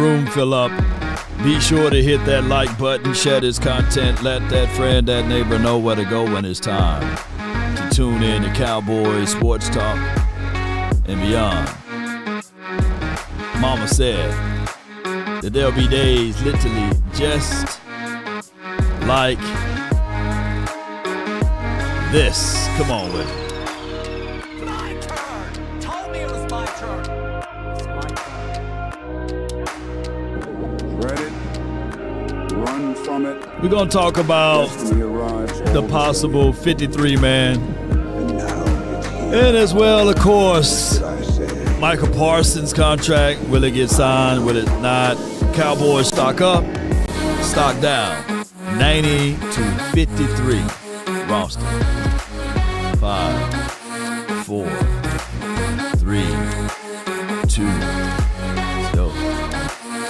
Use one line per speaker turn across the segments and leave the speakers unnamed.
room fill up. Be sure to hit that like button, share this content, let that friend, that neighbor know where to go when it's time to tune in to Cowboys Sports Talk and beyond. Mama said that there'll be days literally just like this. Come on with it.
My turn. Told me it was my turn. It's my turn.
Ready? Run from it.
We're going to talk about the possible 53-man. And as well, of course, Michael Parsons' contract. Will it get signed? Will it not? Cowboys stock up, stock down. 90 to 53 roster. 5, 4, 3, 2. Let's go.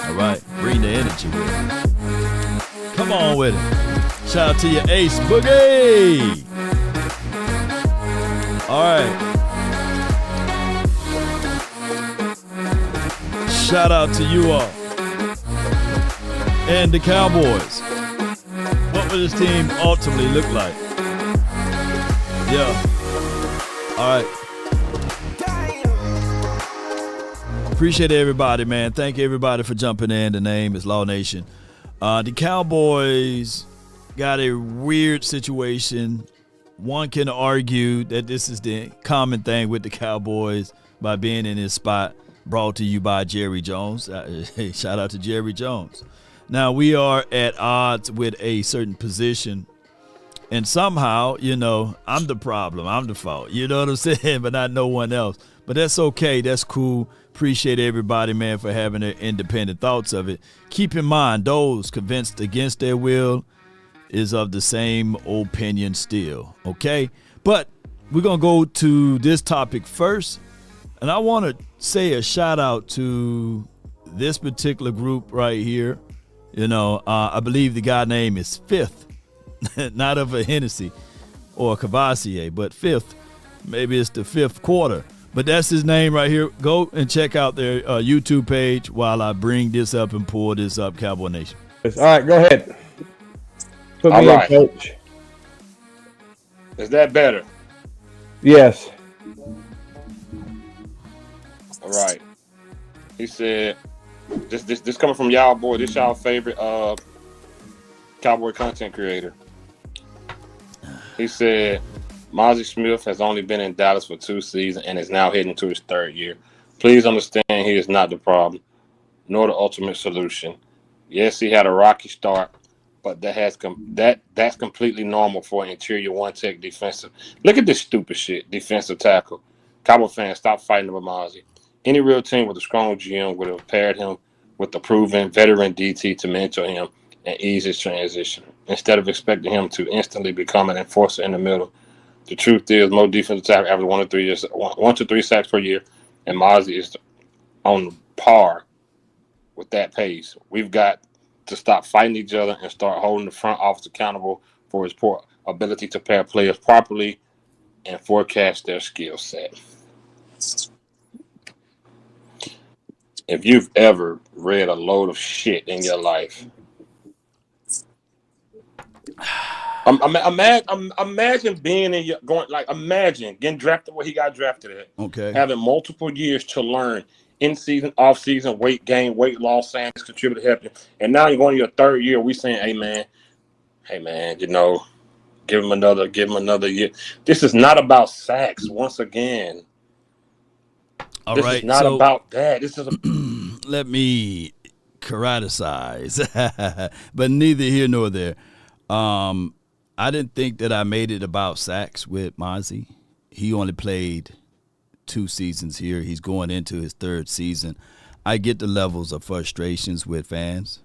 All right, bring the energy with it. Come on with it. Shout out to your ace, Boogie. All right. Shout out to you all. And the Cowboys. What will this team ultimately look like? Yeah. All right. Appreciate everybody, man. Thank you, everybody, for jumping in. The name is Law Nation. The Cowboys got a weird situation. One can argue that this is the common thing with the Cowboys by being in this spot, brought to you by Jerry Jones. Hey, shout out to Jerry Jones. Now, we are at odds with a certain position, and somehow, I'm the problem. I'm the fault. You know what I'm saying? But not no one else. But that's okay. That's cool. Appreciate everybody, man, for having their independent thoughts of it. Keep in mind, those convinced against their will is of the same opinion still, okay? But we're going to go to this topic first, and I want to say a shout-out to this particular group right here. I believe the guy name is Fifth, not of a Hennessy or a Cavassier, but Fifth. Maybe it's the fifth quarter. But that's his name right here. Go and check out their YouTube page while I bring this up and pull this up, Cowboy Nation.
All right, go ahead. Put
All
me
right.
in, coach.
Is that better?
Yes.
All right. He said, this coming from y'all, boy. This y'all favorite Cowboy content creator. He said, Mazi Smith has only been in Dallas for 2 seasons and is now heading to his 3rd year. Please understand he is not the problem, nor the ultimate solution. Yes, he had a rocky start, but that's completely normal for an interior one-tech defensive. Look at this stupid shit, defensive tackle. Cowboy fans, stop fighting over Mazi. Any real team with a strong GM would have paired him with the proven veteran DT to mentor him and ease his transition, instead of expecting him to instantly become an enforcer in the middle. The truth is, most defensive tackles average 1 to 3 sacks per year, and Mazi is on par with that pace. We've got to stop fighting each other and start holding the front office accountable for his poor ability to pair players properly and forecast their skill set. If you've ever read a load of shit in your life, imagine being in your imagine getting drafted where he got drafted at.
Okay.
Having multiple years to learn in season, off season, weight gain, weight loss, saying it's contributed to help you. And now you're going to your 3rd year. We saying, hey man, give him another year. This is not about sacks. Once again,
All
this
right.
is not about that. This is
let me karaticize, but neither here nor there. I didn't think that I made it about sacks with Mazi. He only played 2 seasons here. He's going into his 3rd season. I get the levels of frustrations with fans,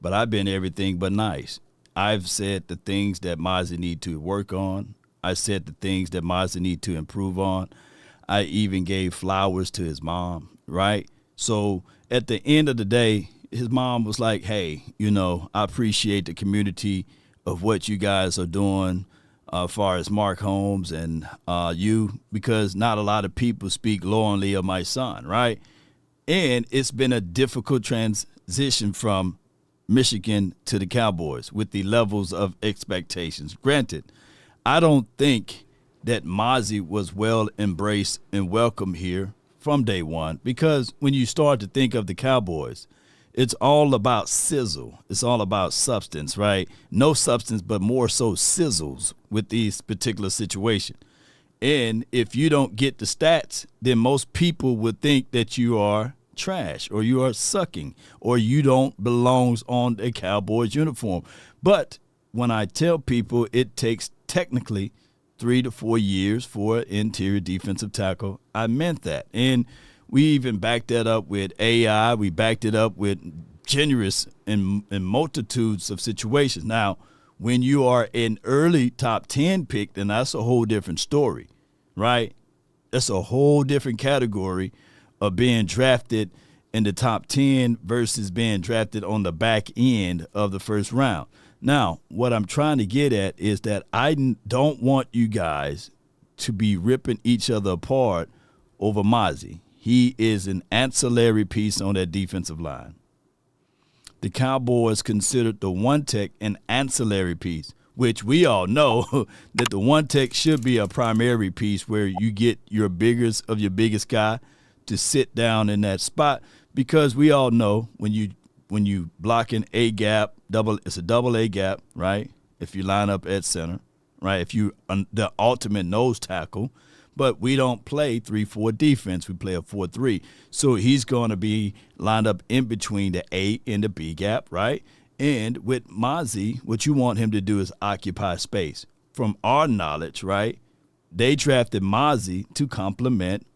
but I've been everything but nice. I've said the things that Mazi need to work on. I said the things that Mazi need to improve on. I even gave flowers to his mom, right? So at the end of the day, his mom was like, hey, I appreciate the community of what you guys are doing as far as Mark Holmes and you, because not a lot of people speak lowly of my son, right? And it's been a difficult transition from Michigan to the Cowboys with the levels of expectations. Granted, I don't think that Mazi was well embraced and welcomed here from day one, because when you start to think of the Cowboys, it's all about sizzle. It's all about substance, right? No substance, but more so sizzles with these particular situations. And if you don't get the stats, then most people would think that you are trash or you are sucking or you don't belong on a Cowboys uniform. But when I tell people it takes technically 3 to 4 years for an interior defensive tackle, I meant that. And we even backed that up with AI. We backed it up with generous in multitudes of situations. Now, when you are an early top 10 pick, then that's a whole different story, right? That's a whole different category of being drafted in the top 10 versus being drafted on the back end of the first round. Now, what I'm trying to get at is that I don't want you guys to be ripping each other apart over Mazi. He is an ancillary piece on that defensive line. The Cowboys considered the one tech an ancillary piece, which we all know that the one tech should be a primary piece where you get your biggest guy to sit down in that spot, because we all know when you block an A gap, it's a double A gap, right? If you line up at center, right? If you the ultimate nose tackle, but we don't play 3-4 defense. We play a 4-3. So he's going to be lined up in between the A and the B gap, right? And with Mazi, what you want him to do is occupy space. From our knowledge, right, they drafted Mazi to complement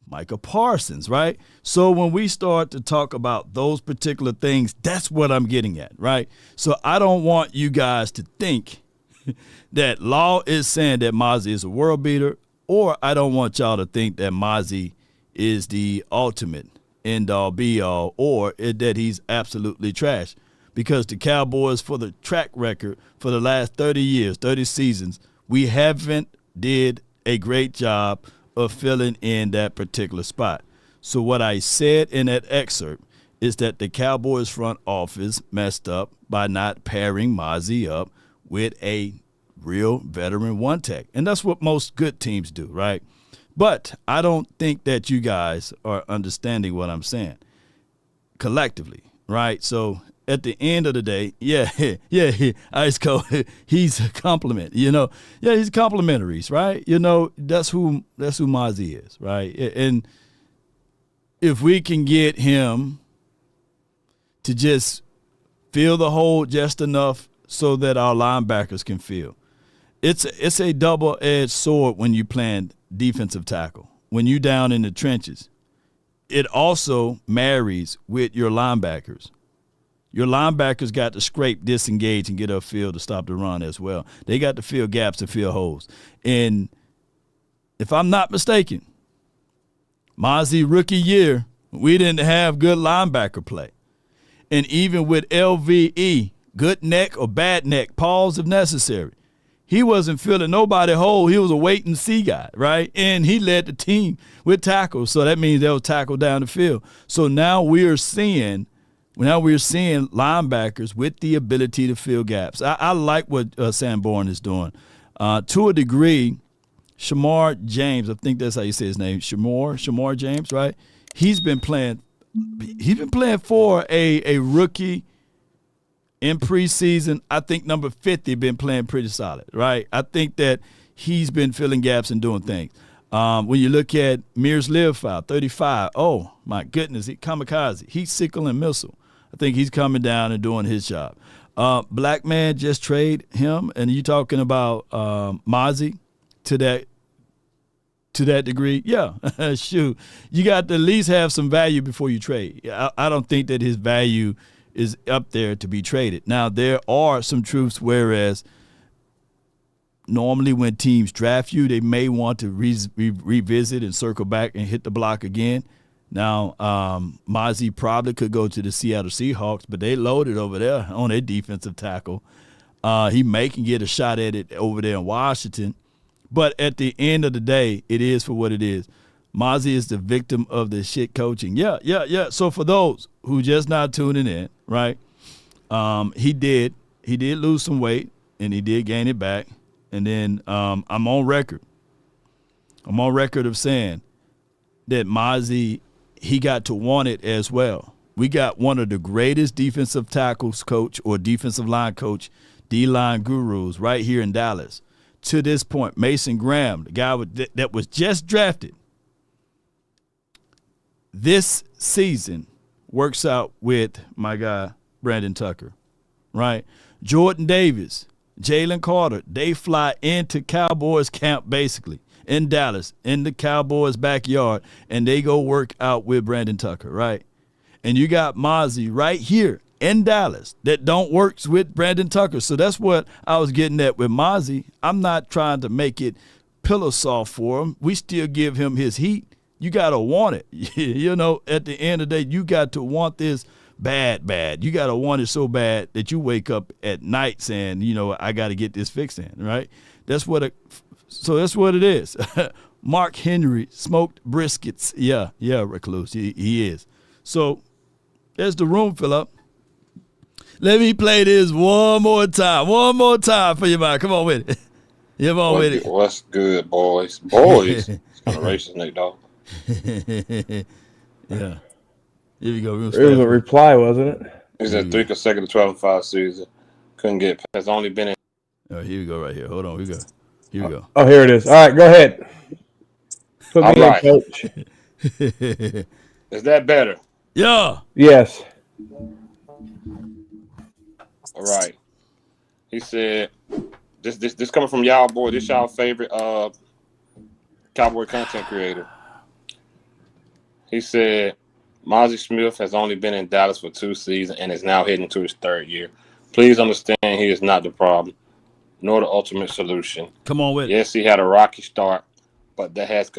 Micah Parsons, right? So when we start to talk about those particular things, that's what I'm getting at, right? So I don't want you guys to think that Law is saying that Mazi is a world beater, or I don't want y'all to think that Mazi is the ultimate end-all, be-all, or that he's absolutely trash. Because the Cowboys, for the track record for the last 30 years, 30 seasons, we haven't did a great job of filling in that particular spot. So what I said in that excerpt is that the Cowboys front office messed up by not pairing Mazi up with a real veteran one tech. And that's what most good teams do, right? But I don't think that you guys are understanding what I'm saying collectively, right? So at the end of the day, Ice Cold, he's a compliment, he's complimentaries, right? That's who Mazi is, right? And if we can get him to just fill the hole just enough so that our linebackers can feel. It's a double-edged sword when you playing defensive tackle. When you down in the trenches, it also marries with your linebackers. Your linebackers got to scrape, disengage, and get upfield to stop the run as well. They got to fill gaps and fill holes. And if I'm not mistaken, Mazi rookie year, we didn't have good linebacker play. And even with LVE, good neck or bad neck, pause if necessary, he wasn't filling nobody whole. He was a wait-and-see guy, right? And he led the team with tackles, so that means they was tackled down the field. So now we're seeing linebackers with the ability to fill gaps. I like what Sanborn is doing. To a degree, Shamar James, I think that's how you say his name, Shamar James, right? He's been playing for a rookie in preseason. I think number 50 been playing pretty solid, right? I think that he's been filling gaps and doing things. When you look at Mears Live-File, 35, oh, my goodness, kamikaze. He's sickle and missile. I think he's coming down and doing his job. Black man just trade him, and you talking about Mazi to that degree? Yeah, shoot. You got to at least have some value before you trade. I don't think that his value is up there to be traded. Now, there are some truths, whereas normally when teams draft you, they may want to revisit and circle back and hit the block again. Now, Mazi probably could go to the Seattle Seahawks, but they loaded over there on their defensive tackle. He may can get a shot at it over there in Washington. But at the end of the day, it is for what it is. Mazi is the victim of the shit coaching. Yeah. So for those who just not tuning in, right? He did lose some weight and he did gain it back. And then I'm on record. Of saying that Mazi, he got to want it as well. We got one of the greatest defensive tackles coach or defensive line coach, D-line gurus right here in Dallas. To this point, Mason Graham, the guy that was just drafted, this season works out with my guy, Brandon Tucker, right? Jordan Davis, Jalen Carter, they fly into Cowboys camp basically in Dallas, in the Cowboys' backyard, and they go work out with Brandon Tucker, right? And you got Mazi right here in Dallas that don't works with Brandon Tucker. So that's what I was getting at with Mazi. I'm not trying to make it pillow soft for him. We still give him his heat. You got to want it. You know, at the end of the day, you got to want this bad. You got to want it so bad that you wake up at night saying, you know, I got to get this fixed in, right? That's what it is. Mark Henry, smoked briskets. Yeah, Recluse. He is. So there's the room fill up. Let me play this one more time for you, man. Come on with it. Come on with it.
What's good, boys? Boys. It's kind of racist, Nate, dog.
Yeah. Here we go.
It was a reply, wasn't it?
He's at 3 consecutive 12-5 season. Couldn't get. Has only been in.
Oh, here we go. Right here. Hold on. Here we go.
Oh, here it is. All right, go ahead. Put me
All right.
in, coach.
Is that better?
Yeah.
Yes.
All right. He said, "This coming from y'all, boy. This y'all favorite Cowboy content creator." He said, "Mazi Smith has only been in Dallas for 2 seasons and is now heading to his 3rd year. Please understand, he is not the problem, nor the ultimate solution.
Come on with it.
Yes, he had a rocky start, but that's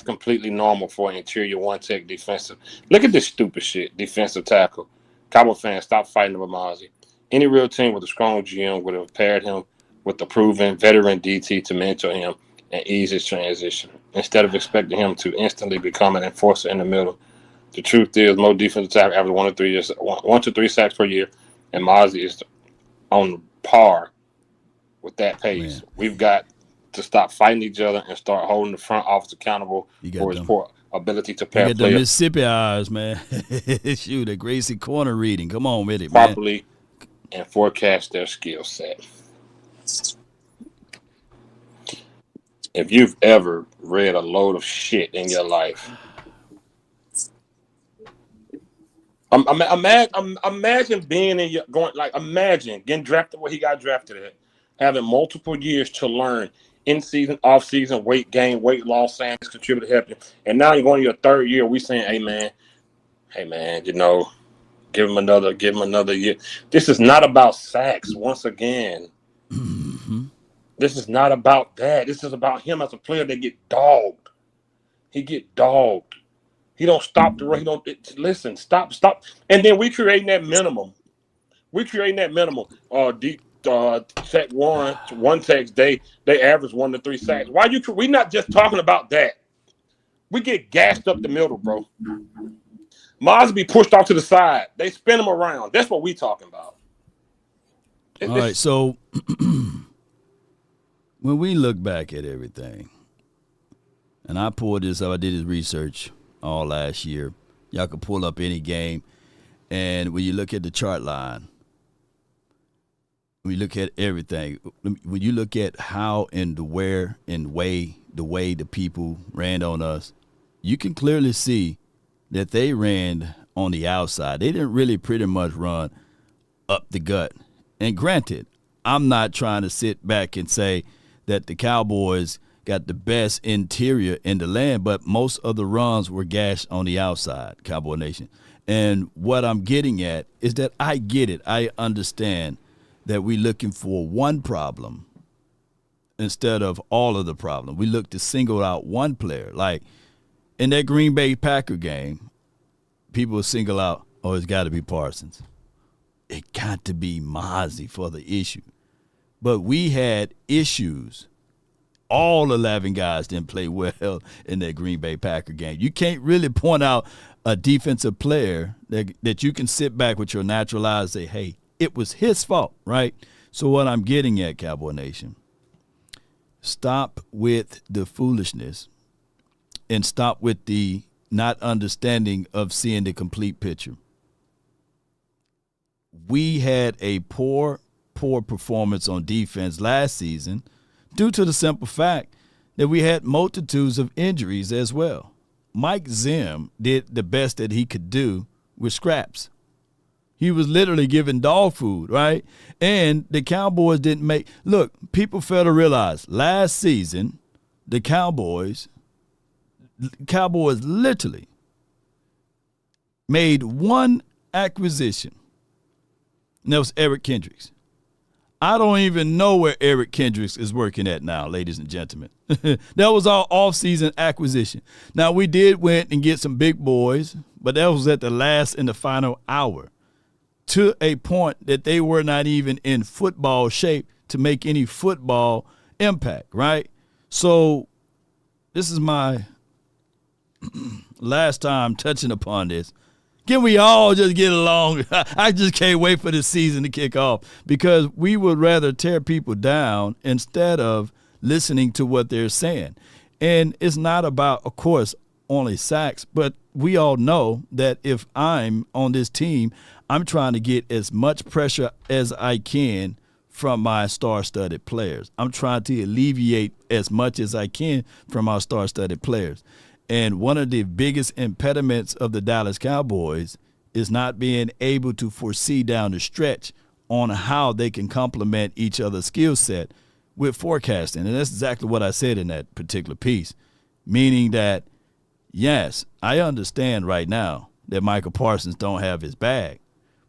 completely normal for an interior one-tech defensive. Look at this stupid shit, defensive tackle. Cowboy fans, stop fighting over Mazi. Any real team with a strong GM would have paired him with the proven veteran DT to mentor him and ease his transition, instead of expecting him to instantly become an enforcer in the middle. The truth is, most defensive tackles average 1 to 3 sacks per year, and Mazi is on par with that pace. Man. We've got to stop fighting each other and start holding the front office accountable for his poor ability to pair
players. You got the Mississippi eyes, man. Shoot, a Gracie corner reading. Come on with it,
properly
man.
And forecast their skill set. If you've ever read a load of shit in your life, imagine being in your imagine getting drafted where he got drafted at, having multiple years to learn in season, off season, weight gain, weight loss, saying this contributed to helping, and now you're going to your 3rd year. We saying, hey man, you know, give him another year. This is not about sacks. Once again, This is not about that. This is about him as a player that get dogged. He get dogged. He don't stop the run. He don't listen. Stop. And then we creating that minimum. Tech one techs, they average 1 to 3 sacks. Why we not just talking about that? We get gassed up the middle, bro. Mazi be pushed off to the side. They spin him around. That's what we talking about.
All right, so when we look back at everything, and I pulled this up, I did this research all last year. Y'all can pull up any game, and when you look at the chart line, when you look at everything, when you look at how and the where and the way the people ran on us, you can clearly see that they ran on the outside. They didn't really pretty much run up the gut. And granted, I'm not trying to sit back and say that the Cowboys got the best interior in the land, but most of the runs were gashed on the outside, Cowboy Nation. And what I'm getting at is that I get it. I understand that we're looking for one problem instead of all of the problem. We look to single out one player. Like in that Green Bay Packer game, people single out, oh, it's got to be Parsons. It got to be Mazi for the issue. But we had issues all 11 guys didn't play well in that Green Bay Packer game. You can't really point out a defensive player that you can sit back with your natural eyes and say, hey, it was his fault, right? So what I'm getting at, Cowboy Nation, stop with the foolishness and stop with the not understanding of seeing the complete picture. We had a poor performance on defense last season due to the simple fact that we had multitudes of injuries as well. Mike Zim did the best that he could do with scraps. He was literally giving dog food, right? And the Cowboys didn't make – look, people fail to realize last season the Cowboys literally made one acquisition, and that was Eric Kendricks. I don't even know where Eric Kendricks is working at now, ladies and gentlemen. That was our offseason acquisition. Now, we did went and get some big boys, but that was at the last and the final hour, to a point that they were not even in football shape to make any football impact, right? So this is my last time touching upon this. Can we all just get along? I just can't wait for the season to kick off because we would rather tear people down instead of listening to what they're saying. And it's not about, of course, only sacks, but we all know that if I'm on this team, I'm trying to get as much pressure as I can from my star-studded players. I'm trying to alleviate as much as I can from our star-studded players. And one of the biggest impediments of the Dallas Cowboys is not being able to foresee down the stretch on how they can complement each other's skill set with forecasting. And that's exactly what I said in that particular piece, meaning that, yes, I understand right now that Michael Parsons don't have his bag.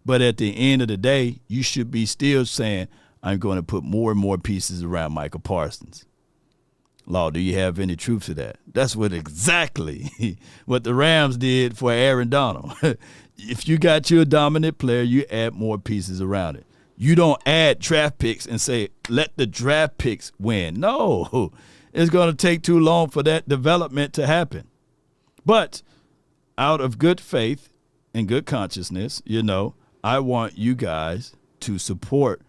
But at the end of the day, you should be still saying, I'm going to put more and more pieces around Michael Parsons. Law, do you have any truth to that? That's what exactly what the Rams did for Aaron Donald. If you got you a dominant player, you add more pieces around it. You don't add draft picks and say, let the draft picks win. No, it's going to take too long for that development to happen. But out of good faith and good consciousness, I want you guys to support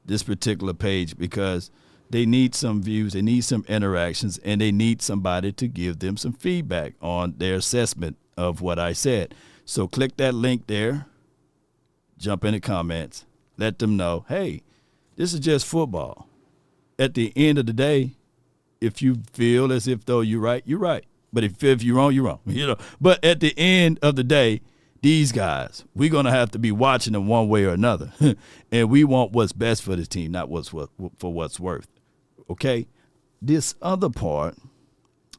this particular page because they need some views, they need some interactions, and they need somebody to give them some feedback on their assessment of what I said. So click that link there, jump in the comments, let them know, hey, this is just football. At the end of the day, if you feel as if though you're right, you're right. But if you're wrong, you're wrong. But at the end of the day, these guys, we're going to have to be watching them one way or another. And we want what's best for this team, not for what's worth. Okay? This other part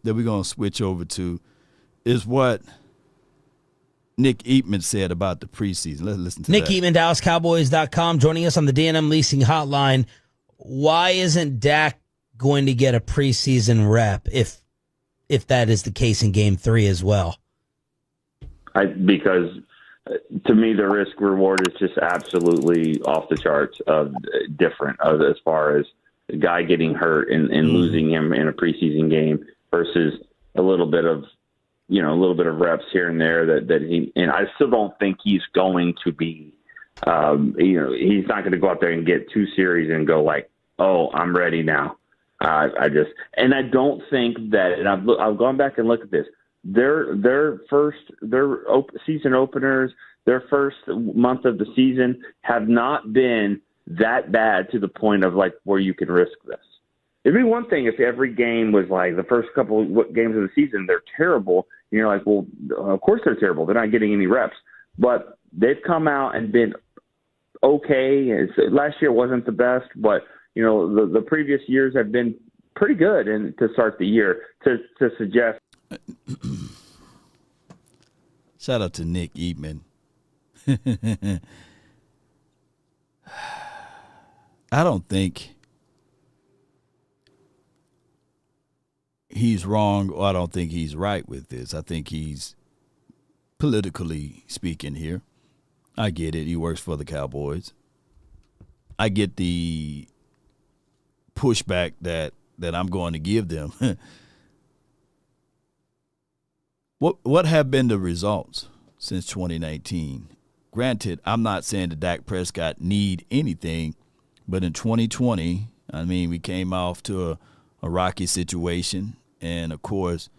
that we're going to switch over to is what Nick Eatman said about the preseason. Let's listen to
Nick
that.
Eatman, DallasCowboys.com, joining us on the D&M Leasing Hotline. Why isn't Dak going to get a preseason rep if that is the case in Game 3 as well?
Because to me, the risk reward is just absolutely off the charts of different as far as a guy getting hurt and losing him in a preseason game versus a little bit of reps here and there that he, and I still don't think he's going to be, he's not going to go out there and get 2 series and go like, oh, I'm ready now. I don't think that, and I've gone back and looked at this. Their season openers, their first month of the season have not been that bad to the point of like where you can risk this. It'd be one thing if every game was like the first couple of games of the season, they're terrible. And you're like, well, of course they're terrible. They're not getting any reps. But they've come out and been okay. Last year wasn't the best, but the previous years have been pretty good and to start the year to suggest.
Shout out to Nick Eatman. I don't think he's wrong or I don't think he's right with this. I think he's politically speaking here. I get it. He works for the Cowboys. I get the pushback that that I'm going to give them. What have been the results since 2019? Granted, I'm not saying that Dak Prescott need anything, but in 2020, I mean, we came off to a rocky situation, and of course,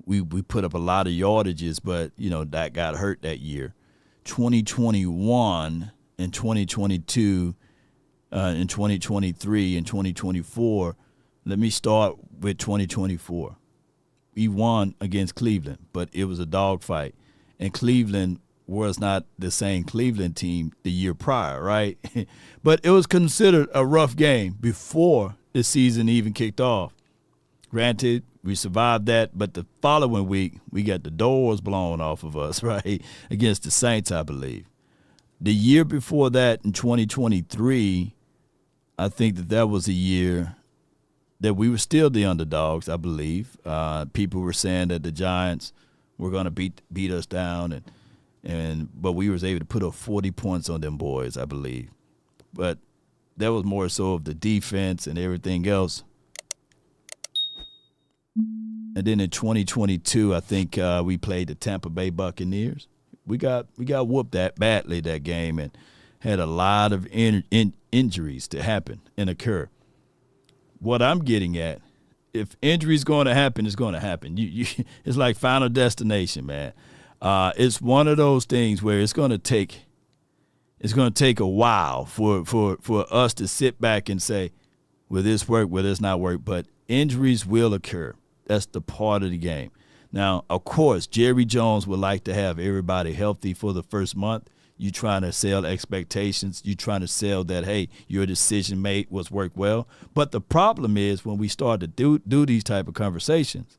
we put up a lot of yardages, but Dak got hurt that year. 2021 and 2022 and 2023 and 2024. Let me start with 2024. We won against Cleveland, but it was a dogfight. And Cleveland was not the same Cleveland team the year prior, right? But it was considered a rough game before the season even kicked off. Granted, we survived that, but the following week, we got the doors blown off of us, right, against the Saints, I believe. The year before that, in 2023, I think that was a year that we were still the underdogs, I believe. People were saying that the Giants were going to beat us down, but we was able to put up 40 points on them boys, I believe. But that was more so of the defense and everything else. And then in 2022, I think we played the Tampa Bay Buccaneers. We got whooped that badly that game and had a lot of injuries to happen and occur. What I'm getting at, if injury's going to happen, it's going to happen. It's like Final Destination, man. It's one of those things where it's going to take a while for us to sit back and say, will this work, will this not work? But injuries will occur. That's the part of the game. Now, of course, Jerry Jones would like to have everybody healthy for the first month. You trying to sell expectations. You trying to sell that, hey, your decision made was work well. But the problem is when we start to do these type of conversations,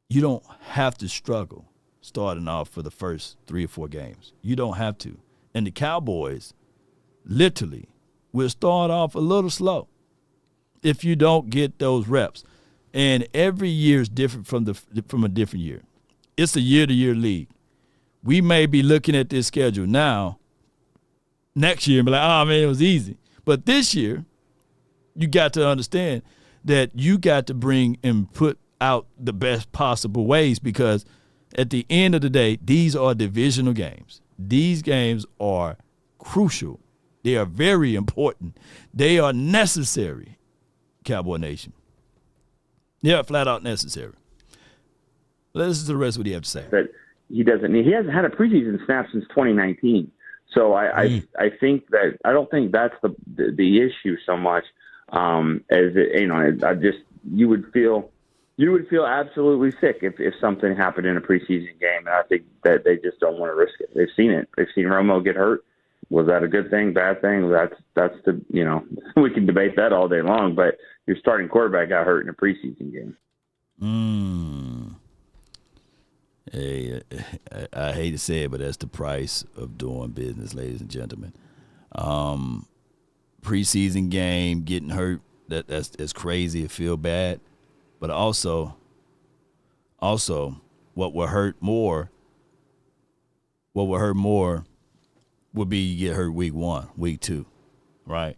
you don't have to struggle starting off for the first 3 or 4 games. You don't have to. And the Cowboys literally will start off a little slow if you don't get those reps. And every year is different from a different year. It's a year-to-year league. We may be looking at this schedule now, next year, and be like, oh, man, it was easy. But this year, you got to understand that you got to bring and put out the best possible ways, because at the end of the day, these are divisional games. These games are crucial. They are very important. They are necessary, Cowboy Nation. They are flat out necessary. Listen to the rest of what you have to say.
But he hasn't had a preseason snap since 2019. So I think that I don't think that's the issue so much as it, you would feel absolutely sick if something happened in a preseason game, and I think that they just don't want to risk it. They've seen it. They've seen Romo get hurt. Was that a good thing, bad thing? That's we can debate that all day long, but your starting quarterback got hurt in a preseason game.
Hey, I hate to say it, but that's the price of doing business, ladies and gentlemen. Preseason game, getting hurt, that's crazy. It feel bad. But also, what will hurt more would be you get hurt week 1, week 2, right?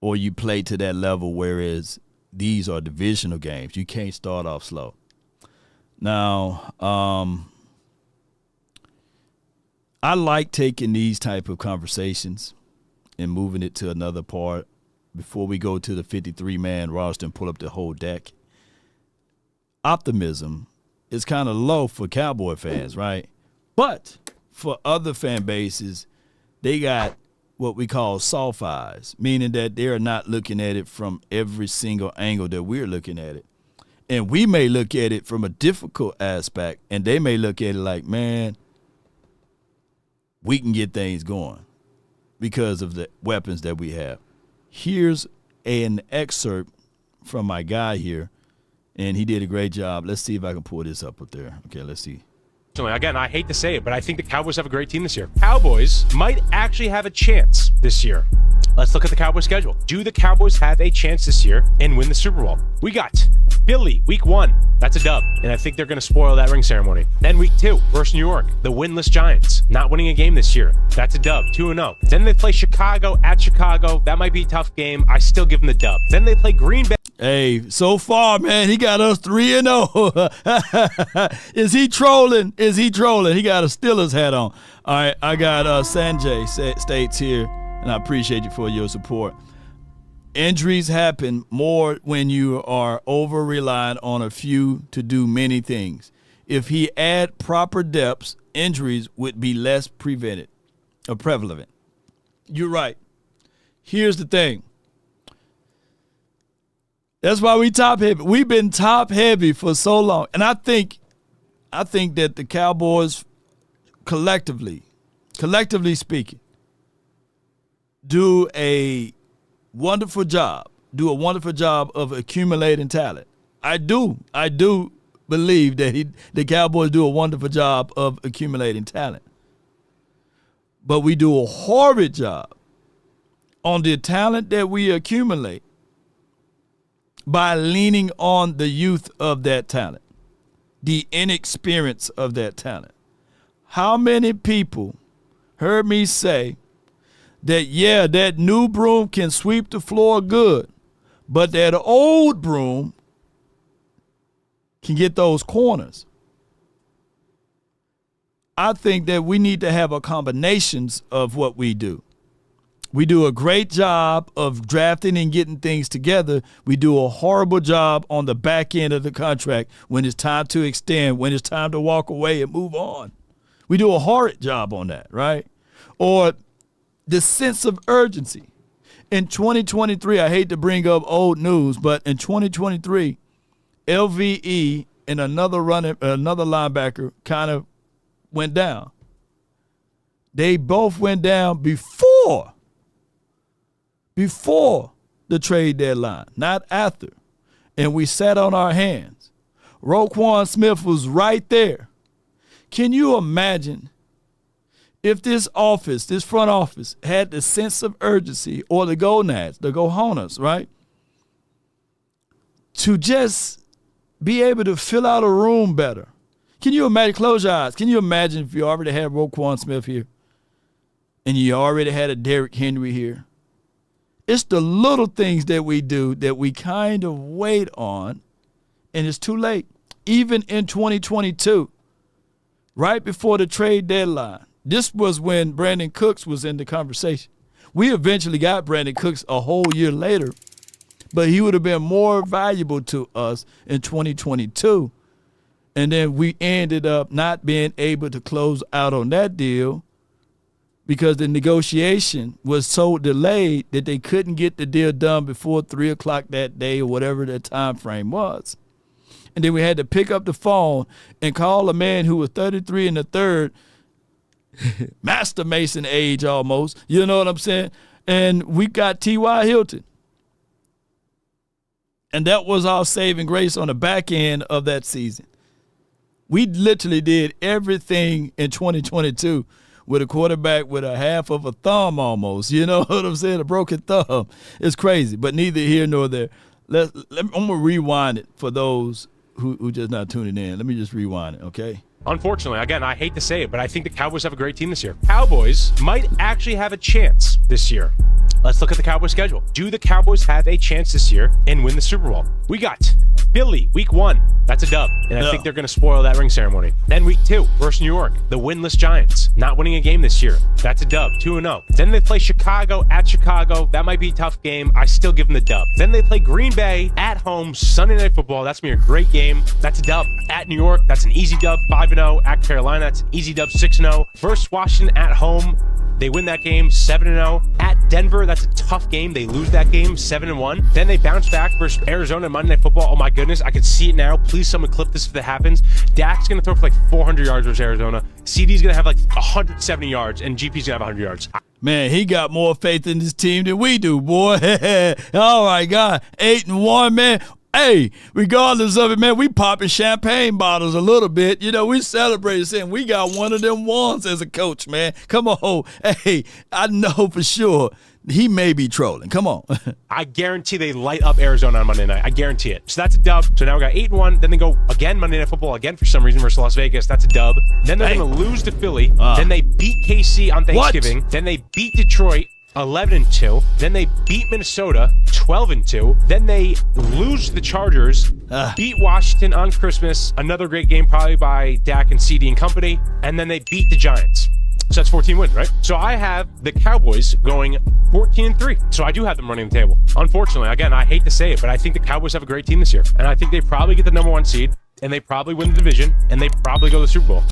Or you play to that level, whereas these are divisional games. You can't start off slow. Now, I like taking these type of conversations and moving it to another part before we go to the 53-man roster and pull up the whole deck. Optimism is kind of low for Cowboy fans, right? But for other fan bases, they got what we call soft eyes, meaning that they're not looking at it from every single angle that we're looking at it. And we may look at it from a difficult aspect, and they may look at it like, man, we can get things going because of the weapons that we have. Here's an excerpt from my guy here, and he did a great job. Let's see if I can pull this up there. Okay, let's see.
Again, I hate to say it, but I think the Cowboys have a great team this year. Cowboys might actually have a chance this year. Let's look at the Cowboys schedule. Do the Cowboys have a chance this year and win the Super Bowl? We got Philly, week 1. That's a dub. And I think they're going to spoil that ring ceremony. Then week 2 versus New York. The winless Giants. Not winning a game this year. That's a dub. 2-0. Then they play Chicago at Chicago. That might be a tough game. I still give them the dub. Then they play Green Bay.
Hey, so far, man, he got us 3-0. Is he trolling? Is he trolling? He got a Steelers hat on. All right, I got Sanjay states here, and I appreciate you for your support. Injuries happen more when you are over-reliant on a few to do many things. If he add proper depths, injuries would be less prevalent. You're right. Here's the thing. That's why we top heavy. We've been top heavy for so long. And I think that the Cowboys collectively speaking, do a wonderful job of accumulating talent. I do believe that the Cowboys do a wonderful job of accumulating talent. But we do a horrid job on the talent that we accumulate by leaning on the youth of that talent, the inexperience of that talent. How many people heard me say that, yeah, that new broom can sweep the floor good, but that old broom can get those corners? I think that we need to have a combinations of what we do. We do a great job of drafting and getting things together. We do a horrible job on the back end of the contract when it's time to extend, when it's time to walk away and move on. We do a horrid job on that, right? Or the sense of urgency. In 2023, I hate to bring up old news, but in 2023, LVE and another linebacker kind of went down. They both went down before the trade deadline, not after. And we sat on our hands. Roquan Smith was right there. Can you imagine if this front office, had the sense of urgency, or the gonads, the gohonas, right, to just be able to fill out a room better? Can you imagine, close your eyes, can you imagine if you already had Roquan Smith here and you already had a Derrick Henry here? It's the little things that we do that we kind of wait on, and it's too late. Even in 2022, right before the trade deadline, this was when Brandon Cooks was in the conversation. We eventually got Brandon Cooks a whole year later, but he would have been more valuable to us in 2022. And then we ended up not being able to close out on that deal because the negotiation was so delayed that they couldn't get the deal done before 3 o'clock that day or whatever the time frame was. And then we had to pick up the phone and call a man who was 33 in the third, Master Mason age almost, you know what I'm saying? And we got T.Y. Hilton. And that was our saving grace on the back end of that season. We literally did everything in 2022 with a quarterback with a half of a thumb almost. You know what I'm saying? A broken thumb. It's crazy, but neither here nor there. I'm going to rewind it for those who just not tuning in. Let me just rewind it, okay?
Unfortunately, again, I hate to say it, but I think the Cowboys have a great team this year. Cowboys might actually have a chance this year. Let's look at the Cowboys schedule. Do the Cowboys have a chance this year and win the Super Bowl? We got Philly, week 1. That's a dub. And I think they're going to spoil that ring ceremony. Then week 2 versus New York. The winless Giants. Not winning a game this year. That's a dub. 2-0. Then they play Chicago at Chicago. That might be a tough game. I still give them the dub. Then they play Green Bay at home. Sunday Night Football. That's going to be a great game. That's a dub. At New York, that's an easy dub. 5-0. At Carolina, that's an easy dub. 6-0. Versus Washington at home. They win that game 7-0. At Denver, that's a tough game. They lose that game 7-1. Then they bounce back versus Arizona Monday Night Football. Oh my goodness, I can see it now. Please someone clip this if that happens. Dak's going to throw for like 400 yards versus Arizona. CD's going to have like 170 yards, and GP's going to have 100 yards.
Man, he got more faith in this team than we do, boy. All right, God. 8-1, man. Hey, regardless of it, man, we popping champagne bottles a little bit. You know, we celebrated saying we got one of them ones as a coach, man. Come on. Hey, I know for sure he may be trolling. Come on.
I guarantee they light up Arizona on Monday night. I guarantee it. So that's a dub. So now we got 8-1. Then they go again Monday Night Football again for some reason versus Las Vegas. That's a dub. Then they're going to lose to Philly. Then they beat KC on Thanksgiving. What? Then they beat Detroit 11-2. Then they beat Minnesota 12-2. Then they lose to the Chargers. Beat Washington on Christmas. Another great game probably by Dak and CD and company. And then they beat the Giants. So that's 14 wins, right? So I have the Cowboys going 14-3. So I do have them running the table. Unfortunately, again, I hate to say it, but I think the Cowboys have a great team this year. And I think they probably get the number 1 seed, and they probably win the division, and they probably go to the Super Bowl.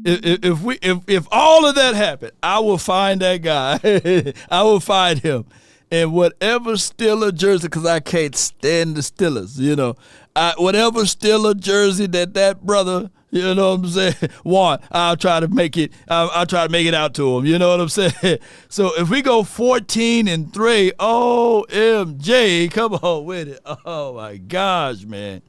If all of that happened, I will find that guy. I will find him. And whatever Steeler jersey, because I can't stand the Steelers, you know. Whatever Steeler jersey that brother, you know what I'm saying, want, I'll try to make it out to him. You know what I'm saying? So if we go 14-3, OMG, come on with it. Oh my gosh, man.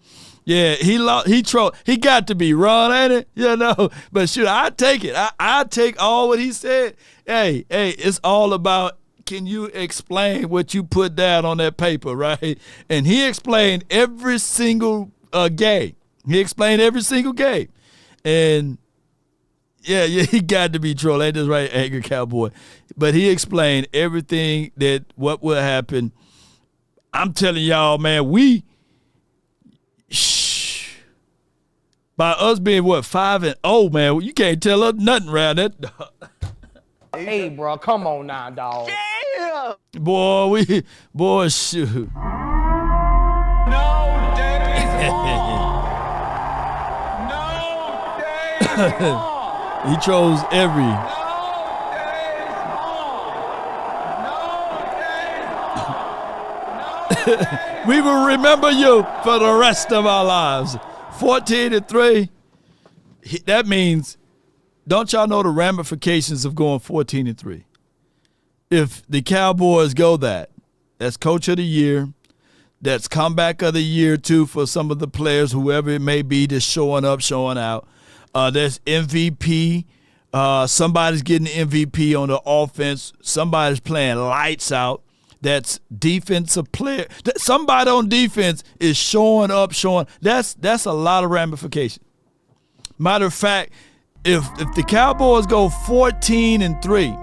Yeah, he trolled. He got to be wrong, ain't it? You know, but shoot, I take it. I take all what he said. Hey, it's all about, can you explain what you put down on that paper, right? And he explained every single game. He explained every single game. And, yeah, he got to be trolling. Ain't this right, Angry Cowboy? But he explained everything what will happen. I'm telling y'all, man, by us being, 5-0, man, you can't tell us nothing around that.
Hey, bro, come on now, dog.
Yeah.
Boy, shoot.
No days off. No days off.
He trolls every.
No days off. No days off.
We will remember you for the rest of our lives. 14-3. That means, don't y'all know the ramifications of going 14-3? If the Cowboys go that's Coach of the Year, that's Comeback of the Year too for some of the players, whoever it may be, just showing up, showing out. There's MVP. Somebody's getting MVP on the offense. Somebody's playing lights out. That's defensive player. Somebody on defense is showing up, showing. That's a lot of ramifications. Matter of fact, if the Cowboys go 14-3,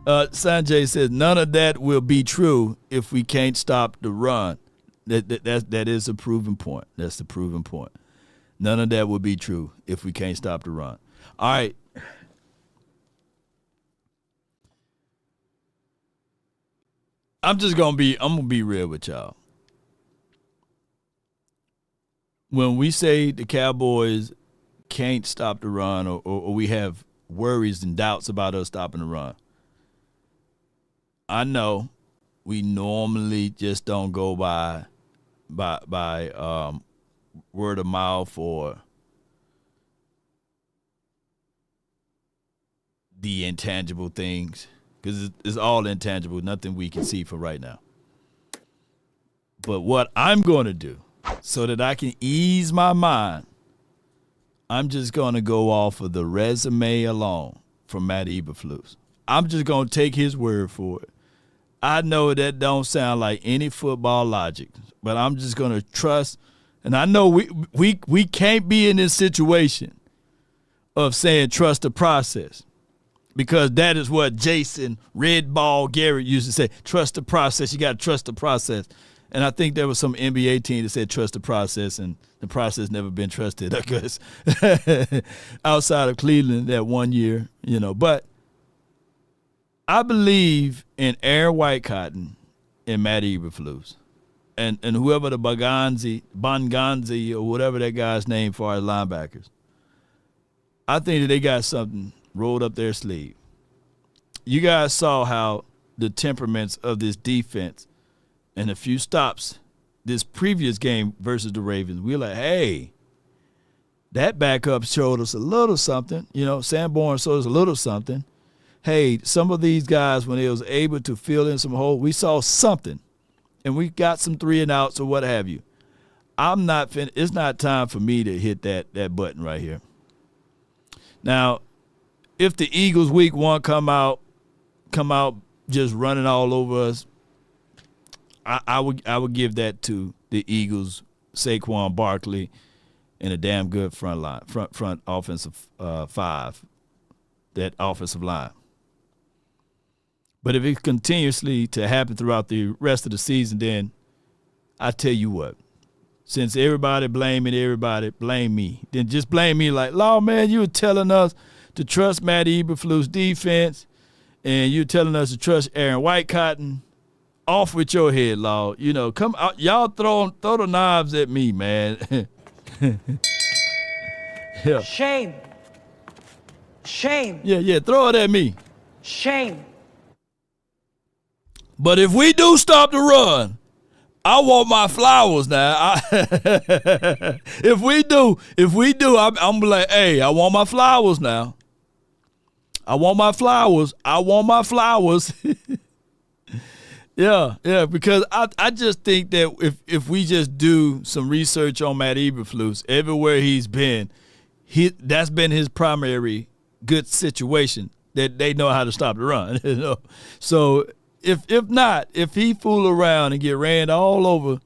Sanjay says none of that will be true if we can't stop the run. That is a proven point. That's the proven point. None of that will be true if we can't stop the run. All right. I'm gonna be real with y'all. When we say the Cowboys can't stop the run, or we have worries and doubts about us stopping the run, I know we normally just don't go by word of mouth or the intangible things, because it's all intangible, nothing we can see for right now. But what I'm going to do, so that I can ease my mind, I'm just going to go off of the resume alone from Matt Eberflus. I'm just going to take his word for it. I know that don't sound like any football logic, but I'm just going to trust. And I know we can't be in this situation of saying trust the process, because that is what Jason Red Ball Garrett used to say. Trust the process. You got to trust the process. And I think there was some NBA team that said trust the process, and the process never been trusted, I guess, outside of Cleveland that one year, you know. But I believe in Aaron Whitecotton and Matt Eberflus and whoever the Bonganzi or whatever that guy's name for our linebackers. I think that they got something rolled up their sleeve. You guys saw how the temperaments of this defense and a few stops this previous game versus the Ravens, we were like, hey, that backup showed us a little something. You know, Sanborn showed us a little something. Hey, some of these guys, when they was able to fill in some hole, we saw something, and we got some 3-and-outs or what have you. It's not time for me to hit that button right here. Now, if the Eagles week 1 come out just running all over us, I would give that to the Eagles, Saquon Barkley, and a damn good front offensive 5, that offensive line. But if it's continuously to happen throughout the rest of the season, then I tell you what, since everybody blaming everybody, blame me. Then just blame me like, Law, man, you were telling us to trust Matt Eberflus defense, and you were telling us to trust Aaron Whitecotton. Off with your head, Law. You know, come out, y'all throw the knives at me, man. Yeah.
Shame. Shame.
Yeah, throw it at me.
Shame.
But if we do stop the run, I want my flowers now. If we do, I'm like, hey, I want my flowers now. I want my flowers. Yeah, because I just think that if we just do some research on Matt Eberflus, everywhere he's been, that's been his primary good situation, that they know how to stop the run. You know? So if he fool around and get ran all over,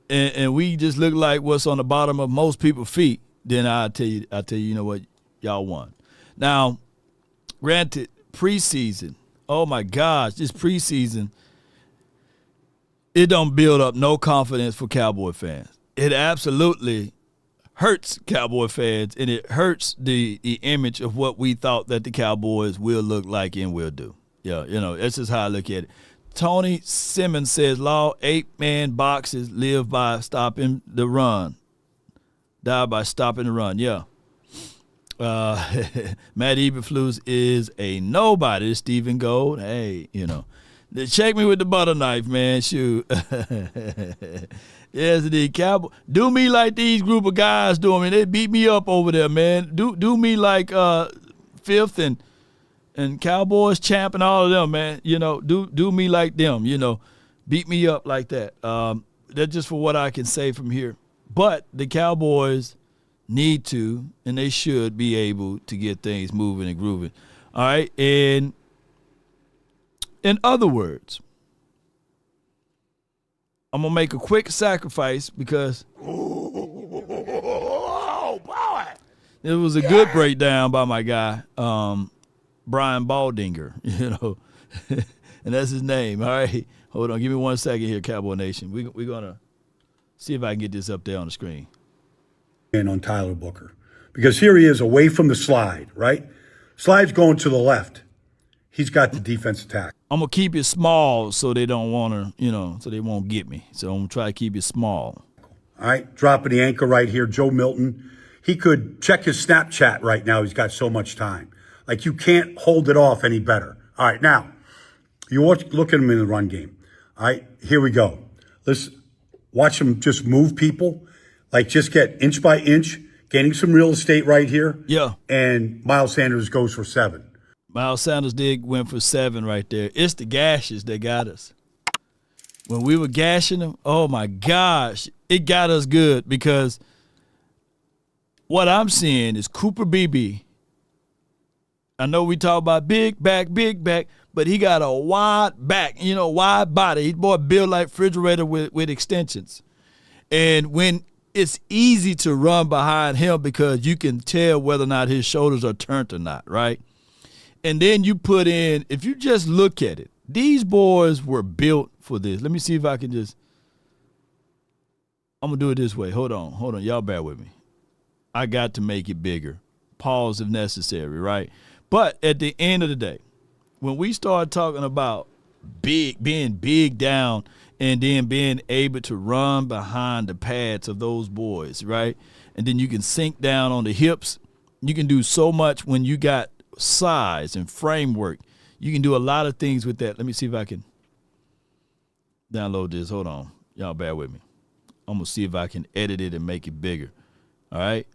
and we just look like what's on the bottom of most people's feet, then I'll tell you, you know what, y'all won. Now, granted, preseason, oh my gosh, this preseason, it don't build up no confidence for Cowboy fans. It absolutely hurts Cowboy fans, and it hurts the image of what we thought that the Cowboys will look like and will do. Yeah, you know, that's just how I look at it. Tony Simmons says, Law, 8-man boxes live by stopping the run. Die by stopping the run, yeah. Matt Eberflus is a nobody. Stephen Gold, hey, you know. Check me with the butter knife, man. Shoot. Yes, the Cowboy. Do me like these group of guys do. I mean, they beat me up over there, man. Do me like Fifth and Cowboys champ and all of them, man. You know, do me like them. You know, beat me up like that. That's just for what I can say from here. But the Cowboys need to, and they should be able to get things moving and grooving. All right, and in other words, I'm going to make a quick sacrifice because it was a good breakdown by my guy, Brian Baldinger, you know, and that's his name. All right, hold on. Give me 1 second here, Cowboy Nation. We're going to see if I can get this up there on the screen.
And on Tyler Booker, because here he is away from the slide, right? Slide's going to the left. He's got the defense attack.
I'm going to keep it small so they don't want to, you know, so they won't get me. So I'm going to try to keep it small.
All right, dropping the anchor right here, Joe Milton. He could check his Snapchat right now. He's got so much time. Like, you can't hold it off any better. All right, now, look at him in the run game. All right, here we go. Let's watch him just move people. Like, just get inch by inch, gaining some real estate right here.
Yeah.
And Miles Sanders goes for 7.
Miles Sanders went for 7 right there. It's the gashes that got us. When we were gashing them, oh, my gosh, it got us good because what I'm seeing is Cooper Beebe. I know we talk about big back, but he got a wide back, you know, wide body. He's boy built like refrigerator with extensions. And when it's easy to run behind him because you can tell whether or not his shoulders are turned or not, right? And then you put in, if you just look at it, these boys were built for this. Let me see if I can I'm going to do it this way. Hold on. Y'all bear with me. I got to make it bigger. Pause if necessary, right? But at the end of the day, when we start talking about being big down and then being able to run behind the pads of those boys, right? And then you can sink down on the hips. You can do so much when you got size and framework. You can do a lot of things with that. Let me see if I can download this. Hold on. Y'all bear with me. I'm going to see if I can edit it and make it bigger. All right?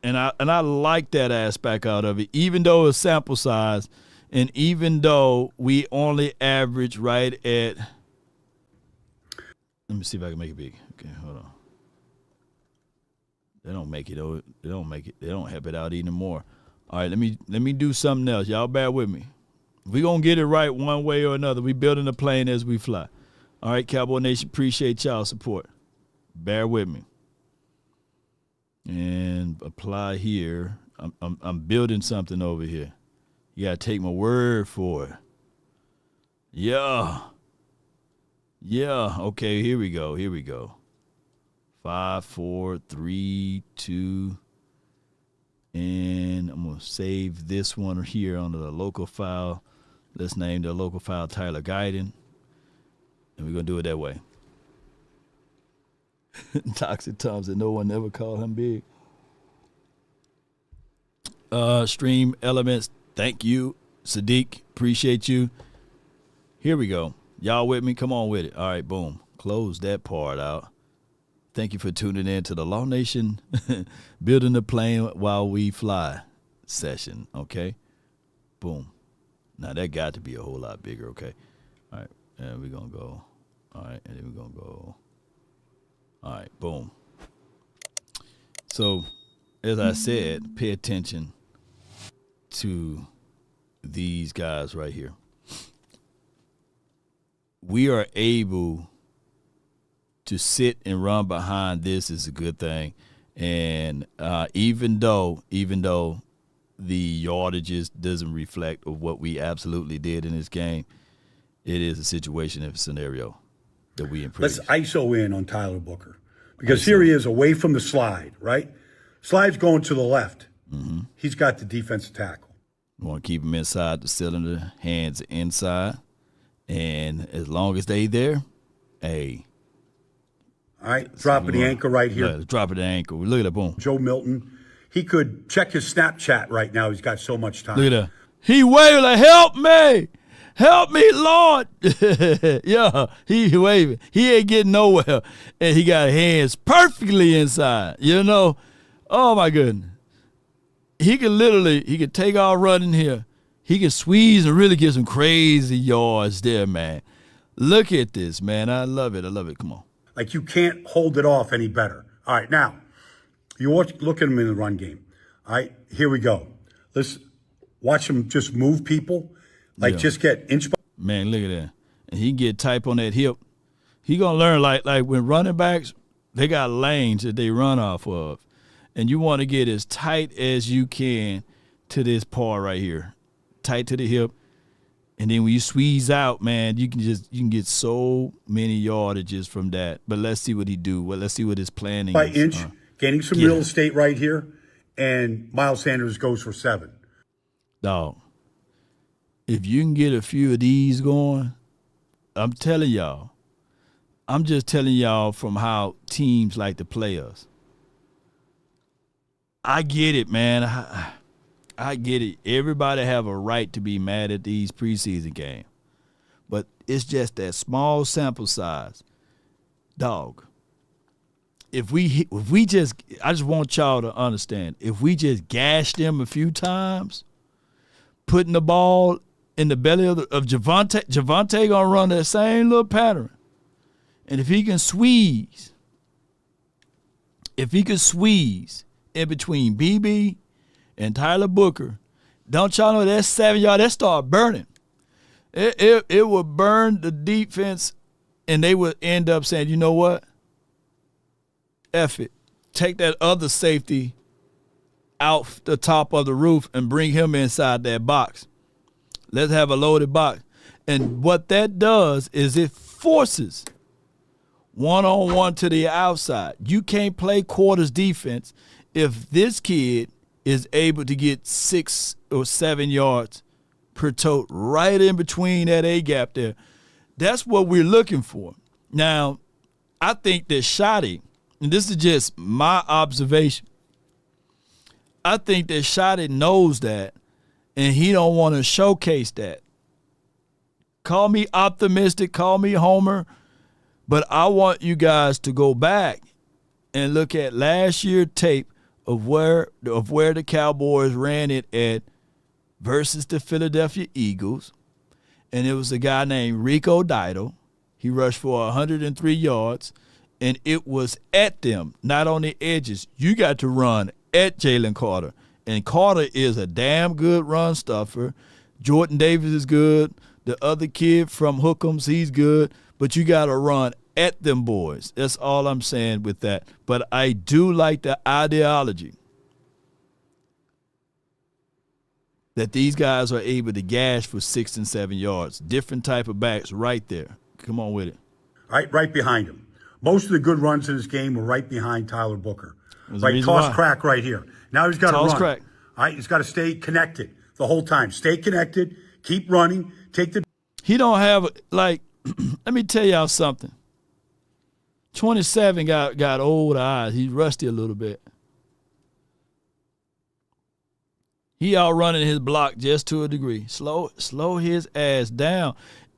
And I like that aspect out of it, even though it's sample size and even though we only average right at – let me see if I can make it big. Okay. Okay, hold on. They don't make it. They don't make it. They don't help it out even more. All right, let me do something else. Y'all bear with me. We gonna get it right one way or another. We building a plane as we fly. All right, Cowboy Nation, appreciate y'all support. Bear with me. And apply here. I'm building something over here. You gotta take my word for it. Yeah. Yeah. Okay, here we go. 5, 4, 3, 2. And I'm gonna save this one here under the local file. Let's name the local file Tyler Guyton. And we're gonna do it that way. Toxic Tom said no one ever called him big. Stream Elements, thank you. Sadiq, appreciate you. Here we go. Y'all with me? Come on with it. All right, boom. Close that part out. Thank you for tuning in to the Law Nation Building the Plane While We Fly session, okay? Boom. Now, that got to be a whole lot bigger, okay? All right, and we're going to go. All right, and then we're going to go. All right, boom. So, as I said, pay attention to these guys right here. We are able to sit and run behind this is a good thing. And even though the yardages doesn't reflect of what we absolutely did in this game, it is a situation and a scenario that we improved.
Let's ISO in on Tyler Booker. Because here he is away from the slide, right? Slide's going to the left.
Mm-hmm.
He's got the defensive tackle.
We want to keep him inside the cylinder, hands inside. And as long as they there, hey.
All right, dropping the ankle right here.
Yeah, dropping the ankle. Look at that, boom.
Joe Milton. He could check his Snapchat right now. He's got so much time.
Look at that. He waving like, help me. Help me, Lord. Yeah, he waving. He ain't getting nowhere. And he got hands perfectly inside, you know. Oh, my goodness. He can take off running here. He can squeeze and really get some crazy yards there, man. Look at this, man. I love it. Come on.
Like you can't hold it off any better. All right, now, look at him in the run game. All right, here we go. Let's watch him just move people. Just get inch by.
Man, look at that. And he get tight on that hip. He going to learn like when running backs, they got lanes that they run off of. And you want to get as tight as you can to this part right here. Tight to the hip. And then when you squeeze out, man, you can get so many yardages from that. But let's see what he do. Well, let's see what his planning
by
is.
Inch, gaining some real estate right here. And Miles Sanders goes for 7.
Dog, if you can get a few of these going, I'm telling y'all. I'm just telling y'all from how teams like to play us. I get it, man. I get it. Everybody have a right to be mad at these preseason games. But it's just that small sample size. Dog. I just want y'all to understand, if we just gash them a few times, putting the ball in the belly of Javonte gonna run that same little pattern. And if he can squeeze in between BB and Tyler Booker, don't y'all know that 7 yard, that start burning. It would burn the defense, and they would end up saying, you know what? F it. Take that other safety out the top of the roof and bring him inside that box. Let's have a loaded box. And what that does is it forces one-on-one to the outside. You can't play quarters defense if this kid is able to get 6 or 7 yards per tote right in between that A-gap there. That's what we're looking for. Now, I think that Shotty, and this is just my observation, I think that Shotty knows that, and he don't want to showcase that. Call me optimistic, call me Homer, but I want you guys to go back and look at last year's tape of where the Cowboys ran it at versus the Philadelphia Eagles. And it was a guy named Rico Dito. He rushed for 103 yards and it was at them, not on the edges. You got to run at Jalen Carter. And Carter is a damn good run stuffer. Jordan Davis is good. The other kid from Hook'ems, he's good. But you got to run at them boys. That's all I'm saying with that. But I do like the ideology that these guys are able to gash for 6 and 7 yards. Different type of backs right there. Come on with it.
Right behind him. Most of the good runs in this game were right behind Tyler Booker. Right,
toss
crack right here. Now he's got to run.
Crack.
All right, he's got to stay connected the whole time. Stay connected. Keep running. Take the.
He don't have like. Let me tell y'all something. 27 got old eyes. He's rusty a little bit. He outrunning his block just to a degree. Slow his ass down.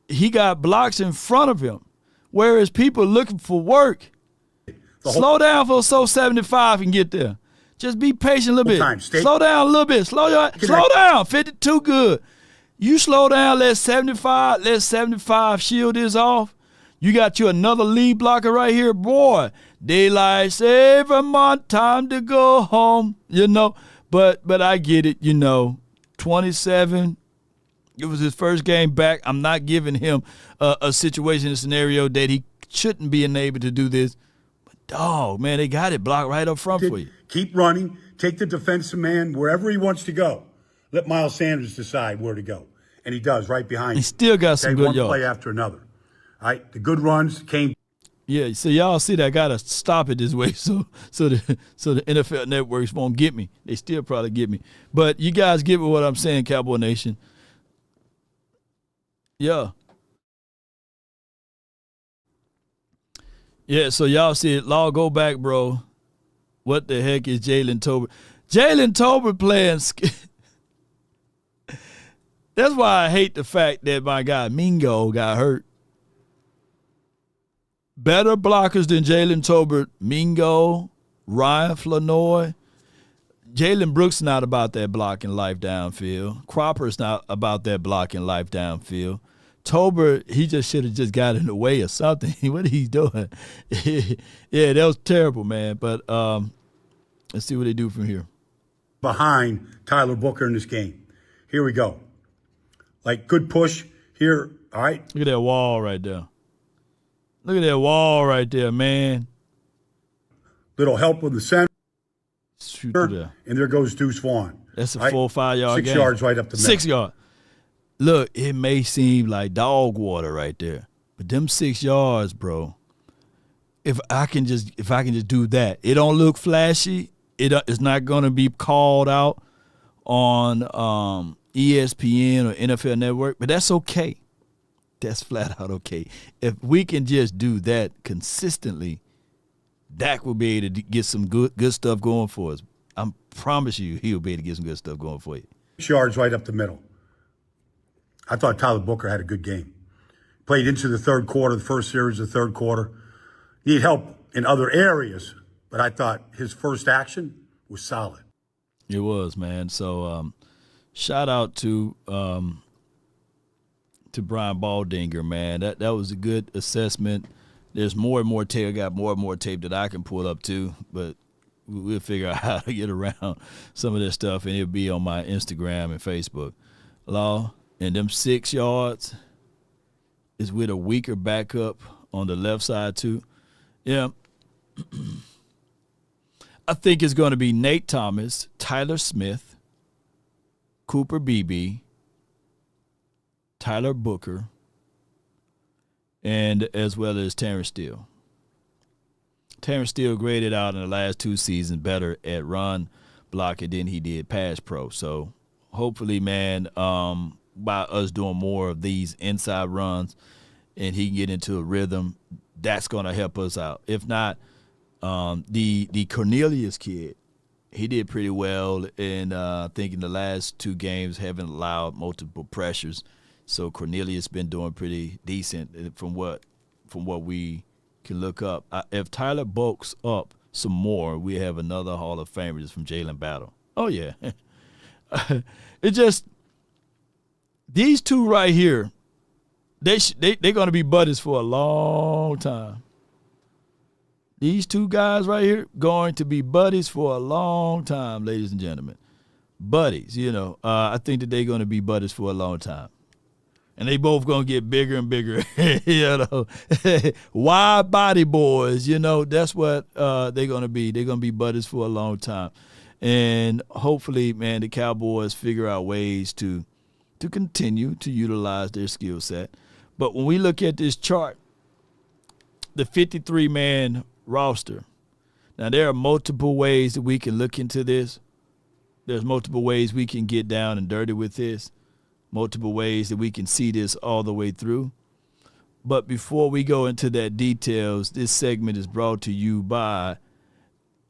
He got blocks in front of him, whereas people looking for work. Slow down for so 75 and get there. Just be patient a little bit. Slow down a little bit. Slow down. 52 good. You slow down, let 75 shield this off. You got you another lead blocker right here. Boy, daylight saving my time to go home. But I get it, 27. It was his first game back. I'm not giving him a situation, a scenario that he shouldn't be enabled to do this. But, dog, man, they got it blocked right up front for you.
Keep running. Take the defensive man wherever he wants to go. Let Miles Sanders decide where to go. And he does, right behind him.
He still got some good
one
yards.
Play after another. All right, the good runs came.
Yeah, so y'all see that I got to stop it this way so the NFL networks won't get me. They still probably get me. But you guys get me what I'm saying, Cowboy Nation. Yeah. Yeah, so y'all see it. Law, go back, bro. What the heck is Jalen Tolbert? Jalen Tolbert playing. That's why I hate the fact that my guy Mingo got hurt. Better blockers than Jalen Tolbert, Mingo, Ryan Flanoy. Jalen Brooks not about that blocking life downfield. Cropper's not about that blocking life downfield. Tolbert, he just should have just got in the way or something. What are he doing? Yeah, that was terrible, man. But let's see what they do from here.
Behind Tyler Booker in this game. Here we go. Like, good push here. All right.
Look at that wall right there. Look at that wall right there, man.
Little help with the center.
Shoot through there.
And there goes Deuce Vaughn.
That's a 4 or 5 yard
6
game.
yards right up the middle.
6 yards. Look, it may seem like dog water right there, but them 6 yards, bro. If I can just do that, it don't look flashy. It's not gonna be called out on ESPN or NFL Network, but that's okay. That's flat out okay. If we can just do that consistently, Dak will be able to get some good stuff going for us. I promise you he'll be able to get some good stuff going for you.
6 yards right up the middle. I thought Tyler Booker had a good game. Played into the third quarter, the first series of the third quarter. Need help in other areas, but I thought his first action was solid.
It was, man. So shout out to Brian Baldinger, man. That was a good assessment. There's more and more tape. I got more and more tape that I can pull up too, but we'll figure out how to get around some of this stuff, and it'll be on my Instagram and Facebook. Law, and them 6 yards is with a weaker backup on the left side too. Yeah. I think it's going to be Nate Thomas, Tyler Smith, Cooper Beebe, Tyler Booker, and as well as Terrence Steele. Terrence Steele graded out in the last 2 seasons better at run blocking than he did pass pro. So hopefully, man, by us doing more of these inside runs and he can get into a rhythm, that's going to help us out. If not, the Cornelius kid, he did pretty well in I think in the last 2 games, haven't allowed multiple pressures. So Cornelius been doing pretty decent from what we can look up. If Tyler bulks up some more, we have another Hall of Famer just from Jalen Battle. Oh yeah, it just these two right here, they're going to be buddies for a long time. These two guys right here going to be buddies for a long time, ladies and gentlemen. Buddies, I think that they're going to be buddies for a long time. And they both going to get bigger and bigger, Wide body boys, that's what they're going to be. They're going to be buddies for a long time. And hopefully, man, the Cowboys figure out ways to continue to utilize their skill set. But when we look at this chart, the 53-man roster, now there are multiple ways that we can look into this. There's multiple ways we can get down and dirty with this, multiple ways that we can see this all the way through. But before we go into that details, this segment is brought to you by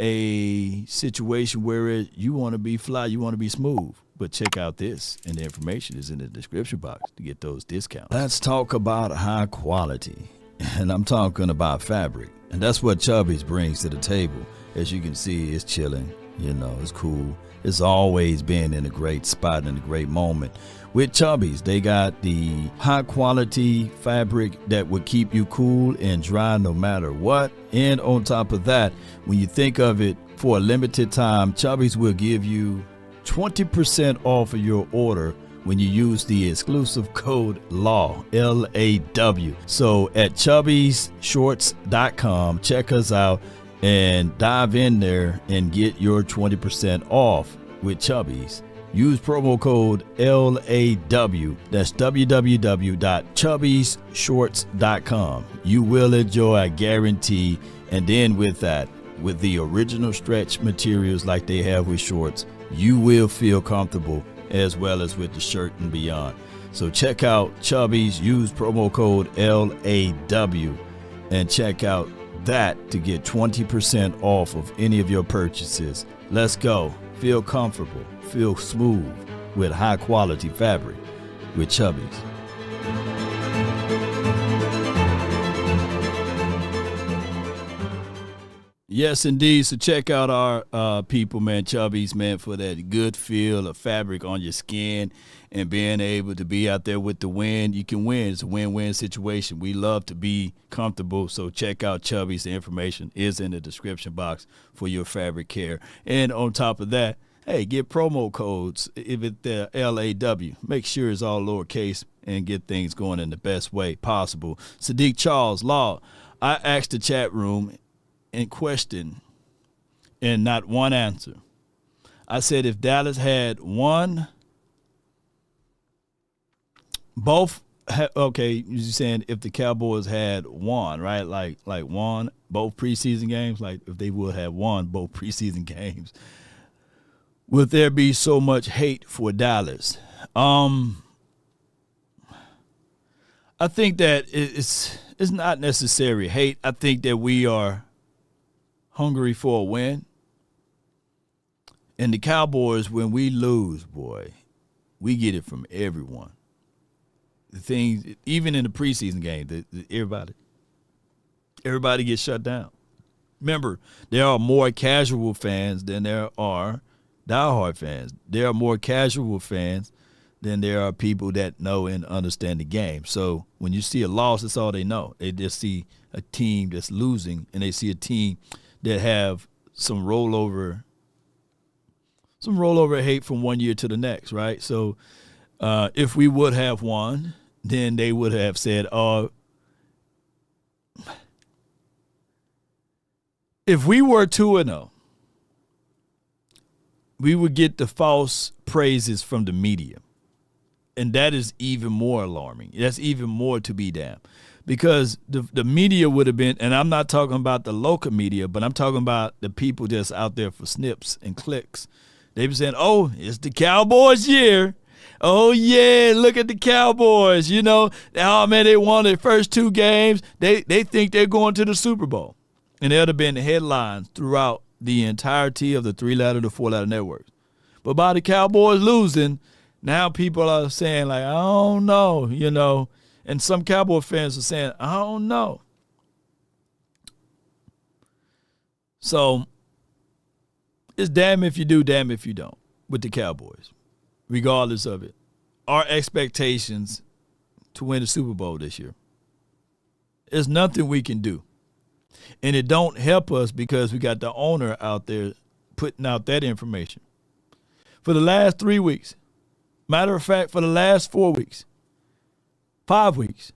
a situation where you want to be fly, you want to be smooth. But check out this, and the information is in the description box to get those discounts. Let's talk about high quality, and I'm talking about fabric. And that's what Chubby's brings to the table. As you can see, it's chilling, it's cool. It's always been in a great spot and a great moment. With Chubby's, they got the high quality fabric that would keep you cool and dry no matter what. And on top of that, when you think of it, for a limited time, Chubby's will give you 20% off of your order when you use the exclusive code LAW, L-A-W. So at chubbysshorts.com, check us out and dive in there and get your 20% off with Chubby's. Use promo code LAW. That's www.chubbysshorts.com. You will enjoy, I guarantee. And then with that, with the original stretch materials like they have with shorts, you will feel comfortable as well as with the shirt and beyond. So check out Chubby's, use promo code LAW, and check out that to get 20% off of any of your purchases. Let's go. Feel comfortable, feel smooth with high quality fabric with Chubby's. Yes, indeed. So check out our people, man, Chubby's, man, for that good feel of fabric on your skin and being able to be out there with the wind. You can win. It's a win-win situation. We love to be comfortable, so check out Chubby's. The information is in the description box for your fabric care. And on top of that, hey, get promo codes if it's LAW. Make sure it's all lowercase and get things going in the best way possible. Sadiq Charles Law, I asked the chat room in question and not one answer. I said if Dallas had won both, okay, you're saying if the Cowboys had won, right? Like won both preseason games, like if they would have won both preseason games, would there be so much hate for Dallas? I think that it's not necessary hate. I think that we are hungry for a win. And the Cowboys, when we lose, boy, we get it from everyone. The things, even in the preseason game, everybody gets shut down. Remember, there are more casual fans than there are diehard fans. There are more casual fans than there are people that know and understand the game. So when you see a loss, that's all they know. They just see a team that's losing, and they see a team that have some rollover hate from one year to the next, right? So if we would have won, then they would have said, if we were 2-0, we would get the false praises from the media. And that is even more alarming. That's even more to be damned. Because the media would have been, and I'm not talking about the local media, but I'm talking about the people just out there for snips and clicks. They've been saying, oh, it's the Cowboys year. Oh, yeah, look at the Cowboys. Oh, man, they won their first two games. They think they're going to the Super Bowl. And there would have been headlines throughout the entirety of the 3-letter to 4-letter networks. But by the Cowboys losing, now people are saying, like, I don't know, And some Cowboy fans are saying, I don't know. So it's damn if you do, damn if you don't with the Cowboys, regardless of it. Our expectations to win the Super Bowl this year. There's nothing we can do. And it don't help us because we got the owner out there putting out that information. For the last 3 weeks, matter of fact, for the last 4 weeks, 5 weeks,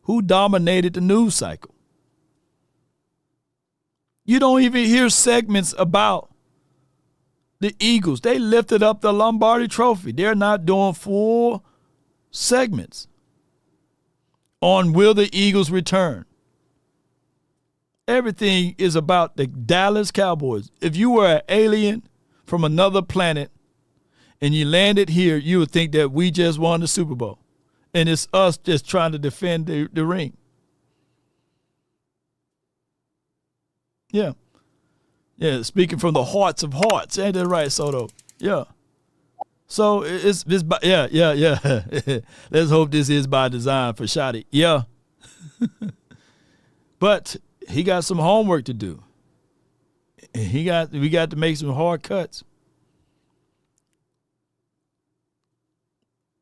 who dominated the news cycle? You don't even hear segments about the Eagles. They lifted up the Lombardi Trophy. They're not doing full segments on will the Eagles return. Everything is about the Dallas Cowboys. If you were an alien from another planet and you landed here, you would think that we just won the Super Bowl. And it's us just trying to defend the ring. Yeah. Yeah, speaking from the hearts of hearts. Ain't that right, Soto? Yeah. So it's yeah. Let's hope this is by design for Shotty. Yeah. But he got some homework to do. We got to make some hard cuts.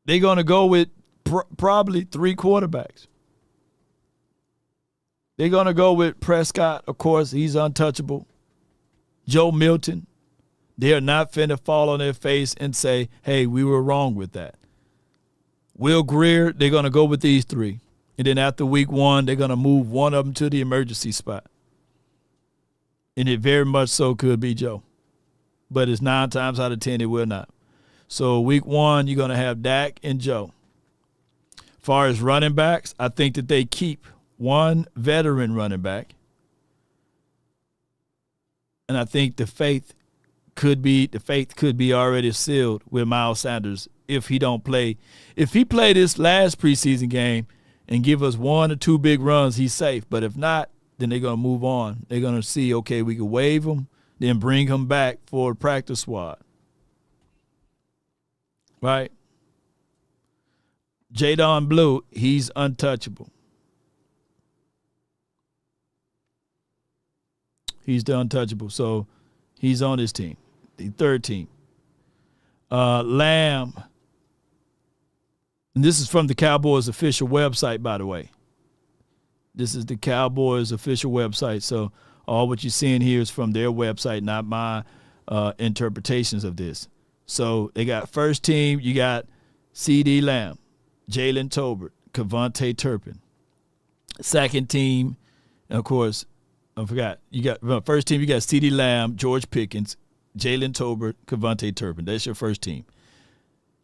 They're going to go with probably 3 quarterbacks. They're going to go with Prescott. Of course, he's untouchable. Joe Milton. They are not finna fall on their face and say, hey, we were wrong with that. Will Greer, they're going to go with these 3. And then after week 1, they're going to move one of them to the emergency spot. And it very much so could be Joe. But it's 9 times out of 10 it will not. So week 1, you're going to have Dak and Joe. As far as running backs, I think that they keep one veteran running back. And I think the faith could be already sealed with Miles Sanders if he don't play. If he play this last preseason game and give us 1 or 2 big runs, he's safe. But if not, then they're going to move on. They're going to see, okay, we can waive him, then bring him back for the practice squad. Right? Jadon Blue, he's untouchable. He's the untouchable. So he's on his team, the 3rd team. Lamb, and this is from the Cowboys official website, by the way. This is the Cowboys official website. So all what you're seeing here is from their website, not my interpretations of this. So they got first team, you got C.D. Lamb, Jalen Tolbert, Kevontae Turpin. Second team, and of course, I forgot. You got first team. You got C.D. Lamb, George Pickens, Jalen Tolbert, Kevontae Turpin. That's your first team.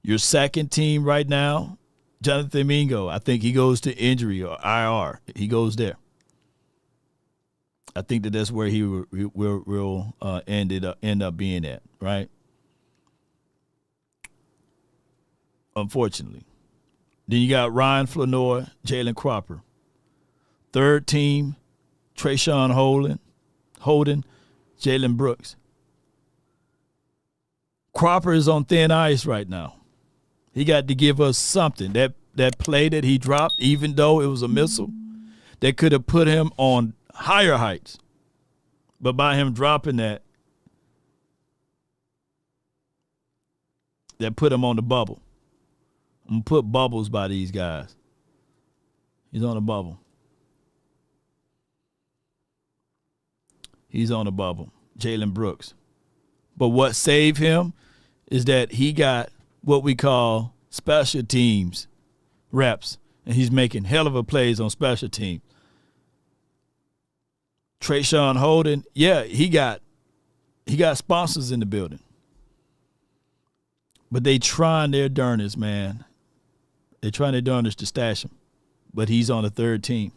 Your second team right now, Jonathan Mingo. I think he goes to injury or IR. He goes there. I think that's where he will end up being at. Right. Unfortunately, then you got Ryan Flanoy, Jalen Cropper. Third team. Trayshawn Holden, Jalen Brooks. Cropper is on thin ice right now. He got to give us something. That play that he dropped, even though it was a missile, that could have put him on higher heights. But by him dropping that put him on the bubble. I'm going to put bubbles by these guys. He's on a bubble. He's on a bubble, Jalen Brooks. But what saved him is that he got what we call special teams reps, and he's making hell of a plays on special teams. Trayshawn Holden, yeah, he got sponsors in the building. But they trying their darnest, man. They trying their darnest to stash him. But he's on the 3rd team.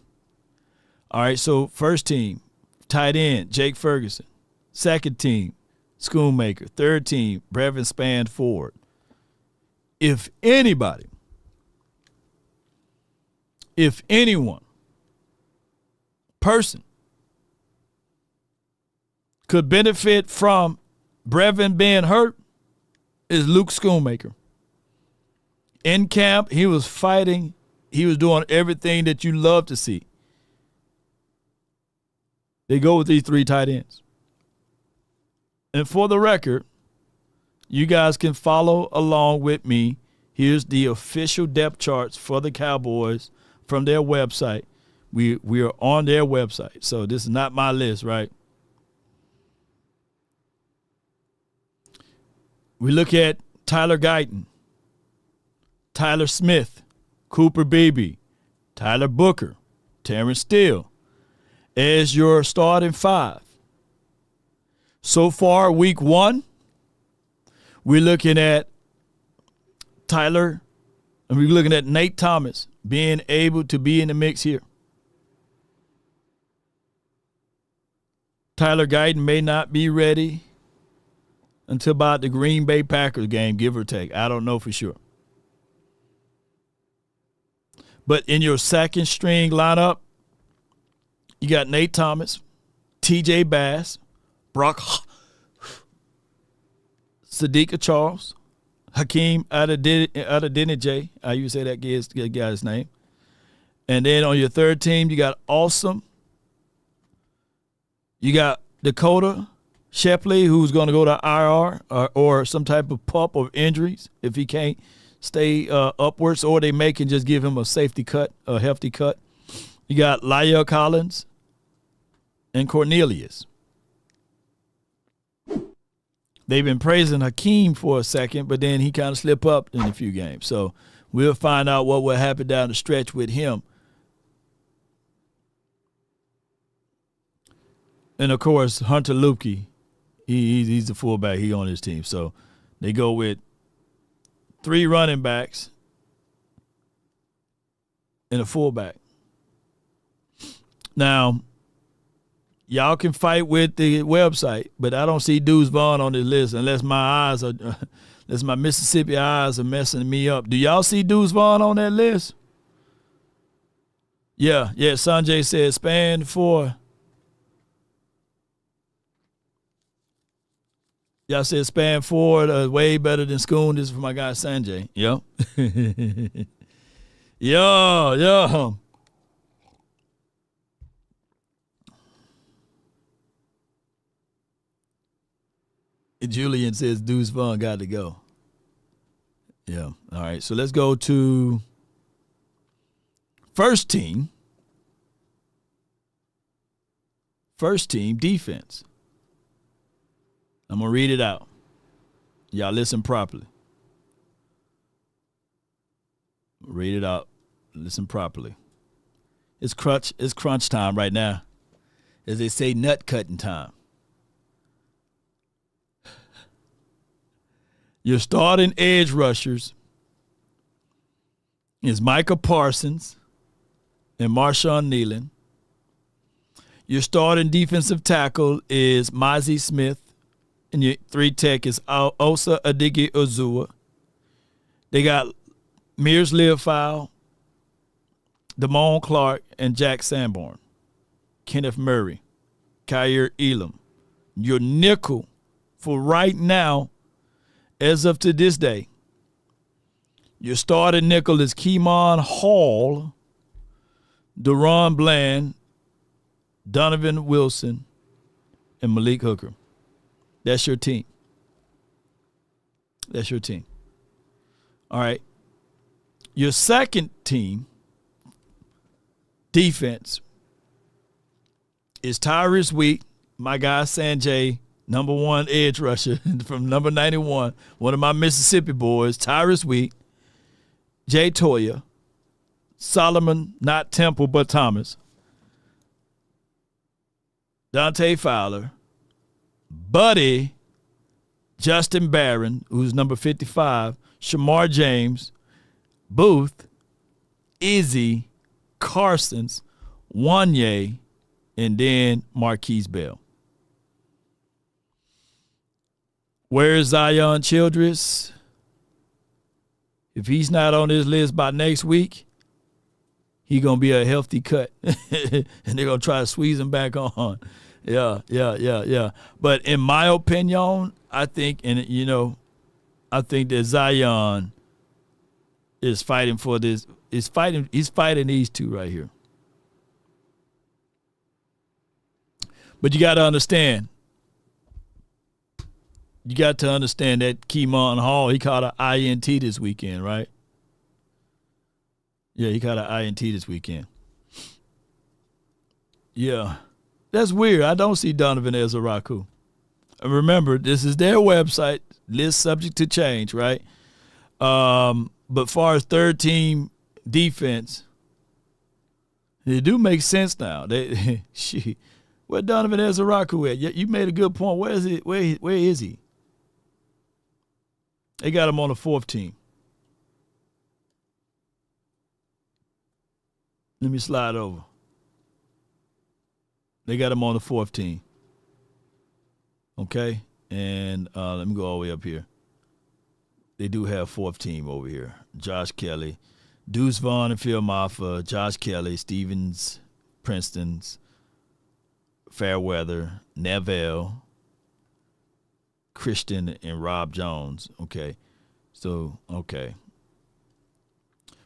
All right, so first team. Tight end, Jake Ferguson. Second team, Schoonmaker. Third team, Brevin Spann Ford. If anyone, person, could benefit from Brevin being hurt, is Luke Schoonmaker. In camp, he was fighting. He was doing everything that you love to see. They go with these 3 tight ends. And for the record, you guys can follow along with me. Here's the official depth charts for the Cowboys from their website. We are on their website. So this is not my list, right? We look at Tyler Guyton, Tyler Smith, Cooper Beebe, Tyler Booker, Terrence Steele as your starting 5. So far, week 1, we're looking at Tyler, and we're looking at Nate Thomas being able to be in the mix here. Tyler Guyton may not be ready until about the Green Bay Packers game, give or take. I don't know for sure. But in your second string lineup, you got Nate Thomas, TJ Bass, Brock Sadiqa Charles, Hakeem Adeniji. How you say that guy's name? And then on your third team, you got Awesome. You got Dakota Shepley, who's going to go to IR or some type of pup of injuries if he can't stay upwards, or they may can just give him a safety cut, a hefty cut. You got La'el Collins and Cornelius. They've been praising Hakeem for a second, but then he kind of slipped up in a few games. So we'll find out what will happen down the stretch with him. And, of course, Hunter Luepke, he's the fullback. He on his team. So they go with 3 running backs and a fullback. Now, y'all can fight with the website, but I don't see Deuce Vaughn on this list unless my Mississippi eyes are messing me up. Do y'all see Deuce Vaughn on that list? Yeah. Sanjay said span 4. Y'all said span 4 way better than Schoon. This is for my guy Sanjay. Yo. Yo. Julian says Deuce Vaughn got to go. Yeah. All right. So let's go to first team. First team defense. I'm going to read it out. Y'all listen properly. Read it out. Listen properly. It's crunch time right now. As they say, nut cutting time. Your starting edge rushers is Micah Parsons and Marshawn Nealon. Your starting defensive tackle is Mazi Smith. And your 3 tech is Osa Adigi Ozua. They got Mears Leofile, Damone Clark, and Jack Sanborn. Kenneth Murray, Kyer Elam. Your nickel for right now, as of to this day, your starting nickel is Keemon Hall, Deron Bland, Donovan Wilson, and Malik Hooker. That's your team. That's your team. All right. Your second team defense is Tyrus Wheat, my guy Sanjay, number 1 edge rusher from number 91, one of my Mississippi boys, Tyrus Wheat, Jay Toya, Solomon, not Temple, but Thomas, Dante Fowler, Buddy, Justin Barron, who's number 55, Shamar James, Booth, Izzy, Carsons, Wanye, and then Marquise Bell. Where's Zion Childress? If he's not on this list by next week, he's going to be a healthy cut. And they're going to try to squeeze him back on. Yeah. But in my opinion, I think that Zion is fighting for this. He's fighting these 2 right here. But you got to understand. You got to understand that Keemon Hall, he caught an INT this weekend, right? Yeah, he caught an INT this weekend. Yeah. That's weird. I don't see Donovan Ezeraku. And remember, this is their website, list subject to change, right? But far as third team defense, it do make sense now. Where Donovan Ezeraku at? You made a good point. Where is it? Where is he? They got him on the fourth team. Let me slide over. They got him on the fourth team. Okay? And let me go all the way up here. They do have fourth team over here. Josh Kelly, Deuce Vaughn and Phil Maffa, Josh Kelly, Stevens, Princeton's, Fairweather, Neville, Christian, and Rob Jones. Okay. So, okay.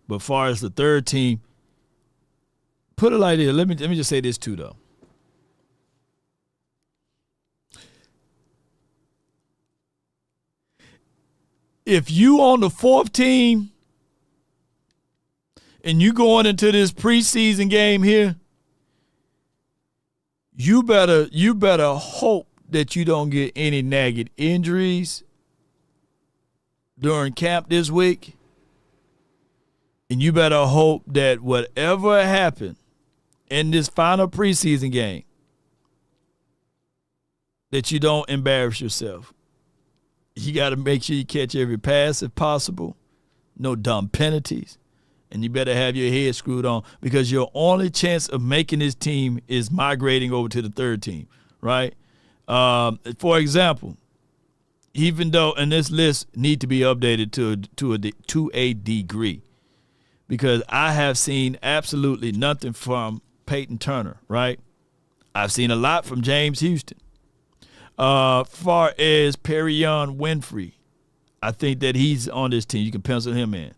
But far as the third team, put it like this. Let me just say this too, though. If you on the fourth team and you going into this preseason game here, you better hope that you don't get any nagging injuries during camp this week. And you better hope that whatever happened in this final preseason game, that you don't embarrass yourself. You got to make sure you catch every pass if possible. No dumb penalties. And you better have your head screwed on, because your only chance of making this team is migrating over to the third team, right? For example, even though, and this list need to be updated to a degree, because I have seen absolutely nothing from Peyton Turner, right? I've seen a lot from James Houston. Far as Perrion Winfrey, I think that he's on this team. You can pencil him in.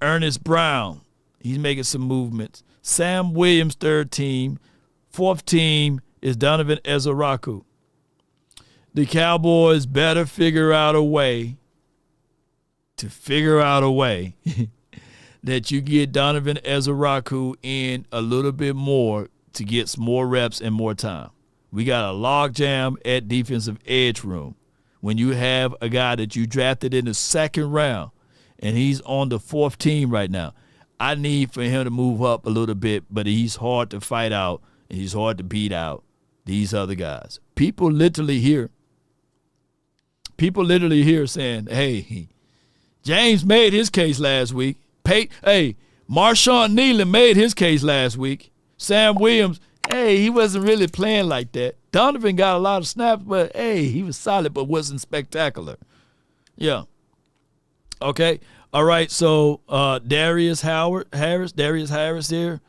Ernest Brown, he's making some movements. Sam Williams, third team. Fourth team is Donovan Ezeraku. The Cowboys better figure out a way that you get Donovan Ezeraku in a little bit more to get some more reps and more time. We got a logjam at defensive edge room. When you have a guy that you drafted in the second round and he's on the fourth team right now, I need for him to move up a little bit, but he's hard to fight out and he's hard to beat out these other guys. People literally here saying, hey, James made his case last week. Marshawn Nealon made his case last week. Sam Williams, hey, he wasn't really playing like that. Donovan got a lot of snaps, but, hey, he was solid but wasn't spectacular. Yeah. Okay. All right, so Darius Harris here,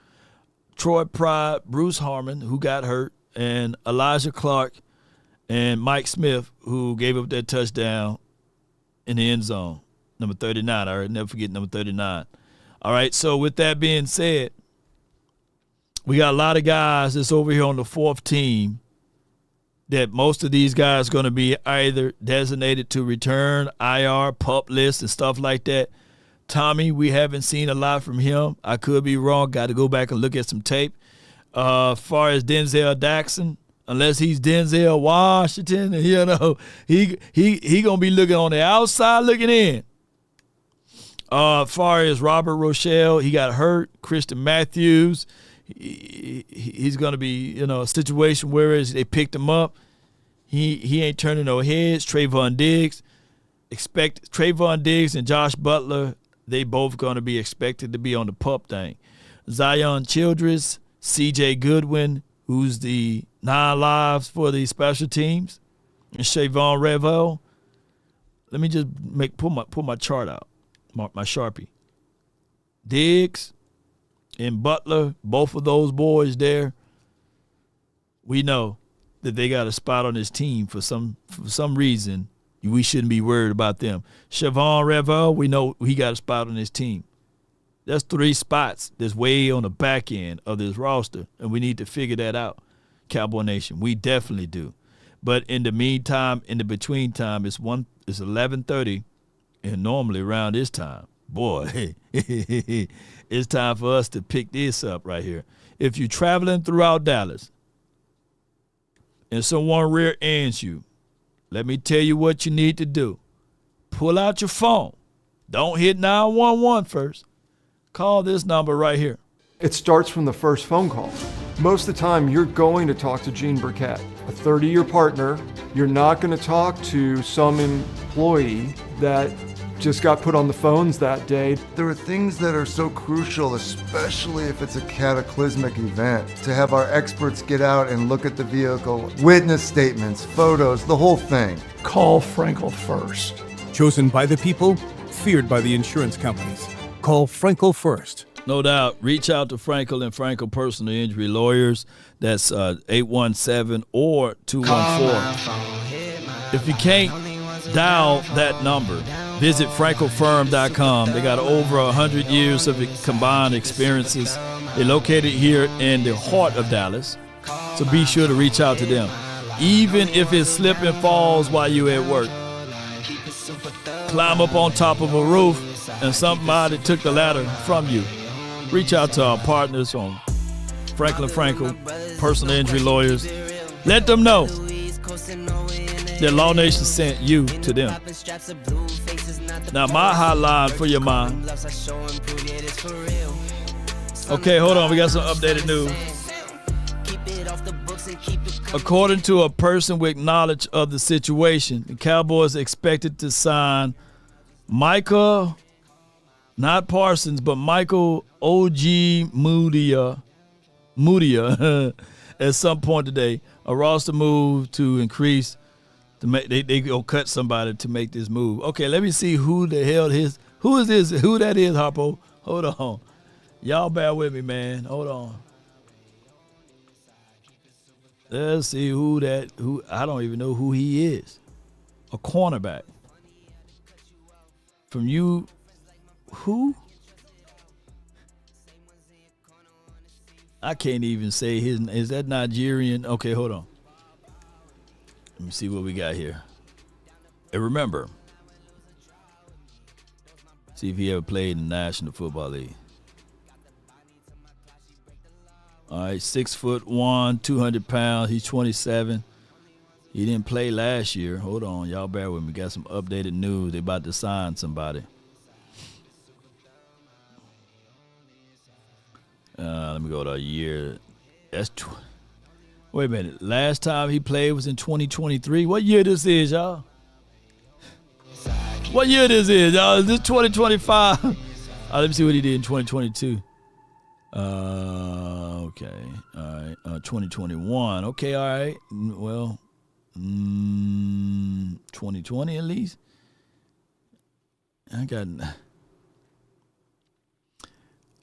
Troy Pride, Bruce Harmon, who got hurt, and Elijah Clark and Mike Smith, who gave up that touchdown in the end zone, number 39. All right, never forget number 39. All right, so with that being said, we got a lot of guys that's over here on the fourth team that most of these guys are going to be either designated to return, IR, PUP list, and stuff like that. Tommy, we haven't seen a lot from him. I could be wrong. Got to go back and look at some tape. As far as Denzel Daxon, unless he's Denzel Washington, he going to be looking on the outside looking in. As far as Robert Rochelle, he got hurt. Christian Matthews, he's going to be, a situation where they picked him up. He ain't turning no heads. Trayvon Diggs and Josh Butler, they both going to be expected to be on the PUP thing. Zion Childress, C.J. Goodwin, who's the 9 lives for the special teams, and Shavon Revel. Let me just pull my chart out, my Sharpie. Diggs and Butler, both of those boys there, we know that they got a spot on this team for some reason. We shouldn't be worried about them. Shavon Revel, we know he got a spot on this team. That's 3 spots that's way on the back end of this roster, and we need to figure that out, Cowboy Nation. We definitely do. But in the meantime, in the between time, it's 11:30, and normally around this time, boy, it's time for us to pick this up right here. If you're traveling throughout Dallas and someone rear ends you, let me tell you what you need to do. Pull out your phone. Don't hit 911 first. Call this number right here.
It starts from the first phone call. Most of the time, you're going to talk to Gene Burkett, a 30-year partner. You're not going to talk to some employee that just got put on the phones that day.
There are things that are so crucial, especially if it's a cataclysmic event, to have our experts get out and look at the vehicle, witness statements, photos, the whole thing.
Call Frenkel first. Chosen by the people, feared by the insurance companies. Call Frenkel first.
No doubt. Reach out to Frenkel and Frenkel Personal Injury Lawyers. That's 817 or 214. If you can't dial that number, visit FrenkelFirm.com. They got over 100 years of combined experiences. They're located here in the heart of Dallas, so be sure to reach out to them. Even if it's slip and falls while you're at work. Climb up on top of a roof and somebody took the ladder from you. Reach out to our partners on Frenkel, Personal Injury Lawyers. Let them know that Law Nation sent you to them. Now, my hotline for your mind. Okay, hold on. We got some updated news. According to a person with knowledge of the situation, the Cowboys expected to sign Michael, not Parsons, but Michael Ojemudia at some point today. A roster move to increase to make they go cut somebody to make this move. Okay, let me see who the hell who is this? Who that is, Harpo? Hold on. Y'all bear with me, man. Hold on. Let's see who I don't even know who he is. A cornerback. From you, who? I can't even say is that Nigerian? Okay, hold on. Let me see what we got here. And remember, see if he ever played in the National Football League. All right, 6'1", 200 pounds. He's 27. He didn't play last year. Hold on, y'all bear with me. Got some updated news. They about to sign somebody. Let me go to a year. Wait a minute. Last time he played was in 2023. What year this is, y'all? What year this is, y'all? Is this 2025? Let me see what he did in 2022. Okay. All right. 2021. Okay, all right. Well, 2020 at least.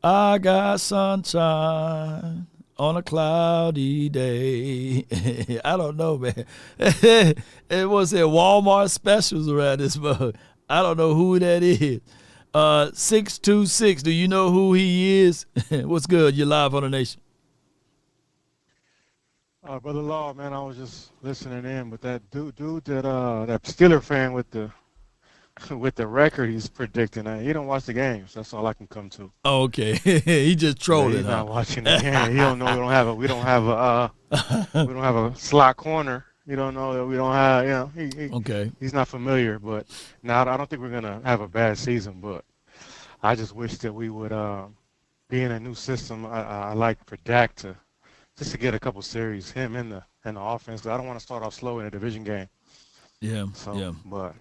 I got sunshine on a cloudy day. I don't know, man. It was at Walmart specials around this month. I don't know who that is. 626. Do you know who he is? What's good? You're live on the Nation.
Brother Law, man, I was just listening in, but that dude that Steeler fan with the record he's predicting, he don't watch the games. That's all I can come to.
Oh, okay. He just trolling.
He's not watching the game. He don't know we don't have a slot corner. You don't know that we don't have. Okay. He's not familiar, but now I don't think we're gonna have a bad season. But I just wish that we would be in a new system. I like for Dak to get a couple series, him in the offense. I don't want to start off slow in a division game.
Yeah.
So,
yeah.
But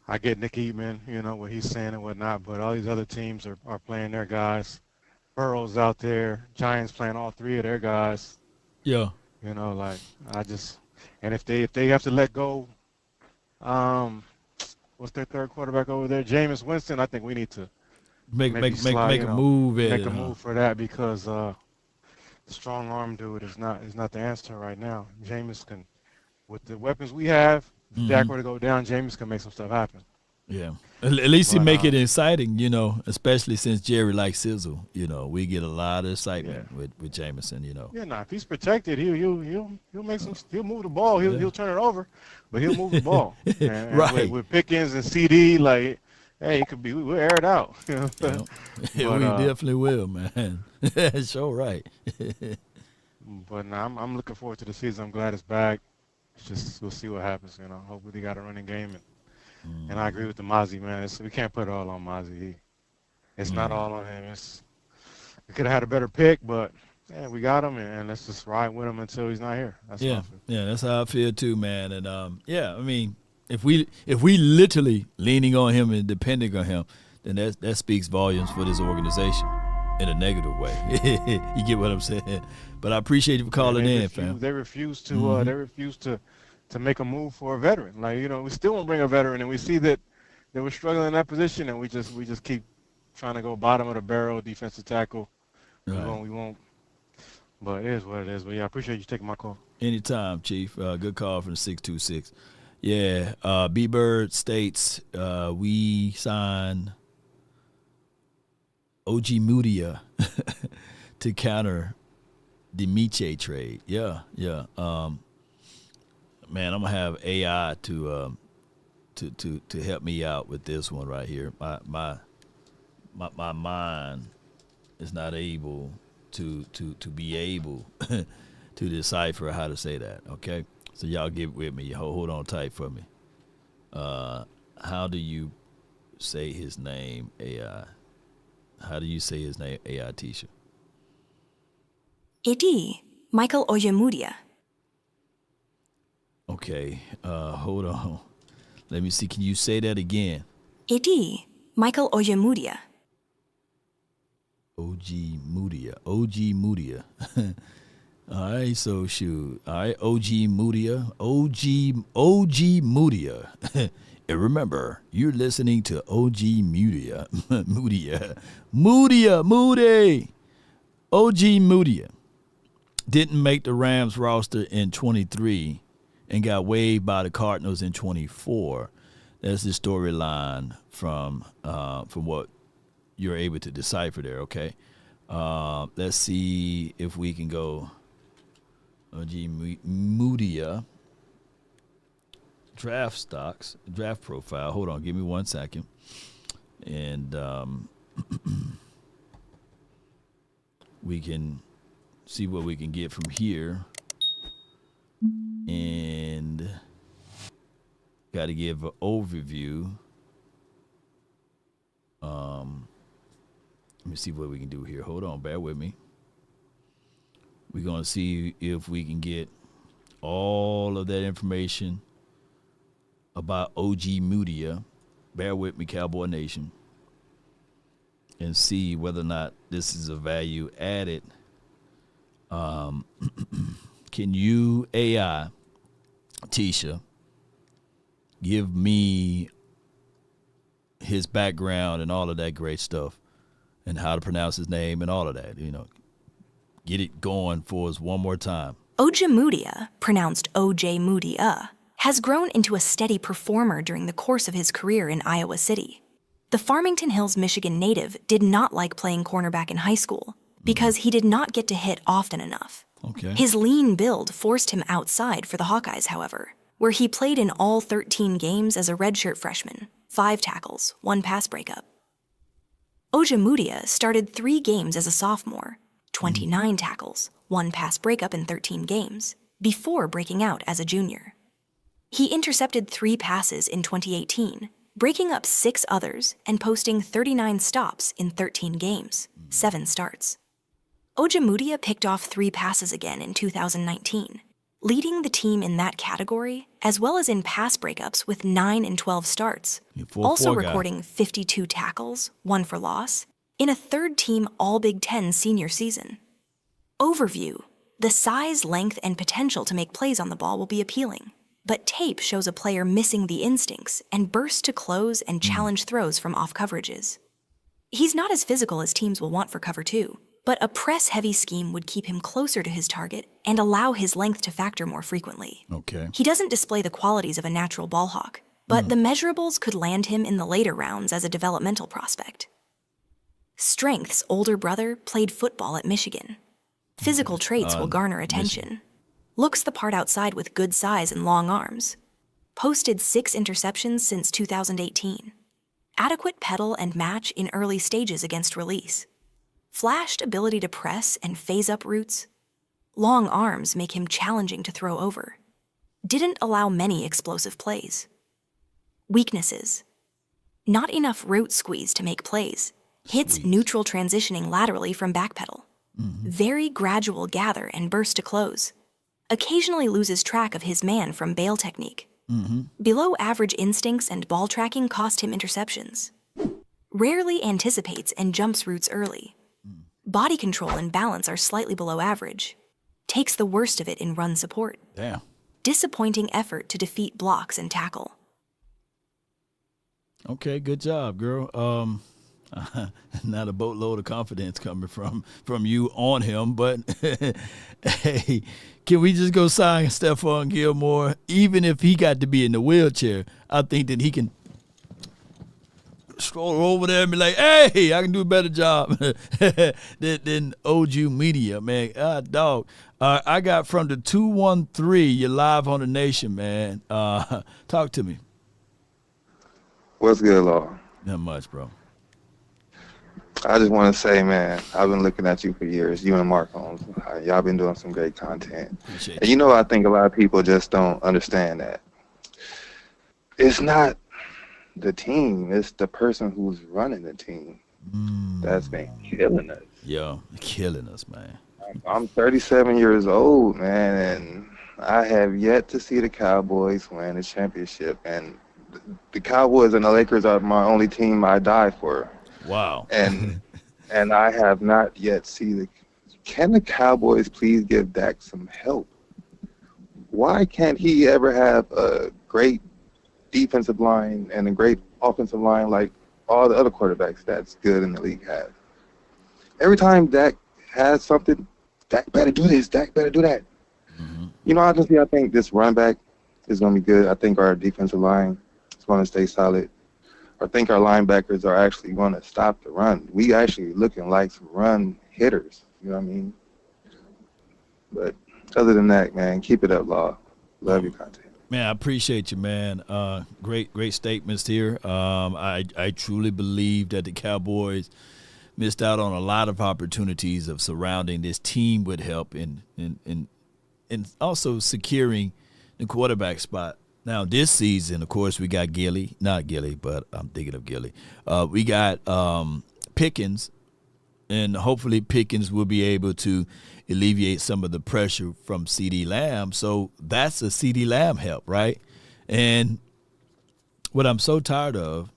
I get Nick Eatman, what he's saying and whatnot. But all these other teams are playing their guys. Burrow's out there. Giants playing all three of their guys.
Yeah.
And if they have to let go, what's their third quarterback over there? Jameis Winston. I think we need to
make a move.
Make a move for that because the strong arm dude is not the answer right now. Jameis can, with the weapons we have, if Dak were to go down, Jameis can make some stuff happen.
Yeah. At least he make it exciting, especially since Jerry likes sizzle. We get a lot of excitement with Jameson,
Yeah, if he's protected, he'll make some. He'll move the ball. He'll turn it over, but he'll move the ball. And
right.
With Pickens and CD, hey, it could be. We'll air it out. You know?
Yeah,
But,
we definitely will, man. Sure, right.
But no, I'm looking forward to the season. I'm glad it's back. It's just we'll see what happens. You know, hopefully they got a running game, and I agree with the Mazi, man. We can't put it all on Mazi. It's not all on him. We could have had a better pick, but yeah, we got him, and let's just ride with him until he's not here. That's how I feel.
Yeah, that's how I feel too, man. And yeah, I mean, if we literally leaning on him and depending on him, then that speaks volumes for this organization in a negative way. You get what I'm saying? But I appreciate you for calling in, fam.
They refuse to make a move for a veteran. Like, you know, we still won't bring a veteran, and we see that they were struggling in that position, and we just keep trying to go bottom of the barrel, defensive tackle.
Right.
We won't. But it is what it is. But yeah, I appreciate you taking my call.
Anytime, Chief. Good call from the 626. Yeah, B-Bird states we signed Ojemudia to counter the Miche trade. Yeah. Man, I'm gonna have AI to help me out with this one right here. My mind is not able to be able to decipher how to say that. Okay, so y'all get with me. Hold on tight for me. How do you say his name, AI? How do you say his name, AI, Tisha?
Iti, Michael Ojemudia.
Okay, hold on. Let me see. Can you say that again?
Iti, Michael Ojemudia.
Ojemudia. All right, so shoot. All right, Ojemudia. Ojemudia. And remember, you're listening to Ojemudia. Moody. Ojemudia didn't make the Rams roster in 23 and got waived by the Cardinals in 24. That's the storyline from what you're able to decipher there, okay? Let's see if we can go Ojemudia draft profile. Hold on, give me 1 second. And we can see what we can get from here. And got to give an overview. Let me see what we can do here. Hold on, bear with me. We're going to see if we can get all of that information about Ojemudia. Bear with me, Cowboy Nation. And see whether or not this is a value added. Can you, AI, Tisha, give me his background and all of that great stuff and how to pronounce his name and all of that, you know. Get it going for us one more time.
Ojemudia, pronounced Ojemudia, has grown into a steady performer during the course of his career in Iowa City. The Farmington Hills, Michigan native did not like playing cornerback in high school because he did not get to hit often enough.
Okay.
His lean build forced him outside for the Hawkeyes, however, where he played in all 13 games as a redshirt freshman, 5 tackles, 1 pass breakup. Ojemudia started 3 games as a sophomore, 29 tackles, 1 pass breakup in 13 games, before breaking out as a junior. He intercepted 3 passes in 2018, breaking up 6 others and posting 39 stops in 13 games, 7 starts. Ojemudia picked off 3 passes again in 2019, leading the team in that category, as well as in pass breakups with 9 and 12 starts, also recording 52 tackles, 1 for loss, in a third-team All-Big Ten senior season. Overview: the size, length, and potential to make plays on the ball will be appealing, but tape shows a player missing the instincts and bursts to close and challenge throws from off coverages. He's not as physical as teams will want for cover 2, but a press-heavy scheme would keep him closer to his target and allow his length to factor more frequently.
Okay.
He doesn't display the qualities of a natural ball hawk, but the measurables could land him in the later rounds as a developmental prospect. Strength's older brother played football at Michigan. Physical traits will garner attention. Looks the part outside with good size and long arms. Posted 6 interceptions since 2018. Adequate pedal and match in early stages against release. Flashed ability to press and phase up routes. Long arms make him challenging to throw over. Didn't allow many explosive plays. Weaknesses. Not enough route squeeze to make plays. Hits neutral transitioning laterally from backpedal. Very gradual gather and burst to close. Occasionally loses track of his man from bail technique. Below average instincts and ball tracking cost him interceptions. Rarely anticipates and jumps routes early. Body control and balance are slightly below average. Takes the worst of it in run support.
Damn.
Disappointing effort to defeat blocks and tackle.
Okay, good job, girl. Not a boatload of confidence coming from you on him, but hey, can we just go sign Stephon Gilmore? Even if he got to be in the wheelchair, I think that he can stroll over there and be like, hey, I can do a better job than Ojemudia, man. Dog. I got from the 213, you're live on the nation, man. Talk to me.
What's good, Law?
Not much, bro.
I just want to say, man, I've been looking at you for years, you and Mark Holmes. Y'all been doing some great content. And you know, I think a lot of people just don't understand that. It's not the team, it's the person who's running the team that's been killing us.
Yo, killing us, man.
I'm 37 years old, man, and I have yet to see the Cowboys win a championship. And the Cowboys and the Lakers are my only team I die for.
Wow.
And I have not yet seen can the Cowboys please give Dak some help? Why can't he ever have a great defensive line and a great offensive line like all the other quarterbacks that's good in the league have? Every time Dak has something, Dak better do this, Dak better do that. You know, honestly, I think this run back is going to be good. I think our defensive line is going to stay solid. I think our linebackers are actually going to stop the run. We actually looking like some run hitters. You know what I mean? But other than that, man, keep it up, Law. Love your content.
Man, I appreciate you, man. Great statements here. I truly believe that the Cowboys missed out on a lot of opportunities of surrounding this team with help and also securing the quarterback spot. Now, this season, of course, we got not Gilly, but I'm thinking of Gilly. We got Pickens, and hopefully Pickens will be able to alleviate some of the pressure from CeeDee Lamb. So that's a CeeDee Lamb help, right? And what I'm so tired of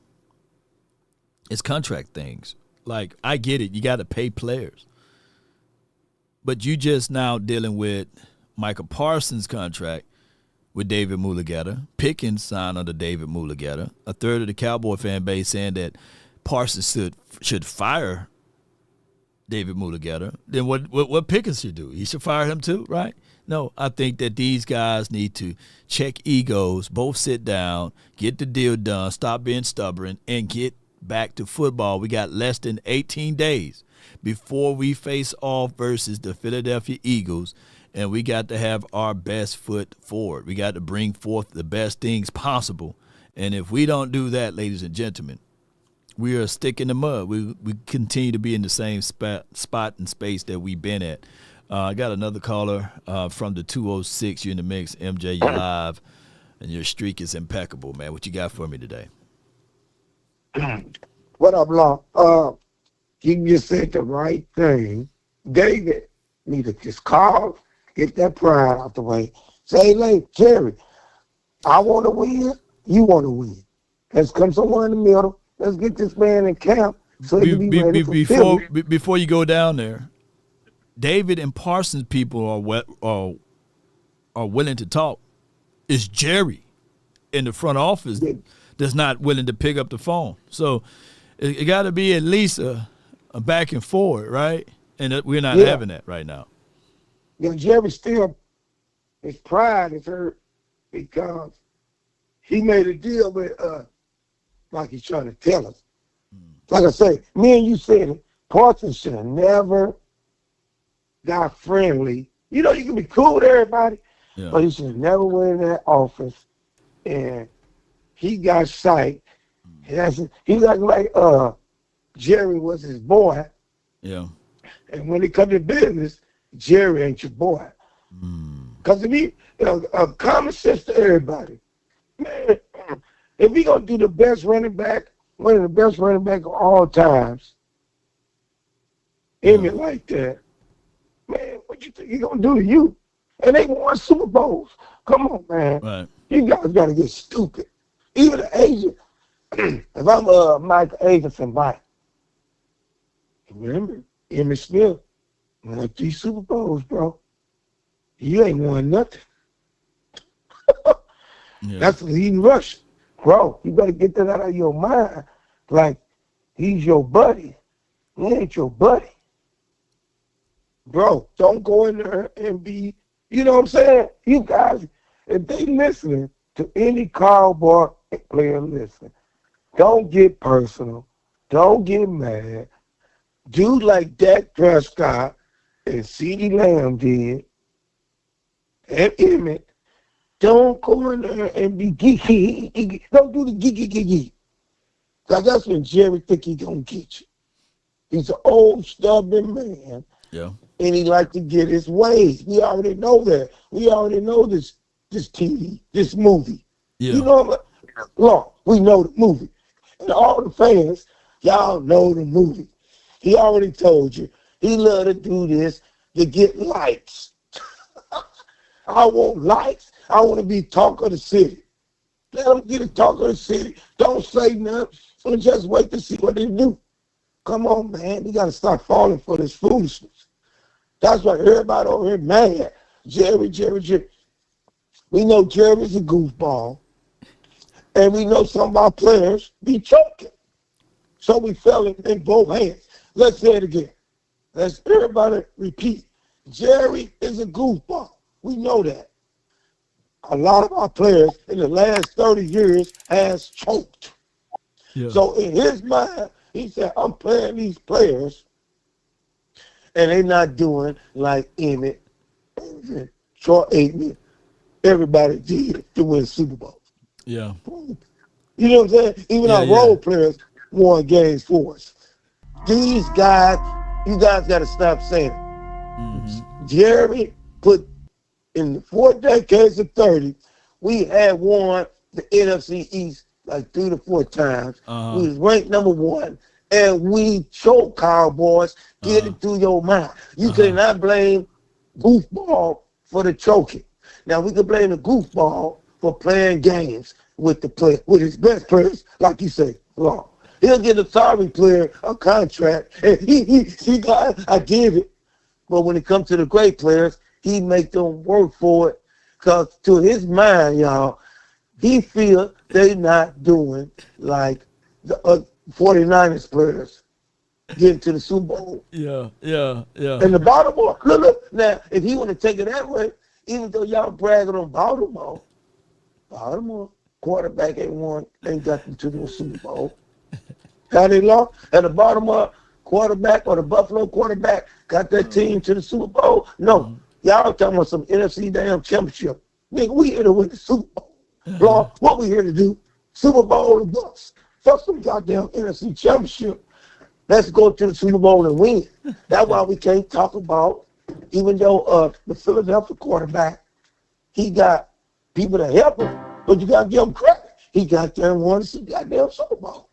is contract things. Like, I get it. You got to pay players. But you just now dealing with Michael Parsons' contract with David Mulugeta. Pickens signed under David Mulugeta. A third of the Cowboy fan base saying that Parsons should fire David Mulugeta. Then what Pickens should do? He should fire him too, right? No, I think that these guys need to check egos, both sit down, get the deal done, stop being stubborn, and get back to football. We got less than 18 days before we face off versus the Philadelphia Eagles. And we got to have our best foot forward. We got to bring forth the best things possible. And if we don't do that, ladies and gentlemen, we are a stick in the mud. We continue to be in the same spot and space that we've been at. I got another caller from the 206. You're in the mix. MJ, you're live, and your streak is impeccable, man. What you got for me today?
What up, Law? You just said the right thing. David need to just call, get that pride out the way. Say, hey, Jerry, I want to win. You want to win. Let's come somewhere in the middle. Let's get this man in camp so he can be ready for
before you go down there, David and Parsons people are willing to talk. It's Jerry in the front office that's not willing to pick up the phone. So it got to be at least a back and forward, right? And we're not having that right now.
Jerry still, his pride is hurt because he made a deal with like he's trying to tell us. Like I say, me and you said it, Parsons should have never got friendly. You know, you can be cool with everybody, but he should have never went in that office and he got psyched He's like Jerry was his boy.
Yeah.
And when it comes to business, Jerry ain't your boy. Because if he, common sense to everybody, man, if he gonna do the best running back, one of the best running back of all times, Emmett like that, man, what you think he gonna do to you? And they won Super Bowls. Come on, man.
Right.
You guys gotta get stupid. Even the agent, if I'm Mike agent from Mike, remember, Emmitt Smith won 3 Super Bowls, bro. You ain't won nothing. That's the leading rush. Bro, you better get that out of your mind. Like, he's your buddy. He ain't your buddy. Bro, don't go in there and be, you know what I'm saying? You guys, if they listening to any Cowboy player listening, don't get personal. Don't get mad. Do like Dak Prescott and CeeDee Lamb did, and Emmett. Don't go in there and be geeky. Don't do the geeky. Because that's when Jerry think he gonna get you. He's an old, stubborn man.
Yeah.
And he like to get his ways. We already know that. We already know this TV, this movie.
Yeah.
You know, Lord, we know the movie. And all the fans, y'all know the movie. He already told you. He love to do this to get likes. I want likes. I want to be talk of the city. Let them get a talk of the city. Don't say nothing. And just wait to see what they do. Come on, man. You got to start falling for this foolishness. That's why everybody over here mad. Jerry. We know Jerry's a goofball. And we know some of our players be choking. So we fell in both hands. Let's say it again. Let's everybody repeat. Jerry is a goofball. We know that. A lot of our players in the last 30 years has choked. Yeah. So in his mind, he said, I'm playing these players, and they're not doing like Emmett, Troy Aikman, everybody did to win Super Bowl.
Yeah.
You know what I'm saying? Even our role players won games for us. These guys, you guys got to stop saying it. Mm-hmm. Jerry put in the 4 decades of 30, we had won the NFC East like 3 to 4 times. We was ranked number 1, and we choked Cowboys. Get it through your mind. You cannot blame goofball for the choking. Now we can blame the goofball for playing games with the player, with his best players, like you say, Law. He'll get a sorry player a contract, and he got, I give it. But when it comes to the great players, he make them work for it, because to his mind, y'all, he feel they not doing like the 49ers players getting to the Super Bowl.
Yeah.
And the Baltimore, look, now, if he want to take it that way, even though y'all bragging on Baltimore quarterback ain't got them to the Super Bowl. How they lost? And the Baltimore quarterback or the Buffalo quarterback got that team to the Super Bowl? No. Y'all talking about some NFC damn championship. Nigga, we here to win the Super Bowl. Bro, what we here to do? Super Bowl and Bucks. Fuck some goddamn NFC championship. Let's go to the Super Bowl and win. That's why we can't talk about, even though the Philadelphia quarterback, he got people to help him, but you got to give him credit. He got there and won the goddamn Super Bowl.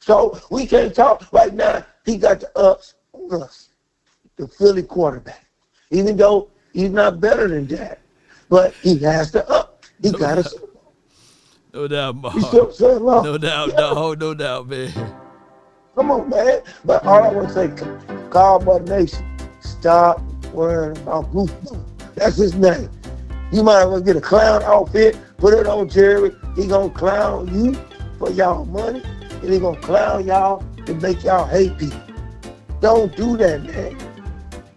So we can't talk right now. He got the ups on us, the Philly quarterback. Even though he's not better than that, but he has the up. He got a Super Bowl.
No doubt, Mark.
You see what I'm saying, Mark?
No doubt, no doubt, man.
Come on, man. But all I want to say, Cowboy Nation, stop worrying about goofball. That's his name. You might as well get a clown outfit, put it on Jerry. He gonna clown you for y'all money, and he gonna clown y'all to make y'all hate people. Don't do that, man.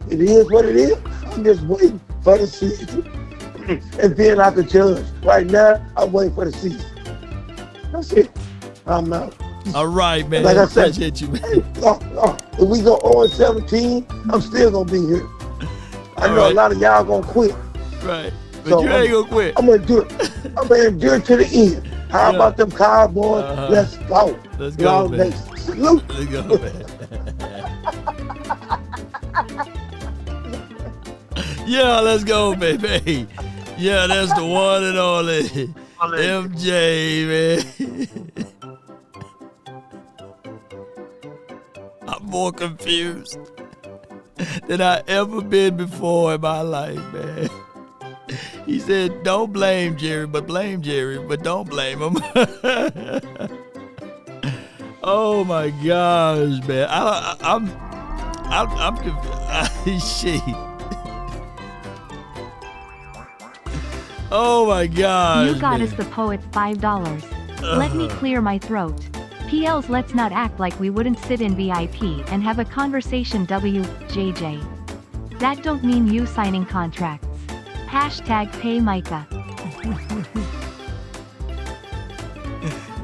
It is what it is. I'm just waiting for the season. And then I can judge. Right now, I'm waiting for the season. That's it. I'm out.
All right, man.
Like I said,
appreciate you, man.
If we go 0-17, I'm still going to be here. I know a lot of y'all going to quit.
Right. But
So
you ain't going to quit.
I'm going to do it. I'm going to endure to the end. How about them Cowboys? Let's go.
Let's go, man.
Nation. Salute.
Let's go, man. Yeah, let's go, baby. Yeah, that's the one and only MJ, man. I'm more confused than I ever been before in my life, man. He said, don't blame Jerry, but don't blame him. Oh my gosh, man. I'm confused. Shit. Oh my gosh.
You got
man.
us the poets $5. Let me clear my throat. PLs, let's not act like we wouldn't sit in VIP and have a conversation. WJJ. That don't mean you signing contracts. Hashtag pay Micah.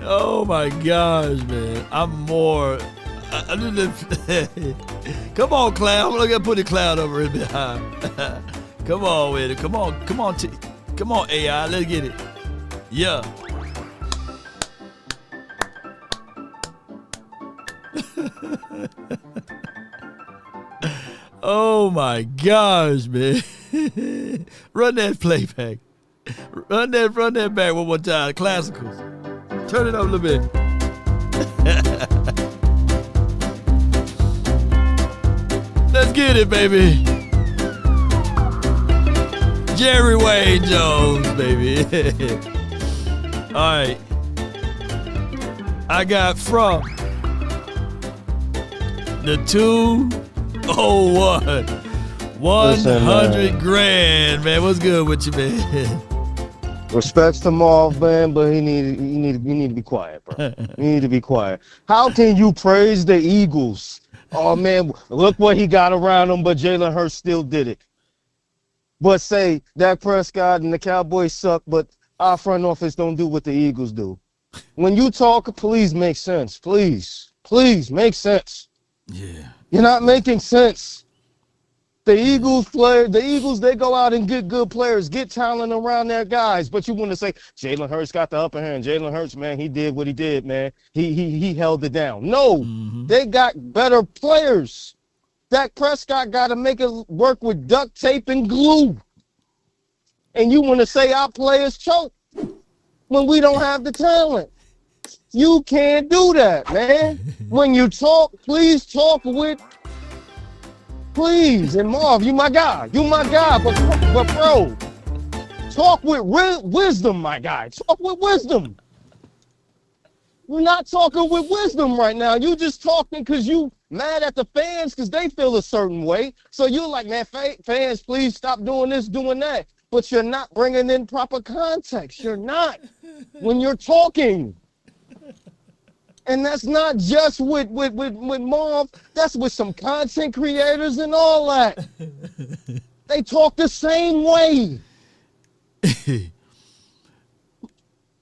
Oh my gosh, man. I'm more. Come on, Cloud. I'm gonna put the Cloud over here behind. Come on with it. Come on, come on, AI. Let's get it. Yeah. Oh my gosh, man. Run that playback. Run that back one more time. Classicals. Turn it up a little bit. Let's get it, baby. Jerry Wayne Jones, baby. All right. I got from the 201 100 grand, man. What's good with you, man?
Respects to Marv, man, but you need to be quiet, bro. You need to be quiet. How can you praise the Eagles? Oh man, look what he got around him, but Jalen Hurts still did it. But say Dak Prescott and the Cowboys suck, but our front office don't do what the Eagles do. When you talk, please make sense. Please make sense.
Yeah.
You're not making sense. The Eagles, they go out and get good players, get talent around their guys. But you want to say Jalen Hurts got the upper hand. Jalen Hurts, man, he did what he did, man. He held it down. No, they got better players. Dak Prescott got to make it work with duct tape and glue. And you want to say our players choke when we don't have the talent. You can't do that, man. When you talk, please talk with. Please, and Marv, you my guy, but bro, talk with wisdom, my guy. Talk with wisdom. You're not talking with wisdom right now. You just talking because you mad at the fans because they feel a certain way. So you're like, man, fans, please stop doing this, doing that. But you're not bringing in proper context. You're not when you're talking. And that's not just with Marv. That's with some content creators and all that. They talk the same way.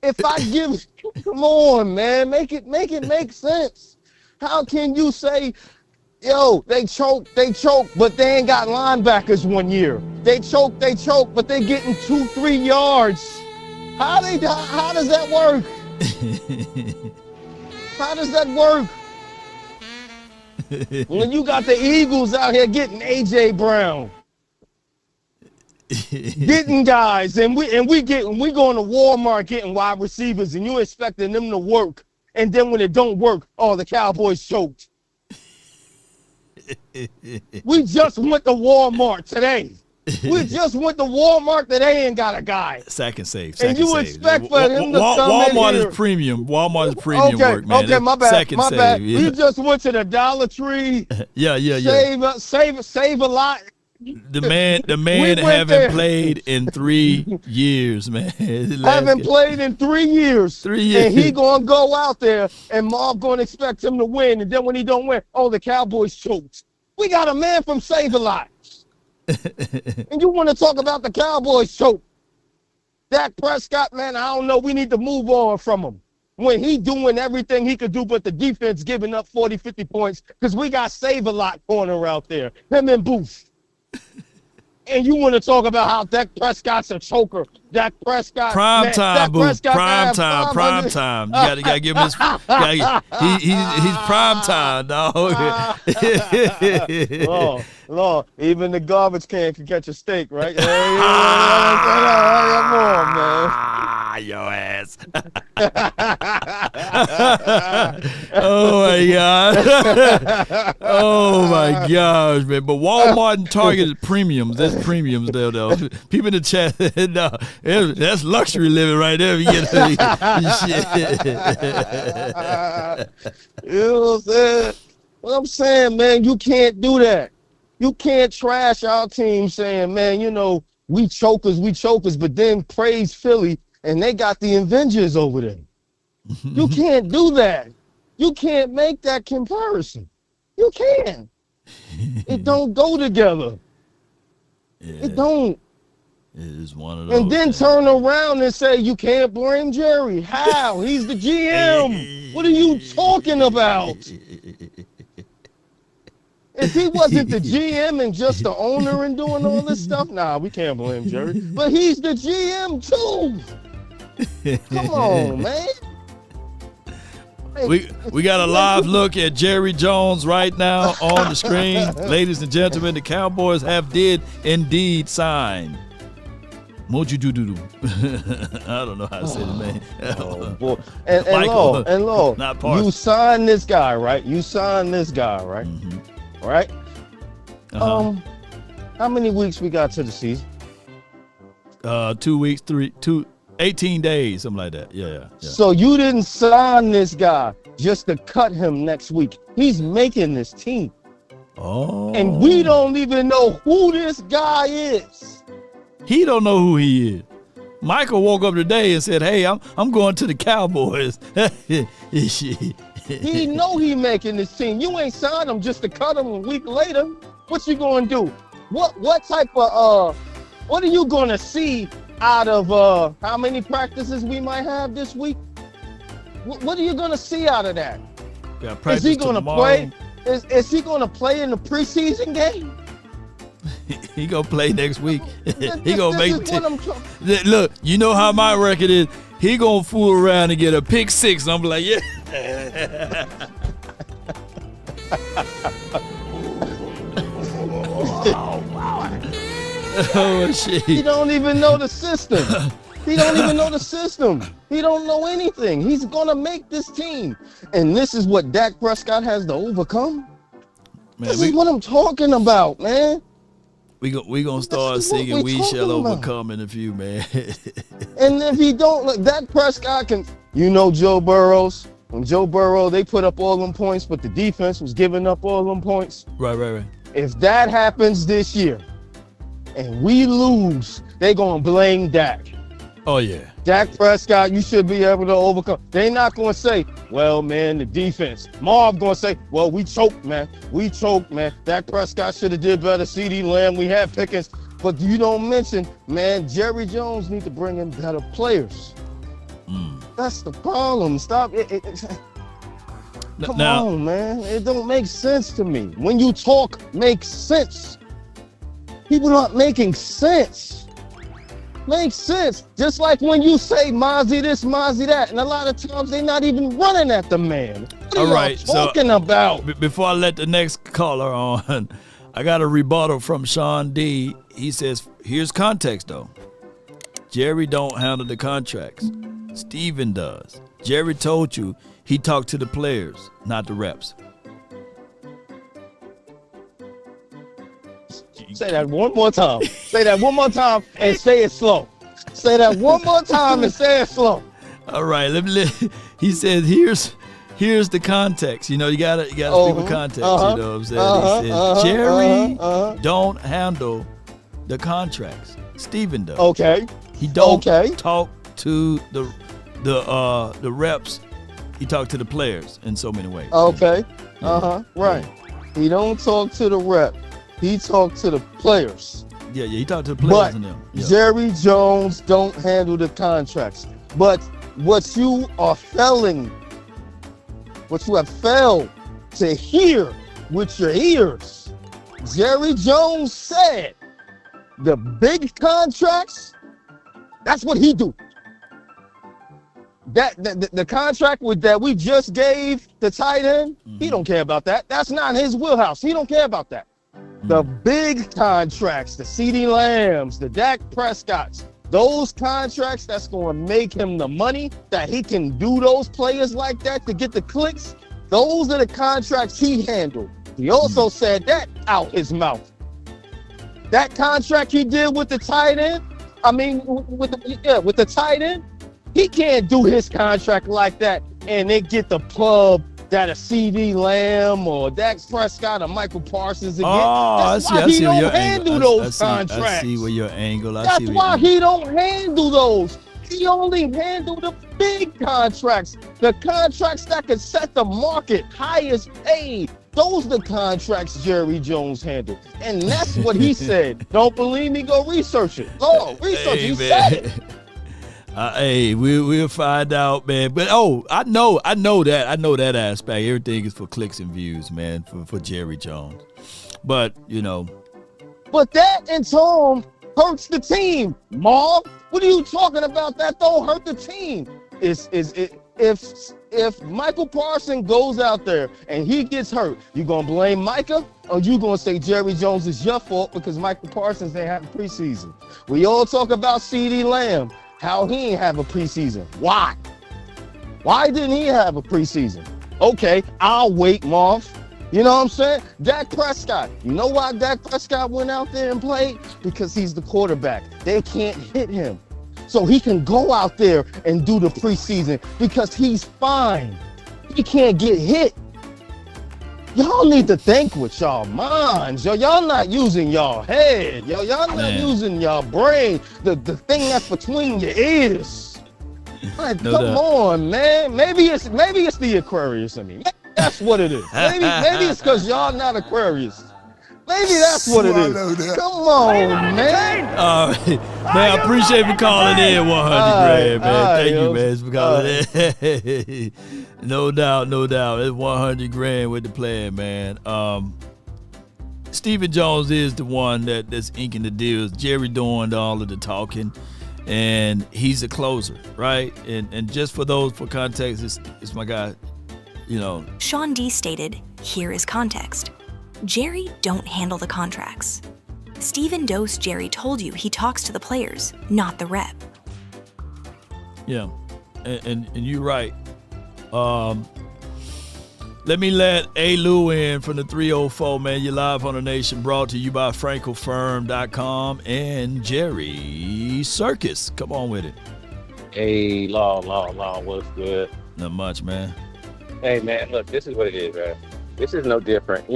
If I give, come on, man, make it make sense. How can you say, yo, they choke, but they ain't got linebackers one year. They choke, but they getting 2-3 yards. How does that work? How does that work? When you got the Eagles out here getting A.J. Brown, getting guys, and we going to Walmart getting wide receivers, and you expecting them to work, and then when it don't work, oh, the Cowboys choked. We just went to Walmart today. We just went to Walmart that they ain't got a guy.
Sack and save.
And you expect for him to come
Walmart
in here.
is premium. Walmart is premium work, man.
Okay, my bad.
Sack and save.
Bad.
Yeah.
We just went to the Dollar Tree.
Yeah.
Save a lot.
The man haven't played in 3 years, man.
Haven't played in 3 years. 3 years. And he gonna go out there, and Marv gonna expect him to win. And then when he don't win, oh, the Cowboys choked. We got a man from Save-A-Lot. And you want to talk about the Cowboys choke. Dak Prescott, man, I don't know. We need to move on from him. When he doing everything he could do, but the defense giving up 40, 50 points because we got Save-A-Lot corner out there. Him and Booth. And you want to talk about how Dak Prescott's a choker. Dak Prescott.
Prime time, boo. Prime time. You gotta give him his. He's prime time, dog.
Lord, even the garbage can catch a steak, right? Come on, man.
Your ass. Oh my God. Oh my gosh, man. But Walmart and Target is premiums. That's premiums there, though. People in the chat, no, that's luxury living right there. You get shit.
You know what I'm saying? What I'm saying, man, you can't do that. You can't trash our team saying, man, you know, we chokers, but then praise Philly and they got the Avengers over there. You can't do that. You can't make that comparison. You can't. It don't go together.
Yeah,
it don't.
It is one of those.
And then turn around and say you can't blame Jerry. How? He's the GM. What are you talking about? If he wasn't the GM and just the owner and doing all this stuff, nah, we can't blame Jerry. But he's the GM too. Come on, man.
We got a live look at Jerry Jones right now on the screen. Ladies and gentlemen, the Cowboys did indeed sign. Moju-do-do-do. I don't know how to say the name.
Oh, boy. And Lord,
not Parsons.
You signed this guy, right? Mm-hmm. Right? How many weeks we got to the season?
2 weeks, 18 days, something like that. Yeah.
So you didn't sign this guy just to cut him next week. He's making this team.
Oh.
And we don't even know who this guy is.
He don't know who he is. Michael woke up today and said, "Hey, I'm going to the Cowboys."
He know he making this team. You ain't signed him just to cut him a week later. What you gonna do? What type of what are you gonna see out of how many practices we might have this week? What are you gonna see out of that? Is he gonna play? Is he gonna play in the preseason game?
He gonna play next week. He gonna make it. Look, you know how my record is. He gonna fool around and get a pick six. And I'm like, yeah. Oh shit!
He don't even know the system. He don't know anything. He's gonna make this team, and this is what Dak Prescott has to overcome. Man, this is what I'm talking about, man.
We gonna start singing "We Shall Overcome" in a few, man.
And if he don't, look, Dak Prescott can. You know, Joe Burrows. When Joe Burrow, they put up all them points, but the defense was giving up all them points.
Right.
If that happens this year, and we lose, they gonna blame Dak.
Oh yeah.
Dak Prescott, you should be able to overcome. They not gonna say, well, man, the defense. Marv gonna say, well, we choked, man. Dak Prescott should have did better. CeeDee Lamb, we had Pickens. But you don't mention, man, Jerry Jones need to bring in better players. That's the problem. Stop it. Come on, man. It don't make sense to me. When you talk, makes sense. People not making sense. Makes sense. Just like when you say Mazi this, Mazi that, and a lot of times they're not even running at the man. What are you talking about?
Before I let the next caller on, I got a rebuttal from Sean D. He says, here's context though. Jerry don't handle the contracts. Steven does. Jerry told you he talked to the players, not the reps.
Say that one more time. Say that one more time and say it slow. Say that one more time and say it slow.
All right. He said, here's the context. You know, you gotta speak with context. You know what I'm saying? He said, Jerry don't handle the contracts. Steven does.
Okay.
He don't talk to the reps. He talked to the players in so many ways.
Okay. Right. He don't talk to the rep. He talked to the players.
Yeah, he talked to the players and them.
Yeah. Jerry Jones don't handle the contracts. But what you have failed to hear with your ears, Jerry Jones said the big contracts, that's what he do. The contract that we just gave the tight end, he don't care about that. That's not his wheelhouse. He don't care about that. The big contracts, the CeeDee Lambs, the Dak Prescotts, those contracts that's going to make him the money that he can do those players like that to get the clicks, those are the contracts he handled. He also said that out his mouth. That contract he did with the tight end, with the tight end, he can't do his contract like that and then get the pub that a CeeDee Lamb or Dak Prescott or Michael Parsons again. That's why he don't handle those contracts.
I see where your angle.
That's why he don't handle those. He only handle the big contracts, the contracts that can set the market highest paid. Those are the contracts Jerry Jones handled. And that's what he said. Don't believe me? Go research it. Go research it. He said it.
Hey, we'll find out, man. But I know that aspect. Everything is for clicks and views, man, for Jerry Jones. But
But that in turn hurts the team, Marv. What are you talking about? That don't hurt the team. If Michael Parsons goes out there and he gets hurt, you gonna blame Micah, or you gonna say Jerry Jones is your fault because Michael Parsons didn't have a preseason? We all talk about CeeDee Lamb, how he ain't have a preseason. Why? Why didn't he have a preseason? Okay, I'll wait, Marv. You know what I'm saying? Dak Prescott. You know why Dak Prescott went out there and played? Because he's the quarterback. They can't hit him. So he can go out there and do the preseason because he's fine. He can't get hit. Y'all need to think with y'all minds. Y'all not using y'all head. Y'all not using y'all brain. The thing that's between your ears. Like, come on, man. Maybe it's the Aquarius in me. Maybe that's what it is. Maybe it's because y'all not Aquarius. Maybe that's what it is. Come on, man.
Man, I appreciate you calling in 100 grand, man. Thank you, man, for calling in. No doubt. It's 100 grand with the plan, man. Stephen Jones is the one that's inking the deals. Jerry doing all of the talking, and he's a closer, right? And just for context, it's my guy,
Sean D stated, here is context. Jerry don't handle the contracts. Steven Dose Jerry told you he talks to the players, not the rep.
Yeah, and you're right. Let me let A. Lou in from the 304, man. You're live on the Nation, brought to you by FrenkelFirm.com and Jerry Circus. Come on with it.
Hey, Law, what's good?
Not much, man.
Hey, man, look, this is what it is, right? This is no different.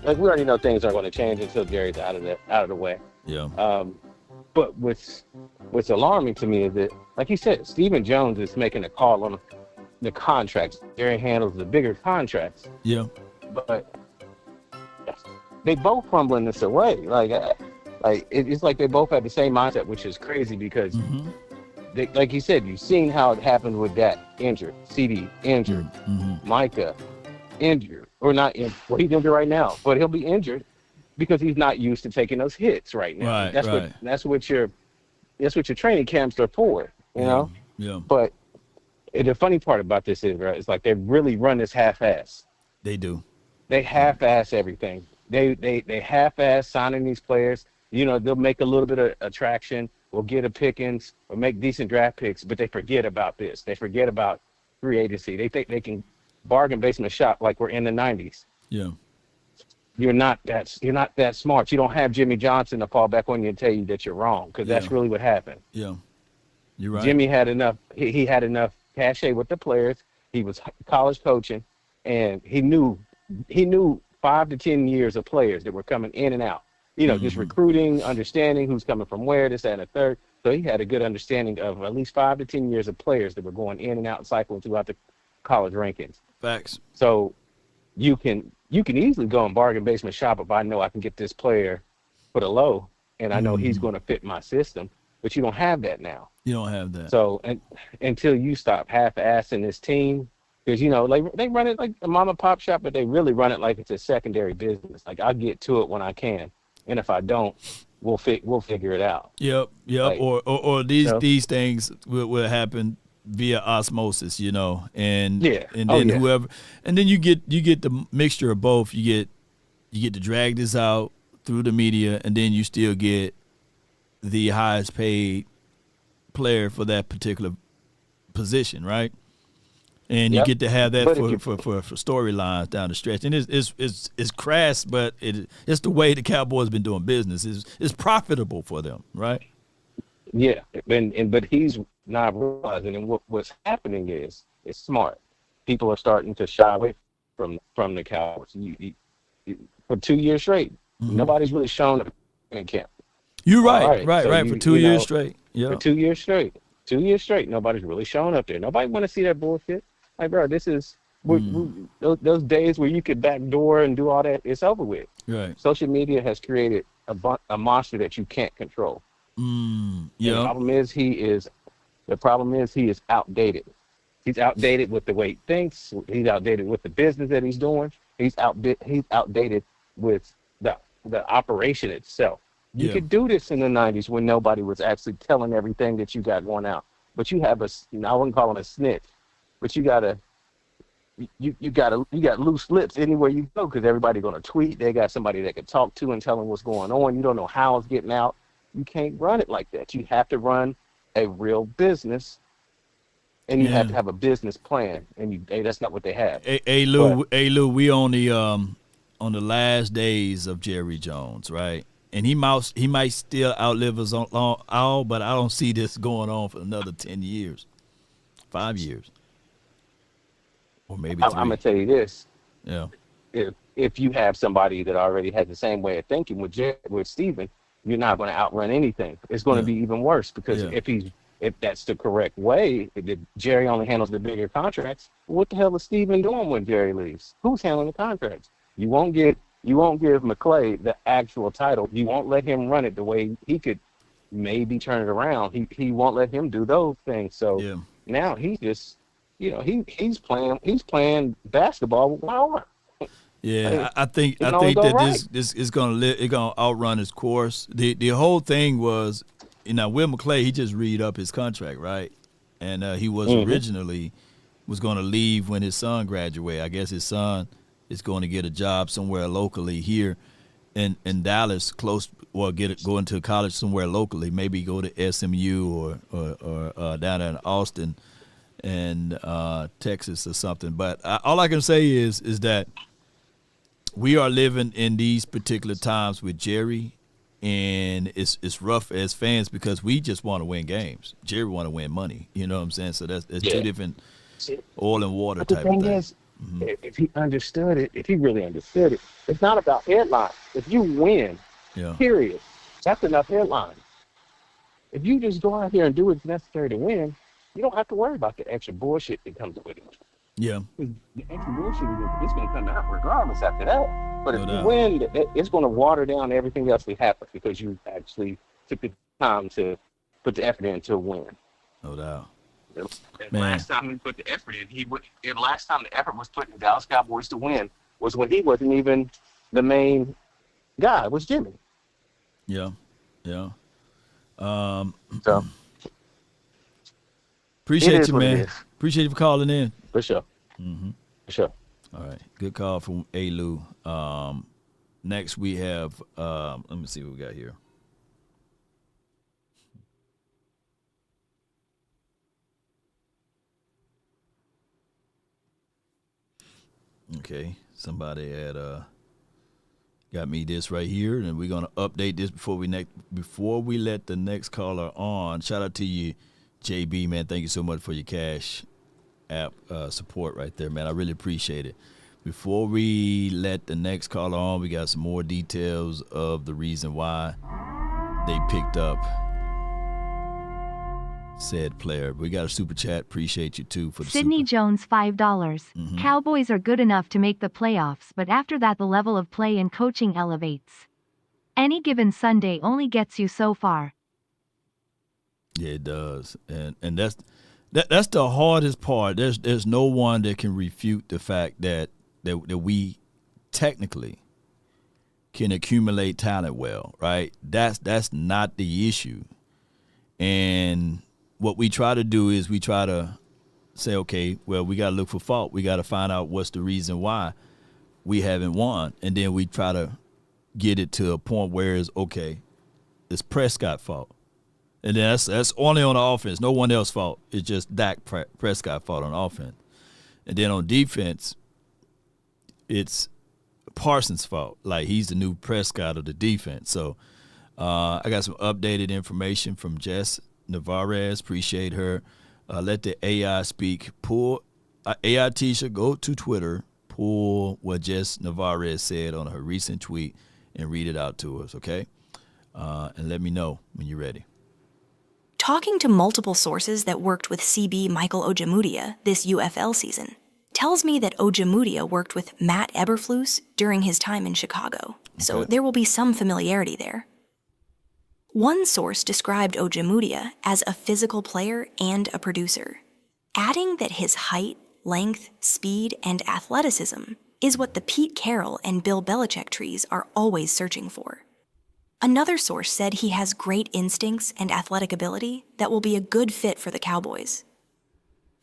Like we already know things aren't going to change until Jerry's out of the way.
Yeah.
But what's alarming to me is that, like you said, Stephen Jones is making a call on the contracts. Jerry handles the bigger contracts.
Yeah.
But they both fumbling this away. It's like they both have the same mindset, which is crazy because, like you said, you've seen how it happened with that injured, CD injured, Micah injured, or not injured. Well, he's injured right now, but he'll be injured because he's not used to taking those hits right now.
Right,
that's what your training camps are for, you know?
Yeah.
But the funny part about this is, right, it's like they really run this half-ass.
They do.
They half-ass everything. They half-ass signing these players. They'll make a little bit of attraction, or get a pickings, or make decent draft picks, but they forget about this. They forget about free agency. They think they can bargain basement shop like we're in the 90s.
Yeah.
You're not that smart. You don't have Jimmy Johnson to fall back on you and tell you that you're wrong, because that's really what happened.
Yeah. You're right.
Jimmy had enough. He had enough cachet with the players. He was college coaching, and he knew 5 to 10 years of players that were coming in and out. Just recruiting, understanding who's coming from where, this, that, and the third. So he had a good understanding of at least 5 to 10 years of players that were going in and out and cycling throughout the college rankings.
Facts.
So you can easily go and bargain basement shop if I know I can get this player for the low, and I know he's going to fit my system. But you don't have that now.
You don't have that.
So until you stop half-assing this team, because like they run it like a mom and pop shop, but they really run it like it's a secondary business. Like, I'll get to it when I can. and if I don't, we'll figure it out.
Yep.
Like,
or these things will happen via osmosis, and then whoever, and then you get the mixture of both. You get to drag this out through the media, and then you still get the highest paid player for that particular position, right? And you get to have that for storylines down the stretch, and it's crass, but it's the way the Cowboys been doing business. It's profitable for them, right?
Yeah, but he's not realizing, and what's happening is it's smart. People are starting to shy away from the Cowboys. For 2 years straight, nobody's really shown up in camp.
You're right. For 2 years straight. Yeah,
for 2 years straight. 2 years straight, nobody's really showing up there. Nobody want to see that bullshit. Like, bro, this is those days where you could backdoor and do all that. It's over with.
Right.
Social media has created a monster that you can't control.
Yeah.
The problem is he is outdated. He's outdated with the way he thinks. He's outdated with the business that he's doing. He's outdated with the operation itself. You could do this in the 90s when nobody was actually telling everything that you got going out. But you have I wouldn't call him a snitch, but you got loose lips anywhere you go, because everybody's gonna tweet. They got somebody that can talk to and tell them what's going on. You don't know how it's getting out. You can't run it like that. You have to run a real business, and you have to have a business plan. And that's not what they have.
Hey Lou, we on the last days of Jerry Jones, right? And he might still outlive us all, but I don't see this going on for another 10 years, 5 years, or maybe 3.
I'm gonna tell you this.
Yeah.
If you have somebody that already has the same way of thinking with Steven, you're not going to outrun anything. It's going to be even worse, because if that's the correct way, if Jerry only handles the bigger contracts, what the hell is Steven doing when Jerry leaves? Who's handling the contracts? You won't give McClay the actual title. You won't let him run it the way he could maybe turn it around. He won't let him do those things. So now he's just, he's playing basketball with one arm.
Yeah, I think that this is gonna outrun its course. The whole thing was, Will McClay, he just read up his contract, right? And he was originally was going to leave when his son graduated. I guess his son is going to get a job somewhere locally here in Dallas, go into college somewhere locally. Maybe go to SMU or down in Austin and Texas or something. But all I can say is that we are living in these particular times with Jerry, and it's rough as fans because we just want to win games. Jerry want to win money. You know what I'm saying? So that's two different oil and water type of thing.
Is, if he understood it, if he really understood it, it's not about headlines. If you win, period, that's enough headlines. If you just go out here and do what's necessary to win, you don't have to worry about the extra bullshit that comes with it.
Yeah.
The extra bullshit is going to come out regardless after that. But if you win, it's going to water down everything else that happens because you actually took the time to put the effort in to win.
No doubt.
Last time he put the effort in, last time the effort was put in Dallas Cowboys to win was when he wasn't even the main guy. It was Jimmy.
Yeah.
So
appreciate you, man. Appreciate you for calling in.
For sure. For sure.
All right. Good call from A. Lou. Next we have, let me see what we got here. Okay. Somebody had got me this right here, and we're gonna update this before we let the next caller on. Shout out to you, JB, man. Thank you so much for your Cash App support right there, man. I really appreciate it. Before we let the next caller on, we got some more details of the reason why they picked up said player. We got a super chat. Appreciate you too for the
Sidney Jones, $5. Cowboys are good enough to make the playoffs, but after that the level of play and coaching elevates. Any given Sunday only gets you so far.
Yeah, it does. And that's the hardest part. There's no one that can refute the fact that we technically can accumulate talent well, right? That's not the issue. And what we try to do is we try to say, okay, well, we got to look for fault. We got to find out what's the reason why we haven't won. And then we try to get it to a point where it's, okay, it's Prescott's fault. And then that's only on the offense. No one else's fault. It's just Dak Prescott's fault on offense. And then on defense, it's Parsons' fault. Like, he's the new Prescott of the defense. So I got some updated information from Jess Navarez. Appreciate her. Let the AI speak. Pull AI Tisha, go to Twitter, pull what Jess Navarez said on her recent tweet and read it out to us, okay? And let me know when you're ready.
Talking to multiple sources that worked with CB Michael Ojemudia this UFL season tells me that Ojemudia worked with Matt Eberflus during his time in Chicago, so there will be some familiarity there. One source described Ojemudia as a physical player and a producer, adding that his height, length, speed, and athleticism is what the Pete Carroll and Bill Belichick trees are always searching for. Another source said he has great instincts and athletic ability that will be a good fit for the Cowboys.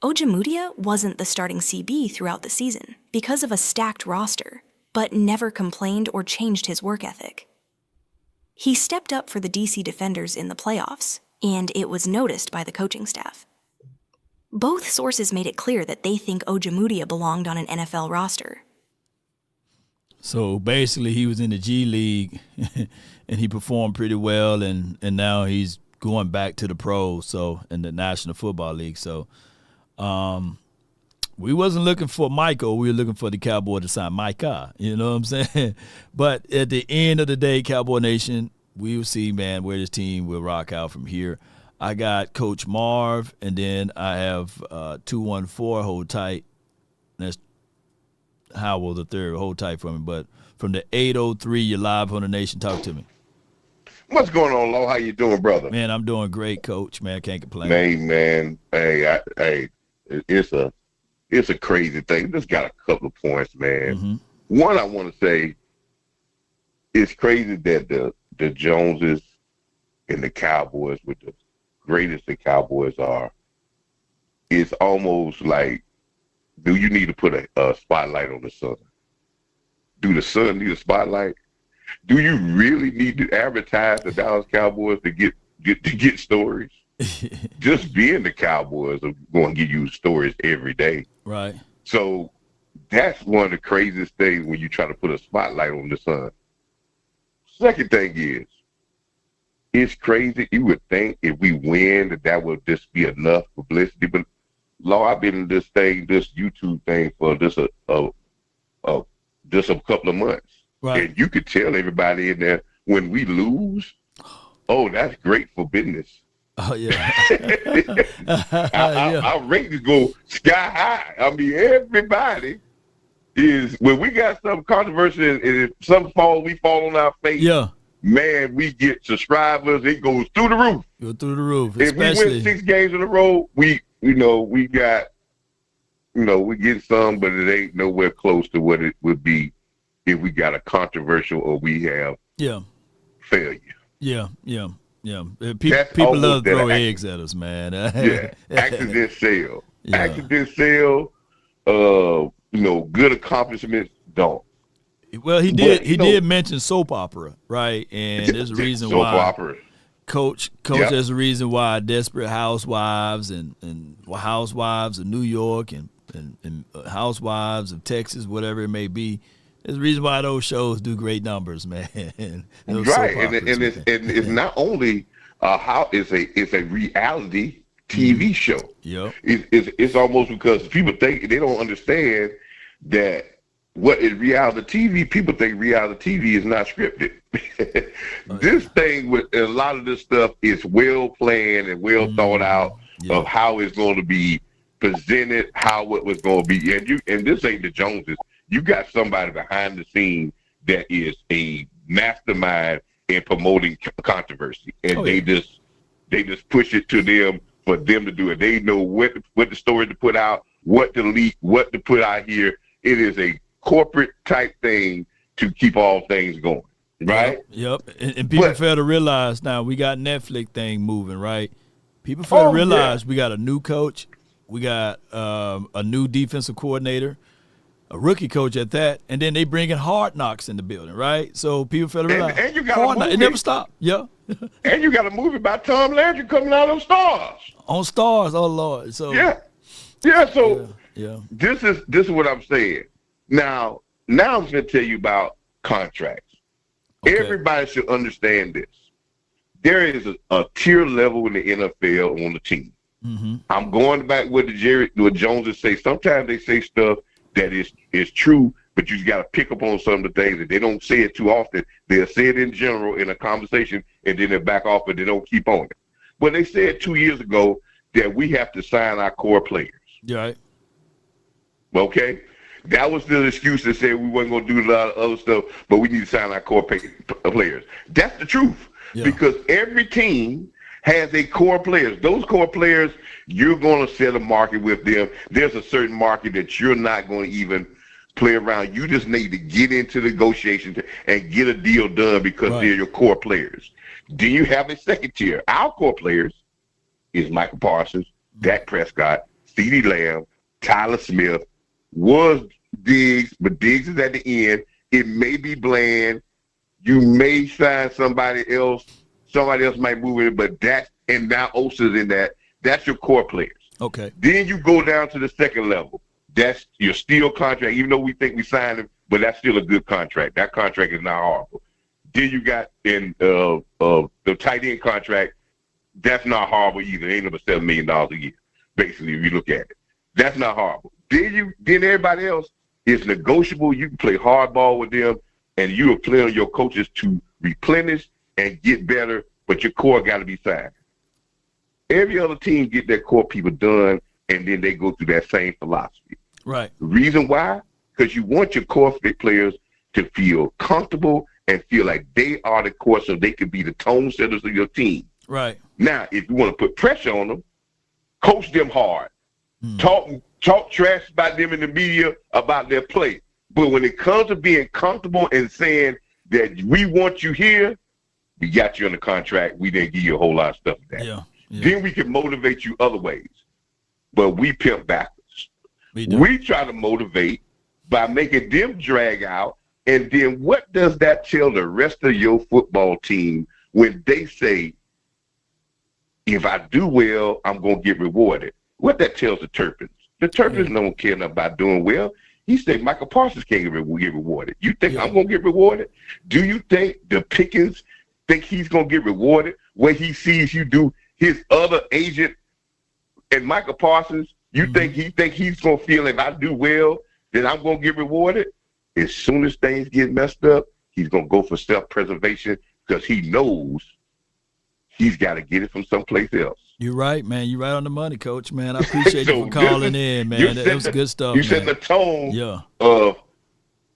Ojemudia wasn't the starting CB throughout the season because of a stacked roster, but never complained or changed his work ethic. He stepped up for the DC Defenders in the playoffs, and it was noticed by the coaching staff. Both sources made it clear that they think Ojemudia belonged on an NFL roster.
So basically he was in the G League and he performed pretty well, and now he's going back to the pros, so in the National Football League. So we wasn't looking for Michael. We were looking for the Cowboy to sign Micah. You know what I'm saying? But at the end of the day, Cowboy Nation, we will see, man, where this team will rock out from here. I got Coach Marv, and then I have 214, hold tight. That's Howell the third, hold tight for me. But from the 803, you're live on the Nation. Talk to me.
What's going on, Lo? How you doing, brother?
Man, I'm doing great, Coach. Man, I can't complain.
Hey, man. Hey, it's a crazy thing. Just got a couple of points, man.
Mm-hmm.
One, I want to say, it's crazy that the Joneses and the Cowboys, with the greatest the Cowboys are, it's almost like, do you need to put a spotlight on the sun? Do the sun need a spotlight? Do you really need to advertise the Dallas Cowboys to get stories? Just being the Cowboys are going to give you stories every day.
Right.
So that's one of the craziest things when you try to put a spotlight on the sun. Second thing is, it's crazy. You would think if we win that would just be enough publicity. But, Law, I've been in this YouTube thing for just a couple of months.
Right.
And you could tell everybody in there when we lose, oh, that's great for business.
Oh, yeah.
Our ratings go sky high. I mean, everybody is, when we got some controversy and if we fall on our face,
yeah,
man, we get subscribers. It goes through the roof.
Go through the roof.
If we win 6 games in a row, we get some, but it ain't nowhere close to what it would be if we got a controversial or we have failure.
Yeah. People love to throw eggs at us, man.
Accident sale. Yeah. Accident sale, good accomplishments don't.
Well, he did mention soap opera, right? And there's a reason why.
Soap opera.
Coach, there's a reason why Desperate Housewives and Housewives of New York and Housewives of Texas, whatever it may be, there's a reason why those shows do great numbers, man.
Right, and it's not only it's a reality TV show.
Yep.
It's almost because people think they don't understand that what is reality TV. People think reality TV is not scripted. This thing with a lot of this stuff is well planned and well thought out of how it's going to be presented, how it was going to be. And this ain't the Joneses. You got somebody behind the scene that is a mastermind in promoting controversy, and they just push it to them for them to do it. They know what the story to put out, what to leak, what to put out here. It is a corporate type thing to keep all things going. right?
Yep. And people fail to realize now we got Netflix thing moving, right? People fail to realize we got a new coach, we got a new defensive coordinator, a rookie coach at that, and then they bring in Hard Knocks in the building, right? So people fail to realize
and you got
Hard Knocks, it never stopped. Yeah.
And you got a movie by Tom Landry coming out on Stars.
On Stars, oh Lord. So
So this is what I'm saying. Now I'm going to tell you about contracts. Okay. Everybody should understand this. There is a tier level in the NFL on the team.
Mm-hmm.
I'm going back with what Joneses say. Sometimes they say stuff that is true, but you got to pick up on some of the things that they don't say it too often. They'll say it in general in a conversation, and then they back off, but they don't keep on it. But they said 2 years ago that we have to sign our core players.
Right.
Okay? That was the excuse that said we weren't going to do a lot of other stuff, but we need to sign our core players. That's the truth. Yeah. Because every team has a core players. Those core players, you're going to set a market with them. There's a certain market that you're not going to even play around. You just need to get into negotiations and get a deal done because they're your core players. Do you have a second tier? Our core players is Michael Parsons, Dak Prescott, CeeDee Lamb, Tyler Smith, was Diggs, but Diggs is at the end. It may be Bland. You may sign somebody else. Somebody else might move in, but that's, and now Osa's in that. That's your core players.
Okay.
Then you go down to the second level. That's your steel contract, even though we think we signed him, but that's still a good contract. That contract is not horrible. Then you got in the tight end contract. That's not horrible either. It ain't number $7 million a year, basically, if you look at it. That's not horrible. Then everybody else is negotiable. You can play hardball with them, and you are playing your coaches to replenish and get better, but your core got to be signed. Every other team get their core people done, and then they go through that same philosophy.
Right.
The reason why? Because you want your core players to feel comfortable and feel like they are the core so they can be the tone setters of your team.
Right.
Now, if you want to put pressure on them, coach them hard. Talk trash about them in the media about their play. But when it comes to being comfortable and saying that we want you here, we got you on the contract. We didn't give you a whole lot of stuff back.
Yeah.
Then we can motivate you other ways. But we pimp backwards. We try to motivate by making them drag out. And then what does that tell the rest of your football team when they say, if I do well, I'm going to get rewarded? What that tells the Turpins. The Turpins don't care enough about doing well. He said Michael Parsons can't get rewarded. You think I'm going to get rewarded? Do you think the Pickens think he's going to get rewarded when he sees you do his other agent and Michael Parsons? You think he's going to feel if I do well, then I'm going to get rewarded? As soon as things get messed up, he's going to go for self-preservation because he knows he's got to get it from someplace else.
You're right, man. You're right on the money, Coach, man. I appreciate you for calling in, man. That was good stuff,
You set the tone of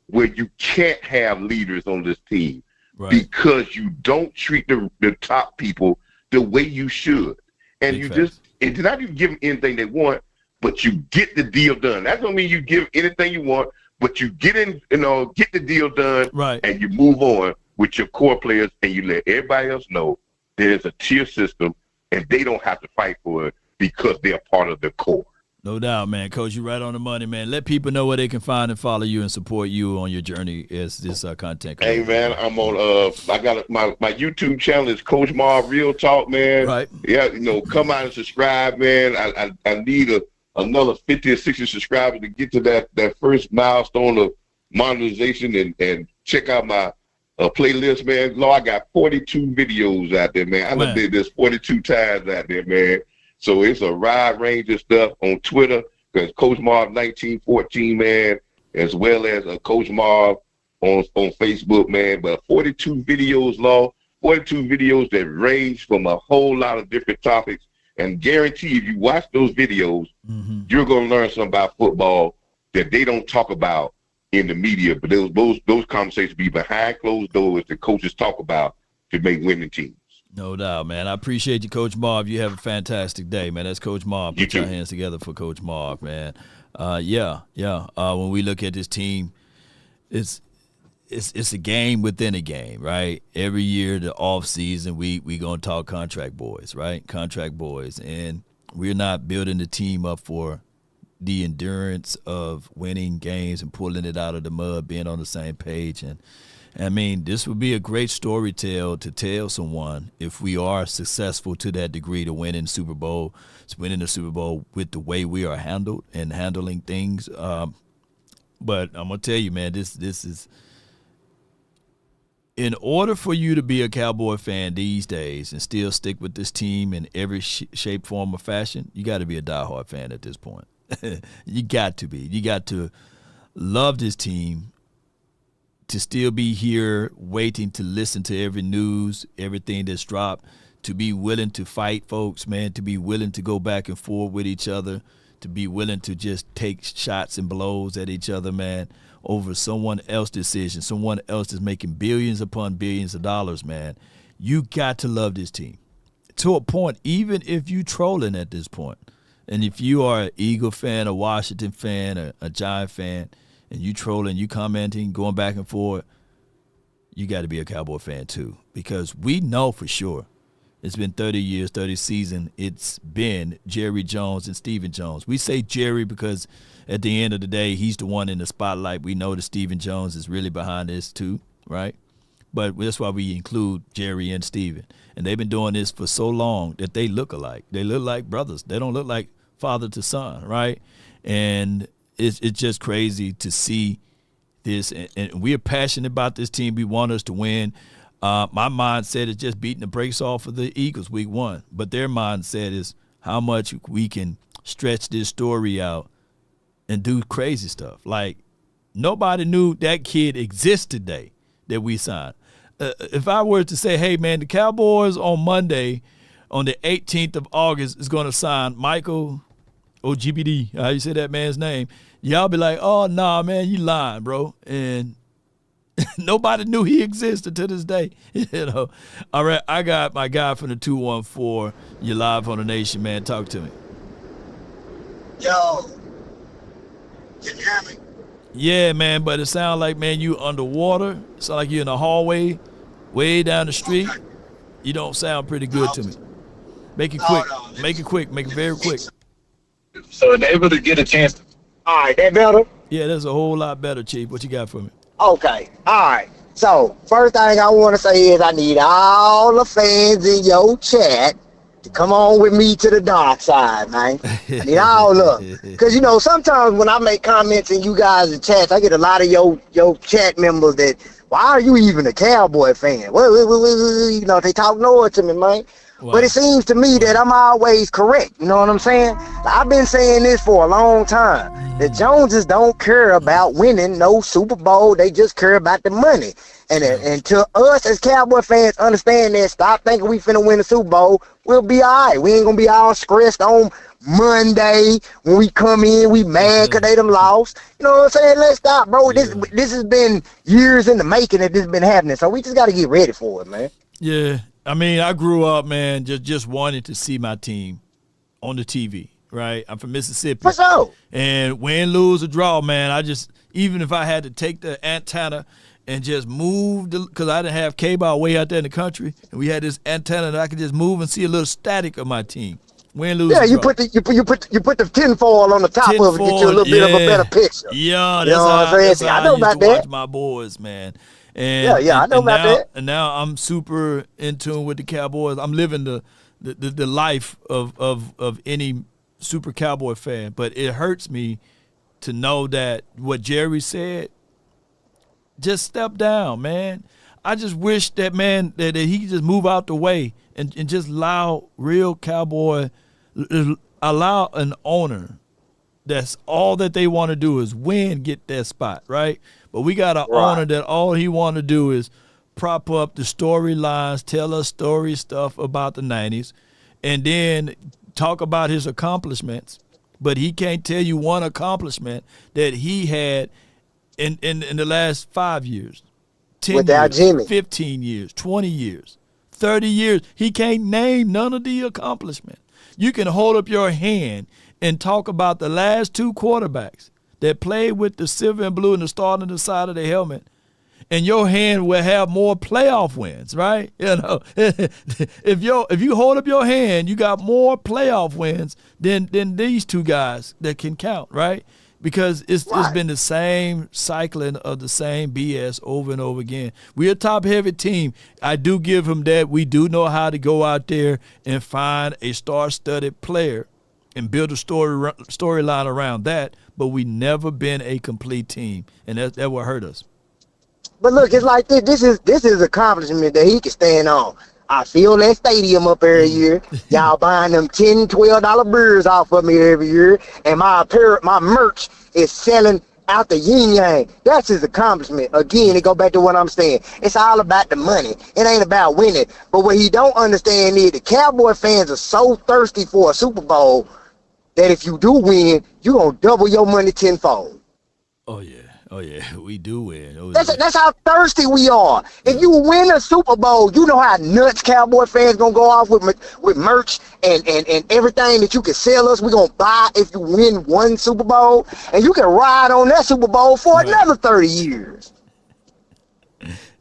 where you can't have leaders on this team because you don't treat the top people the way you should. And it's not even give them anything they want, but you get the deal done. That don't mean you give anything you want, but you get the deal done, and you move on with your core players, and you let everybody else know there's a tier system, and they don't have to fight for it because they're part of the core.
No doubt, man. Coach, you're right on the money, man. Let people know where they can find and follow you and support you on your journey as this content creator.
Hey, man, I'm on I got my YouTube channel is Coach Marv Real Talk, man.
Right.
Yeah, come out and subscribe, man. I need another 50 or 60 subscribers to get to that first milestone of monetization and check out my playlist, man. Lord, I got 42 videos out there, man. I done did this 42 times out there, man. So it's a wide range of stuff on Twitter, because Coach Marv 1914, man, as well as Coach Marv on Facebook, man. But 42 videos, 42 videos that range from a whole lot of different topics. And guarantee if you watch those videos, you're going to learn something about football that they don't talk about in the media. But those conversations be behind closed doors that coaches talk about to make winning teams.
No doubt, man. I appreciate you, Coach Marv. You have a fantastic day, man. That's Coach Marv. Put your hands together for Coach Marv, man. When we look at this team, it's it's a game within a game, right? Every year, the off season, we gonna talk contract boys, right? Contract boys, and we're not building the team up for the endurance of winning games and pulling it out of the mud, being on the same page. And I mean, this would be a great story to tell someone if we are successful to that degree to winning the Super Bowl with the way we are handled and handling things. But I'm gonna tell you, man, this is, in order for you to be a Cowboy fan these days and still stick with this team in every shape, form, or fashion, you got to be a diehard fan at this point. You got to be. You got to love this team to still be here waiting to listen to every news, everything that's dropped, to be willing to fight folks, man, to be willing to go back and forth with each other, to be willing to just take shots and blows at each other, man, over someone else's decision, someone else is making billions upon billions of dollars, man. You got to love this team to a point, even if you trolling at this point. And if you are an Eagle fan, a Washington fan, a Giant fan, and you trolling, you commenting, going back and forth, you got to be a Cowboy fan too, because we know for sure it's been 30 years, 30 seasons. It's been Jerry Jones and Stephen Jones. We say Jerry because at the end of the day, he's the one in the spotlight. We know that Stephen Jones is really behind this too, right? But that's why we include Jerry and Stephen. And they've been doing this for so long that they look alike. They look like brothers. They don't look like father to son, right? And it's just crazy to see this. And we are passionate about this team. We want us to win. My mindset is just beating the brakes off of the Eagles week 1. But their mindset is how much we can stretch this story out and do crazy stuff. Like, nobody knew that kid exists today that we signed. If I were to say, hey, man, the Cowboys on Monday, on the 18th of August, is going to sign Michael Ojemudia, how you say that man's name, y'all be like, oh, nah, man, you lying, bro. And nobody knew he existed to this day. You know. All right, I got my guy from the 214. You're live on the Nation, man. Talk to me.
Yo, can you hear me?
Yeah, man, but it sounds like, man, you underwater. It sounds like you're in a hallway way down the street. Okay. You don't sound pretty good to me. Make it quick. Make it quick. Make it very quick.
So they're able to get a chance to...
All right, that better?
Yeah, that's a whole lot better, Chief. What you got for me?
Okay, all right. So, first thing I want to say is I need all the fans in your chat to come on with me to the dark side, man. I need all of them. Because, you know, sometimes when I make comments in you guys' chats, I get a lot of your chat members that, why are you even a Cowboy fan? Well, you know, they talk noise to me, man. Wow. But it seems to me that I'm always correct. You know what I'm saying? I've been saying this for a long time. The Joneses don't care about winning no Super Bowl. They just care about the money. And to us as Cowboy fans, understand that. Stop thinking we finna win the Super Bowl. We'll be all right. We ain't gonna be all stressed on Monday when we come in. We mad because they done lost. You know what I'm saying? Let's stop, bro. Yeah. This has been years in the making that this has been happening. So we just got to get ready for it, man.
Yeah. I mean, I grew up, man, just wanting to see my team on the TV, right? I'm from Mississippi.
For sure.
And win, lose, or draw, man, even if I had to take the antenna and just move, because I didn't have cable way out there in the country, and we had this antenna that I could just move and see a little static of my team. Win, lose,
yeah,
or
you
draw.
put the tinfoil on the top of it, get you a little bit of a better picture.
Yeah,
that's how I used to
watch my boys, man. And,
I know about that.
And now I'm super in tune with the Cowboys. I'm living the life of any super Cowboy fan. But it hurts me to know that what Jerry said, just step down, man. I just wish that, man, that he could just move out the way and just allow real Cowboy, allow an owner that's all that they want to do is win, get that spot, right? But we got an owner that all he want to do is prop up the storylines, tell us story stuff about the 90s, and then talk about his accomplishments. But he can't tell you one accomplishment that he had in the last 5 years, 10
without
years,
Jimmy.
15 years, 20 years, 30 years. He can't name none of the accomplishments. You can hold up your hand and talk about the last two quarterbacks that played with the silver and blue and the star on the side of the helmet and your hand will have more playoff wins, right? You know, if you hold up your hand, you got more playoff wins than these two guys that can count, right? Because it's been the same cycling of the same BS over and over again. We're a top-heavy team. I do give him that. We do know how to go out there and find a star-studded player and build a storyline around that, but we never been a complete team, and that will hurt us.
But look, it's like this is accomplishment that he can stand on. I fill that stadium up every year. Y'all buying them $10, $12 beers off of me every year, and my merch is selling out the yin yang. That's his accomplishment. Again, it go back to what I'm saying. It's all about the money. It ain't about winning. But what he don't understand is the Cowboy fans are so thirsty for a Super Bowl that if you do win, you gonna double your money tenfold.
Oh yeah, we do win.
That's how thirsty we are. If you win a Super Bowl, you know how nuts Cowboy fans gonna go off with merch and everything that you can sell us. We gonna buy if you win one Super Bowl, and you can ride on that Super Bowl for another 30 years.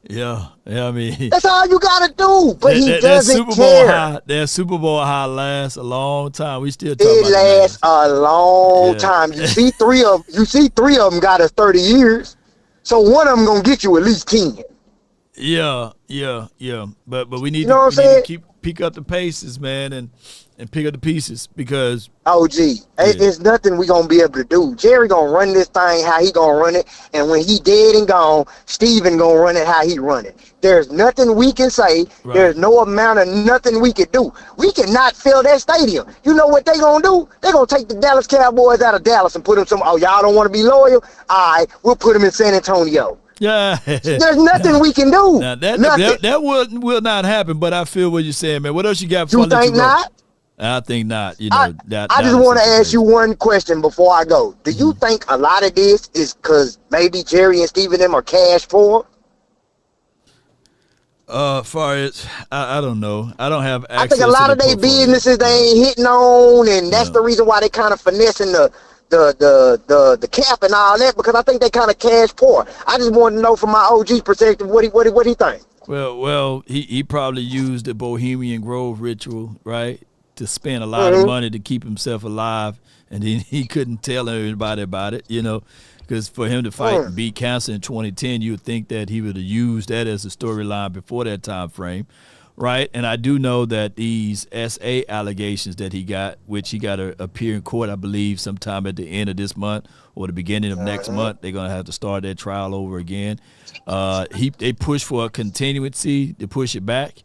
Yeah, I mean,
that's all you gotta do. But he doesn't care.
That Super Bowl high lasts a long time. We still talking about
it lasts a long time. You see three of them got us 30 years. So one of them gonna get you at least 10.
Yeah. But we need to pick up the paces, man, and pick up the pieces because
it's nothing we gonna be able to do. Jerry gonna run this thing how he gonna run it, and when he dead and gone, Steven gonna run it how he run it. There's nothing we can say. Right. There's no amount of nothing we can do. We cannot fill that stadium. You know what they gonna do? They gonna take the Dallas Cowboys out of Dallas and put them y'all don't want to be loyal? All right, we'll put them in San Antonio.
Yeah,
there's nothing we can do.
Now, that will not happen. But I feel what you're saying, man. What else you got?
You think not?
I think not. You know,
I just want to ask you one question before I go. Do you think a lot of this is because maybe Jerry and Steve and them are cash poor?
Far as I don't know. I don't have access.
I think a lot of their businesses they ain't hitting on, and that's the reason why they kind of finessing the cap and all that, because I think they kind of cash poor. I just want to know from my OG perspective what he think.
Well, he probably used the Bohemian Grove ritual, right, to spend a lot of money to keep himself alive, and then he couldn't tell everybody about it, you know, because for him to fight and beat cancer in 2010, you would think that he would have used that as a storyline before that time frame, right? And I do know that these SA allegations that he got, which he got to appear in court, I believe, sometime at the end of this month or the beginning of next month, they're going to have to start that trial over again. They pushed for a continuancy to push it back.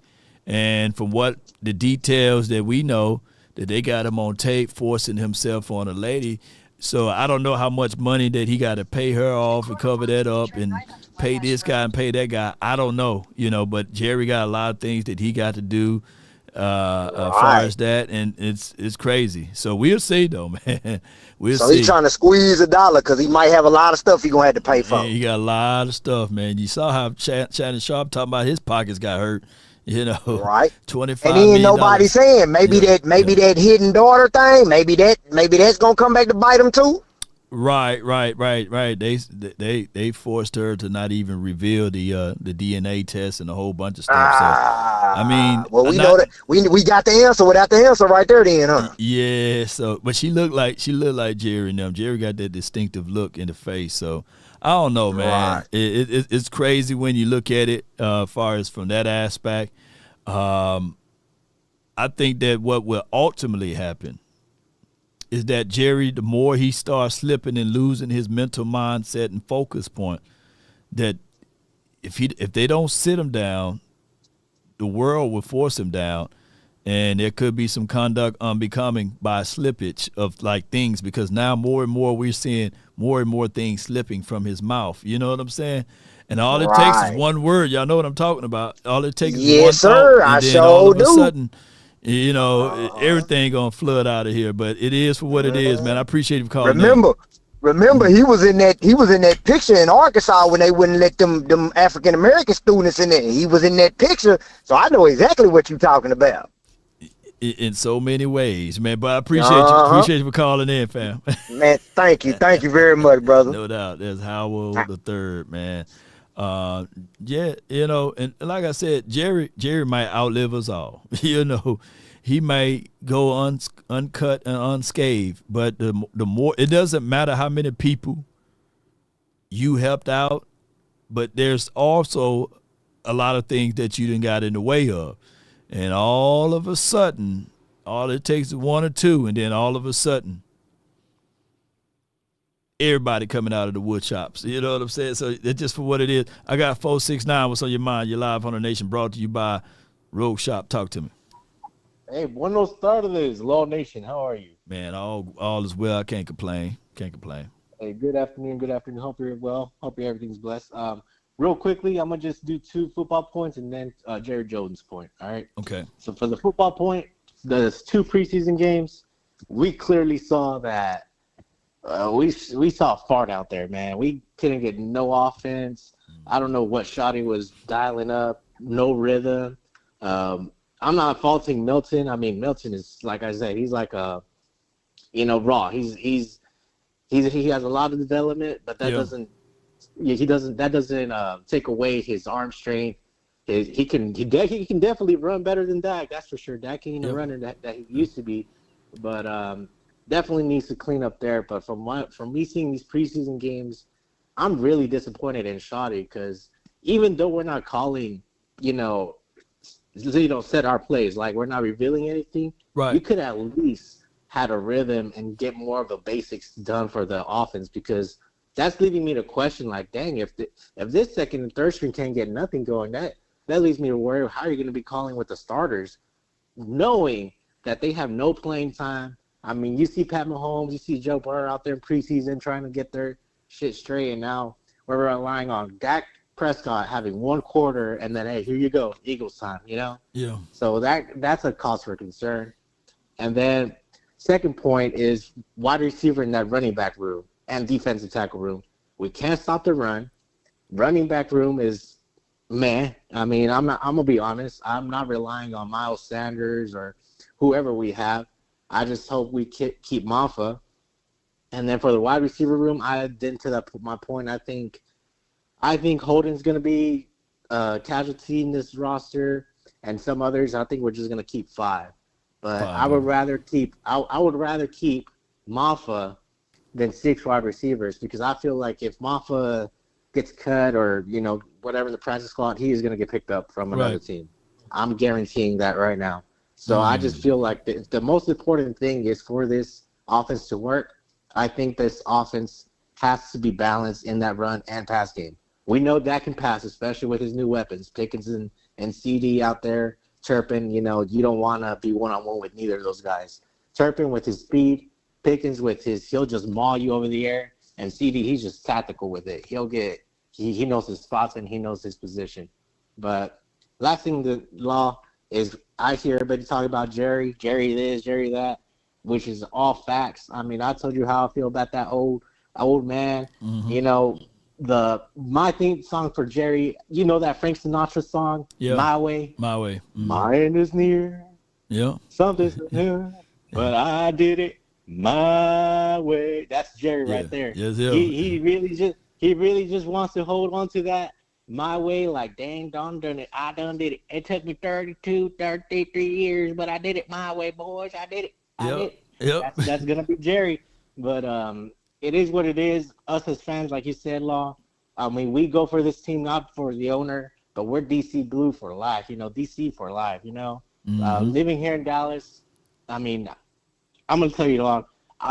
And from what the details that we know, that they got him on tape forcing himself on a lady. So I don't know how much money that he got to pay her off and cover that up and pay this guy and pay that guy. I don't know, you know, but Jerry got a lot of things that he got to do as far as that, and it's crazy. So we'll see, though, man. We'll see.
So he's trying to squeeze $1 because he might have a lot of stuff he's going to have to pay for.
Yeah, he got a lot of stuff, man. You saw how Shannon Sharp talking about his pockets got hurt. You know,
right?
$25
and ain't nobody saying maybe that hidden daughter thing, maybe that's gonna come back to bite him too.
Right. They forced her to not even reveal the DNA test and a whole bunch of stuff. So I mean,
well, we know that we got the answer without the answer right there, then, huh?
Yeah. So, but she looked like Jerry and them. Jerry got that distinctive look in the face. So I don't know, man. Right. It's crazy when you look at it as far as from that aspect. I think that what will ultimately happen is that Jerry, the more he starts slipping and losing his mental mindset and focus point, that if they don't sit him down, the world will force him down, and there could be some conduct unbecoming by slippage of like things, because now more and more we're seeing more and more things slipping from his mouth. You know what I'm saying? And all it takes is one word. Y'all know what I'm talking about. All it takes is one
sir,
thought,
I
and then
sure
all of a
do.
sudden, you know, everything gonna flood out of here. But it is for what it is, man. I appreciate you calling.
Remember, he was in that picture in Arkansas when they wouldn't let them African American students in there. He was in that picture, so I know exactly what you're talking about.
In so many ways, man. But I appreciate you for calling in, fam.
Man, thank you very much, brother.
No doubt. There's Howell the third, man. Yeah, and like I said, Jerry might outlive us all. He may go uncut and unscathed, but the more, it doesn't matter how many people you helped out, but there's also a lot of things that you done got in the way of. And all of a sudden, all it takes is one or two, and then all of a sudden, everybody coming out of the wood shops. You know what I'm saying? So it's just for what it is. I got 469. What's on your mind? You're live on the Nation, brought to you by RogueShop. Talk to me.
Hey, buenos tardes, Law Nation. How are you?
Man, all is well. I can't complain.
Hey, good afternoon. Hope you're well. Hope everything's blessed. Real quickly, I'm gonna just do 2 football points and then Jared Jordan's point. All right.
Okay.
So for the football point, there's 2 preseason games. We clearly saw that. We saw a fart out there, man. We couldn't get no offense. I don't know what Shoddy was dialing up. No rhythm. I'm not faulting Milton. I mean, Milton is, like I said, he's like raw. He has a lot of development, but that doesn't take away his arm strength. He can definitely run better than Dak. That's for sure. Dak ain't a runner that he used to be, but definitely needs to clean up there. But from me seeing these preseason games, I'm really disappointed in Shoddy because even though we're not calling, set our plays, like we're not revealing anything,
right?
We could at least had a rhythm and get more of the basics done for the offense, because that's leaving me to question, like, dang, if this second and third string can't get nothing going, that leaves me to worry how you're going to be calling with the starters, knowing that they have no playing time. I mean, you see Pat Mahomes, you see Joe Burrow out there in preseason trying to get their shit straight, and now we're relying on Dak Prescott having 1 quarter, and then, hey, here you go, Eagles time,
Yeah.
So that's a cause for concern. And then second point is wide receiver in that running back room and defensive tackle room. We can't stop the run. Running back room is meh. I mean, I'm gonna be honest. I'm not relying on Miles Sanders or whoever we have. I just hope we keep Mafa. And then for the wide receiver room, my point. I think Holden's gonna be a casualty in this roster, and some others. I think we're just gonna keep 5. But I would rather keep Mafa than 6 wide receivers, because I feel like if Mafa gets cut or whatever the practice squad, he is going to get picked up from another team. I'm guaranteeing that right now. So I just feel like the most important thing is for this offense to work. I think this offense has to be balanced in that run and pass game. We know Dak can pass, especially with his new weapons, Pickens and CD out there. Turpin, you don't want to be one-on-one with neither of those guys. Turpin with his speed, Pickens with he'll just maul you over the air, and CD, he's just tactical with it. He knows his spots and he knows his position. But last thing, the Law, is I hear everybody talking about Jerry this, Jerry that, which is all facts. I mean, I told you how I feel about that old man.
Mm-hmm.
My theme song for Jerry, that Frank Sinatra song, My Way.
Mm-hmm.
Mine is near.
Yeah.
Something's near, but I did it my way. That's Jerry right there.
Yes, yeah.
He really just wants to hold on to that my way, like, dang, done it. I done did it. It took me 33 years, but I did it my way, boys. I did it.
Yep.
That's gonna be Jerry. But it is what it is. Us as fans, like you said, Law, I mean, we go for this team not for the owner, but we're DC Blue for life. DC for life.
Mm-hmm.
Living here in Dallas, I mean, I'm gonna tell you, Law,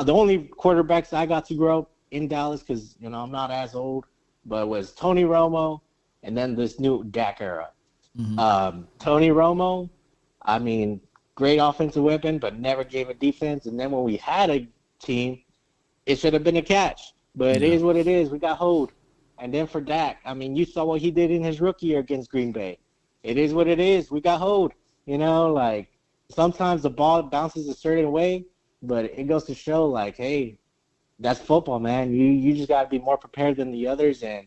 the only quarterbacks I got to grow up in Dallas, because I'm not as old, but was Tony Romo, and then this new Dak era.
Mm-hmm.
Tony Romo, I mean, great offensive weapon, but never gave a defense. And then when we had a team, it should have been a catch. But it is what it is. We got hold. And then for Dak, I mean, you saw what he did in his rookie year against Green Bay. It is what it is. We got hold. Like, sometimes the ball bounces a certain way, but it goes to show, like, hey, that's football, man. You just got to be more prepared than the others. And,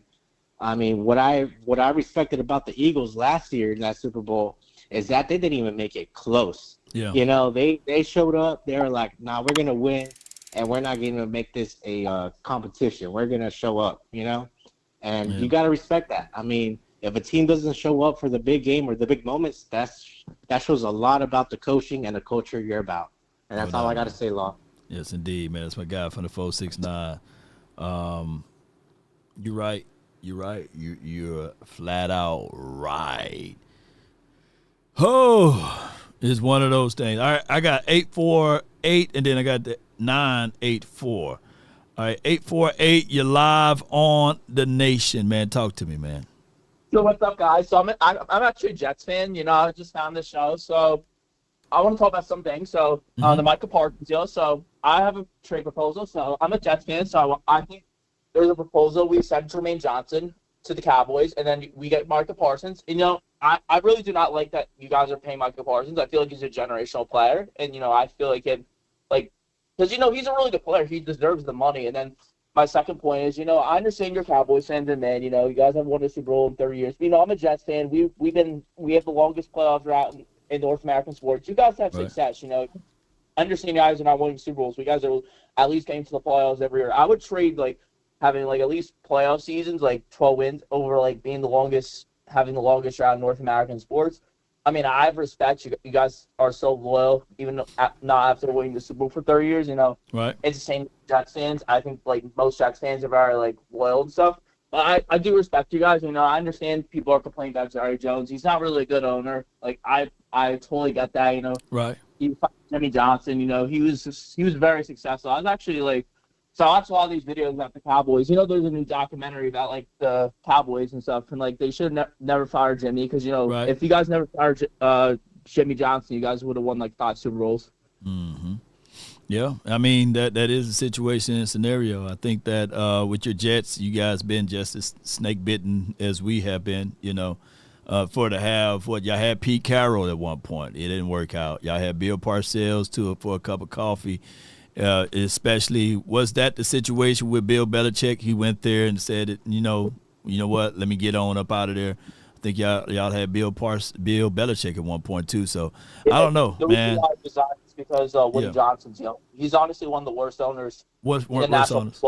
I mean, what I respected about the Eagles last year in that Super Bowl is that they didn't even make it close.
Yeah.
They showed up. They were like, nah, we're going to win, and we're not going to make this a competition. We're going to show up, And you got to respect that. I mean, if a team doesn't show up for the big game or the big moments, that shows a lot about the coaching and the culture you're about. And that's all I got to say, Law.
Yes, indeed, man. That's my guy from the 469. You're right. You're right. You're flat out right. Oh, it's one of those things. All right, I got 848, and then I got the 984. All right, 848. You're live on the Nation, man. Talk to me, man.
So what's up, guys? So I'm actually a Jets fan. You know, I just found this show, so I want to talk about some things. So the Micah Parsons deal. So I have a trade proposal. So I'm a Jets fan, so I think there's a proposal. We send Jermaine Johnson to the Cowboys, and then we get Micah Parsons. And, you know, I really do not like that you guys are paying Micah Parsons. I feel like he's a generational player, and, you know, I feel like because, you know, he's a really good player. He deserves the money. And then my second point is, you know, I understand you're Cowboys fans, and, man, you know, you guys haven't won a Super Bowl in 30 years. But, you know, I'm a Jets fan. We have the longest playoff drought in North American sports. You guys have success, you know. I understand you guys are not winning Super Bowls. You guys are at least getting to the playoffs every year. I would trade, having at least playoff seasons, 12 wins, over being having the longest drought in North American sports. I mean, I have respect. You guys are so loyal, even not after winning the Super Bowl for 30 years. You know,
right?
It's the same Jets fans. I think most Jets fans are very loyal and stuff. But I do respect you guys. You know, I understand people are complaining about Jerry Jones. He's not really a good owner. I totally get that. You know,
right?
Jimmy Johnson. You know, he was very successful. I was actually So I watch a lot of these videos about the Cowboys. You know, there's a new documentary about the Cowboys and stuff, and they should have never fired Jimmy because if you guys never fired Jimmy Johnson, you guys would have won 5 Super Bowls.
Mm-hmm. Yeah, I mean that is a situation and scenario. I think that with your Jets, you guys been just as snake bitten as we have been. You know, for to have y'all had Pete Carroll at one point, it didn't work out. Y'all had Bill Parcells for a cup of coffee. Especially, was that the situation with Bill Belichick? He went there and said, you know what? Let me get on up out of there. I think y'all had Bill Belichick at one point too. So I don't know, man.
Because Woody Johnson's, he's honestly one of the worst owners.
Worst owners.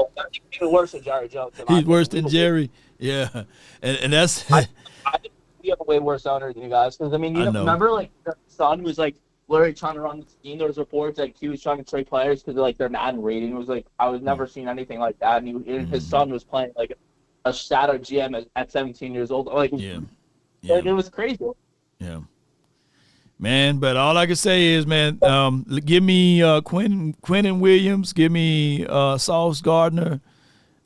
Even worse than Jerry Jones.
He's worse than Jerry. Yeah, and that's.
I think we have a way worse owner than you guys. Because I mean, remember the son was literally trying to run the team. There was reports he was trying to trade players because their Madden rating was I was never seen anything like that. And his son was playing a shadow GM at 17 years old. It was crazy.
Yeah. Man, but all I can say is, man, give me Quentin Williams, give me Sauce Gardner,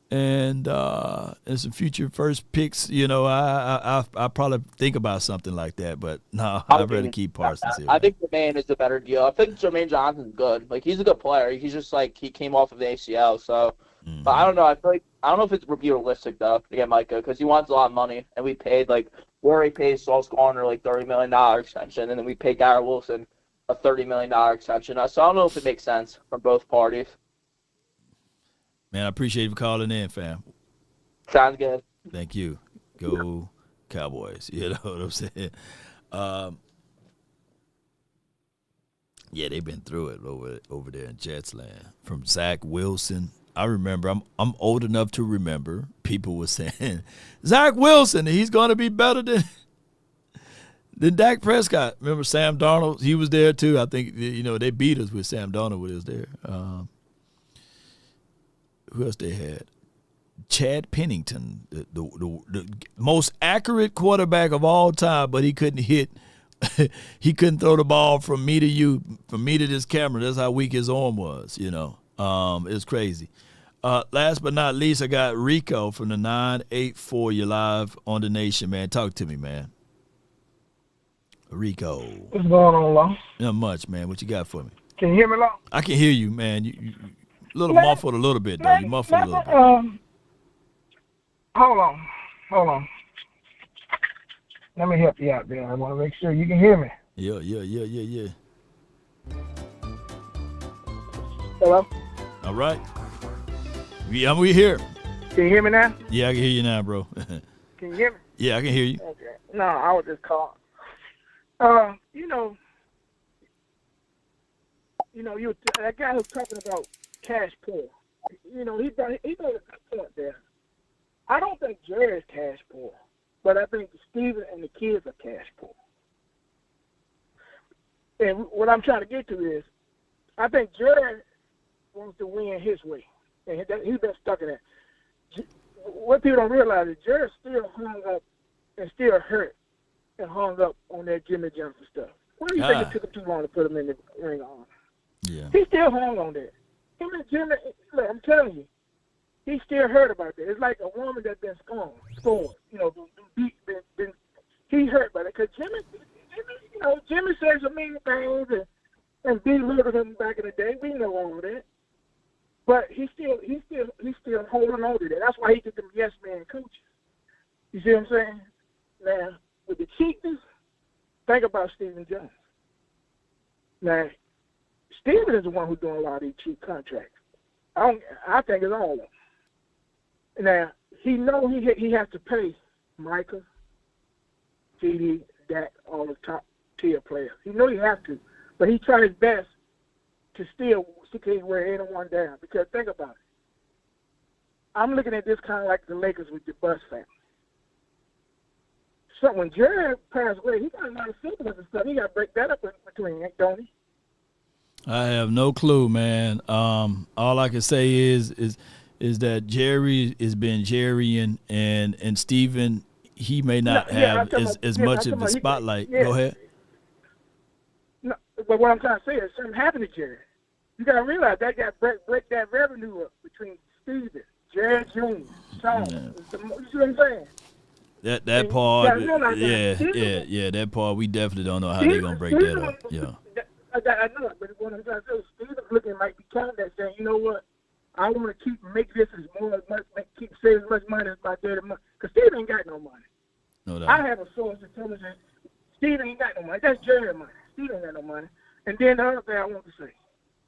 and some future first picks. You know, I probably think about something like that, but no, I'd rather keep Parsons here.
I think Jermaine is the better deal. I think Jermaine Johnson's good. He's a good player. He's just he came off of the ACL, so. But I don't know. I don't know if it's realistic though to get Micah because he wants a lot of money, and we paid we already paid Sauce Gardner $30 million extension, and then we paid Garrett Wilson a $30 million extension. So I don't know if it makes sense from both parties.
Man, I appreciate you calling in, fam.
Sounds good.
Thank you. Go Cowboys. You know what I'm saying? Yeah, they've been through it over there in Jets land. From Zach Wilson. I remember, I'm old enough to remember people were saying, Zach Wilson, he's going to be better than Dak Prescott. Remember Sam Darnold? He was there too. I think, they beat us with Sam Darnold when he was there. Who else they had? Chad Pennington, the most accurate quarterback of all time, but he couldn't hit. He couldn't throw the ball from me to you, from me to this camera. That's how weak his arm was, It was crazy. Last but not least, I got Rico from the 984. You're live on the Nation, man. Talk to me, man. Rico.
What's going on, Law?
Not much, man. What you got for me?
Can you hear me, Law?
I can hear you, man. You a little muffled a little bit, though. You muffled a little bit.
Hold on. Let me help you out there. I want to make sure you can hear me.
Yeah.
Hello?
All right. We here.
Can you hear me now?
Yeah, I can hear you now, bro.
Can you hear me?
Yeah, I can hear you.
Okay. No, I was just calling. That guy who's talking about cash poor. He made a good point there. I don't think Jerry's cash poor, but I think Steven and the kids are cash poor. And what I'm trying to get to is, I think Jerry wants to win his way, and he's been stuck in that. What people don't realize is Jerry still hung up and still hurt and hung up on that Jimmy Johnson stuff. Why do you think it took him too long to put him in the ring on?
Yeah.
He still hung on that. Him and Jimmy, look, I'm telling you, he still hurt about that. It's like a woman that's been scorned, he hurt by that. Because Jimmy said some mean things and belittled him back in the day. We know all of that. But he's still holding on to that. That's why he did them yes man coaches. You see what I'm saying? Now, with the cheapness, think about Stephen Jones. Now, Stephen is the one who's doing a lot of these cheap contracts. I think it's all of them. Now, he knows he has to pay Micah, TD, Dak, all the top tier players. He knows he has to, but he tried his best to still wear anyone down. Because think about it. I'm looking at this kind of like the Lakers with the Bus family. So when Jerry passed away, he got a lot of siblings and stuff. He got to break that up between, don't he?
I have no clue, man. All I can say is that Jerry has been Jerrying, and Steven, he may not have as much of a spotlight. Go ahead.
No, but what I'm trying to say is something happened to Jerry. You got to realize that got break that revenue up between Steven, Jerry Jr., Sean. You see what I'm saying?
That part, that part, we definitely don't know how they're gonna break that up. Yeah.
I know it, but what I'm trying to say is Steven's looking like be counting that, saying, you know what, I want to make this as save as much money as my daddy money, because Steven ain't got no money.
No doubt.
I have a source that tells me that Steven ain't got no money. That's Jerry money. Steven ain't got no money. And then the other thing I want to say.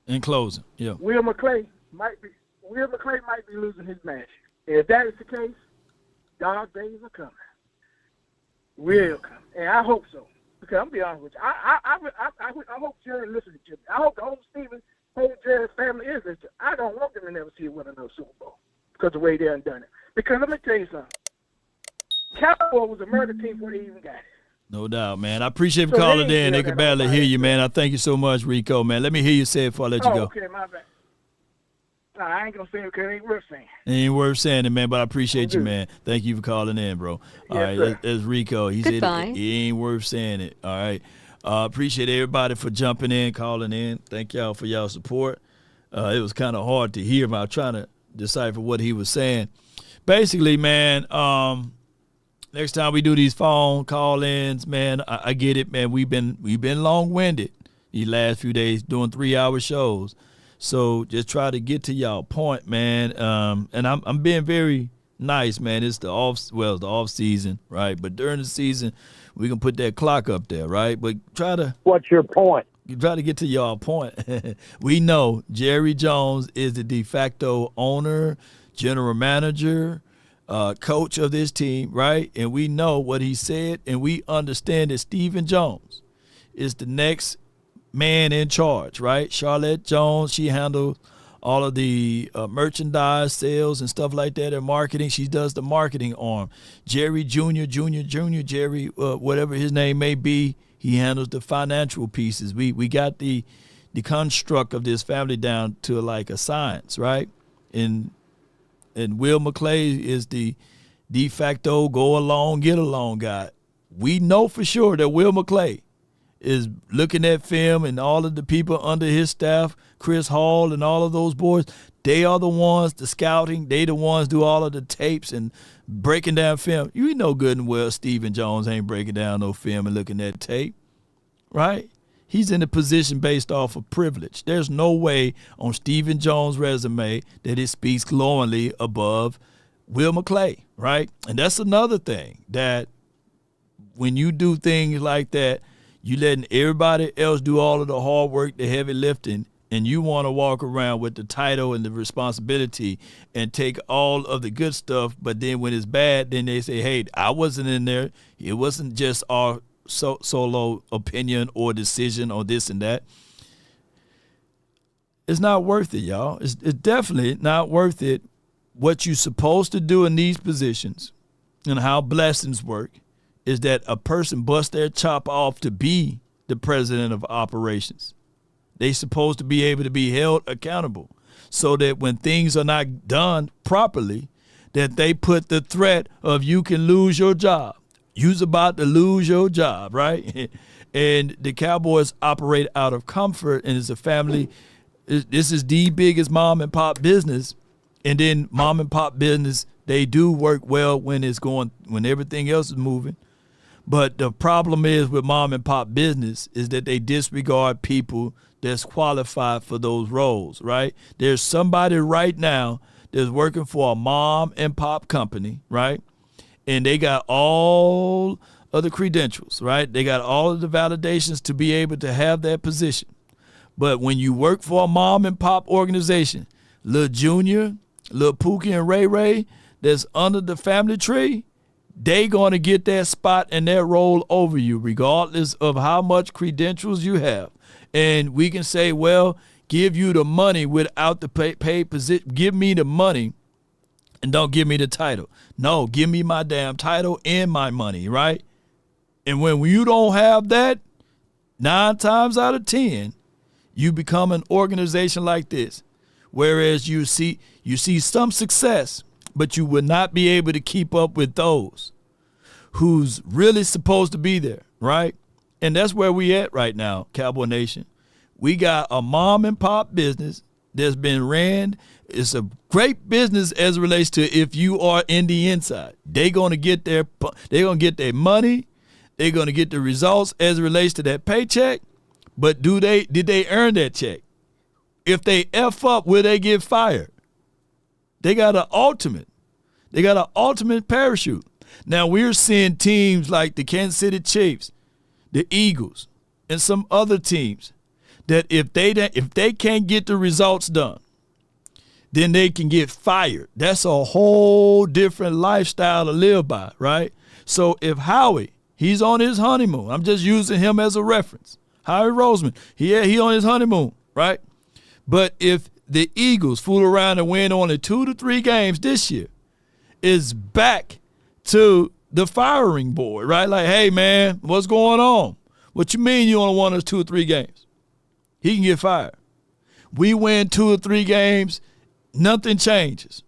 In closing, yeah.
Will McClay might be losing his match. And if that is the case, dog days are coming. Will come, and I hope so. Because I'm gonna be honest with you, I hope Jerry listens to Jimmy. I hope the whole Jerry family is listening. I don't want them to never see win another Super Bowl because of the way they done it. Because let me tell you something. Cowboys was a murder team before they even got it.
No doubt, man. I appreciate you calling in. They could barely hear you, man. I thank you so much, Rico, man. Let me hear you say it before I let you go.
Okay, my bad. No, I ain't going to say it because it ain't worth saying.
It ain't worth saying it, man, but I appreciate you, man. Thank you for calling in, bro. All right, that's Rico. He said it ain't worth saying it. All right. Appreciate everybody for jumping in, calling in. Thank y'all for y'all support. It was kind of hard to hear, but I was trying to decipher what he was saying. Basically, man, next time we do these phone call-ins, man, I get it, man. We've been long-winded these last few days doing 3-hour shows. So just try to get to y'all point, man. And I'm being very nice, man. It's the off season, right? But during the season, we can put that clock up there, right? But what's your point? You try to get to y'all point. We know Jerry Jones is the de facto owner, general manager, coach of this team, right? And we know what he said, and we understand that Stephen Jones is the next man in charge, right? Charlotte Jones, she handles all of the merchandise sales and stuff like that and marketing. She does the marketing arm. Jerry Jr., Jerry, whatever his name may be, he handles the financial pieces. We got the construct of this family down to like a science, right? And Will McClay is the de facto go along, get along guy. We know for sure that Will McClay is looking at film, and all of the people under his staff, Chris Hall and all of those boys, they are the ones, the scouting, they the ones do all of the tapes and breaking down film. You know good and well Stephen Jones ain't breaking down no film and looking at tape, right? He's in a position based off of privilege. There's no way on Stephen Jones' resume that it speaks glowingly above Will McClay, right? And that's another thing, that when you do things like that, you letting everybody else do all of the hard work, the heavy lifting, and you want to walk around with the title and the responsibility and take all of the good stuff, but then when it's bad, then they say, hey, I wasn't in there. It wasn't just our solo opinion or decision or this and that. It's not worth it, y'all. It's definitely not worth it what you're supposed to do in these positions and how blessings work is that a person busts their chop off to be the president of operations. They supposed to be able to be held accountable so that when things are not done properly, that they put the threat of you can lose your job. You's about to lose your job, right? And the Cowboys operate out of comfort, and it's a family. This is the biggest mom and pop business. And then mom and pop business, they do work well when everything else is moving. But the problem is with mom and pop business is that they disregard people that's qualified for those roles, right? There's somebody right now that's working for a mom and pop company, right? And they got all of the credentials, right? They got all of the validations to be able to have that position. But when you work for a mom and pop organization, Lil Junior, Lil Pookie and Ray Ray, that's under the family tree, they going to get that spot and that role over you, regardless of how much credentials you have. And we can say, well, give you the money without the paid position. Give me the money and don't give me the title. No, give me my damn title and my money, right? And when you don't have that, 9 times out of 10, you become an organization like this. Whereas you see some success, but you will not be able to keep up with those who's really supposed to be there, right? And that's where we at right now, Cowboy Nation. We got a mom and pop business that's been ran. It's a great business as it relates to if you are in the inside. They're going to get their money. They're going to get the results as it relates to that paycheck. But did they earn that check? If they F up, will they get fired? They got an ultimate. They got an ultimate parachute. Now we're seeing teams like the Kansas City Chiefs, the Eagles, and some other teams that if they can't get the results done, then they can get fired. That's a whole different lifestyle to live by, right? So if Howie, he's on his honeymoon. I'm just using him as a reference. Howie Roseman, he on his honeymoon, right? But if the Eagles fool around and win only 2 to 3 games this year, is back to the firing board, right? Like, hey, man, what's going on? What you mean you only won us 2 or 3 games? He can get fired. We win 2 or 3 games, nothing changes.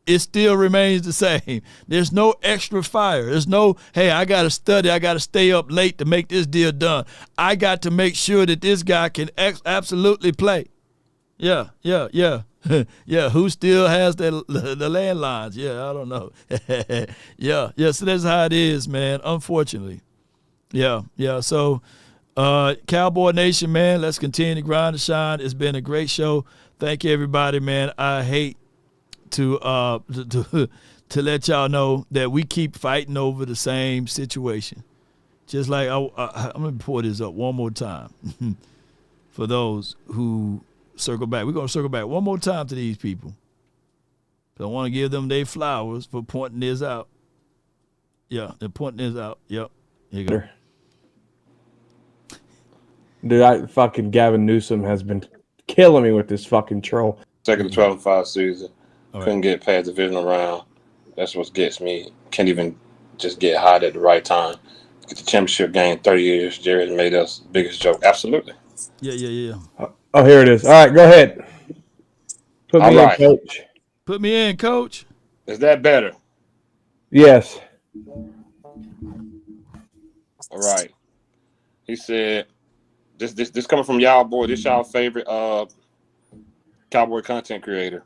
It still remains the same. There's no extra fire. There's no, hey, I got to study. I got to stay up late to make this deal done. I got to make sure that this guy can absolutely play. Yeah. Yeah, who still has the landlines? Yeah, I don't know. Yeah, so that's how it is, man, unfortunately. Yeah, so Cowboy Nation, man, let's continue to grind and shine. It's been a great show. Thank you, everybody, man. I hate to let y'all know that we keep fighting over the same situation. Just like, I'm going to pour this up one more time for those who circle back. We're going to circle back one more time to these people. So I want to give them their flowers for pointing this out. Yeah, they're pointing this out. Yep. Here you go.
Dude, fucking Gavin Newsom has been killing me with this fucking troll.
Second to 12-5 season. Couldn't get past the divisional round. That's what gets me. Can't even just get hot at the right time. Get the championship game 30 years. Jared made us the biggest joke. Absolutely.
Yeah.
Oh, here it is. All right, go ahead. Put me in, coach.
Put me in, coach.
Is that better?
Yes.
All right. He said, this coming from y'all, boy. This y'all favorite Cowboy content creator.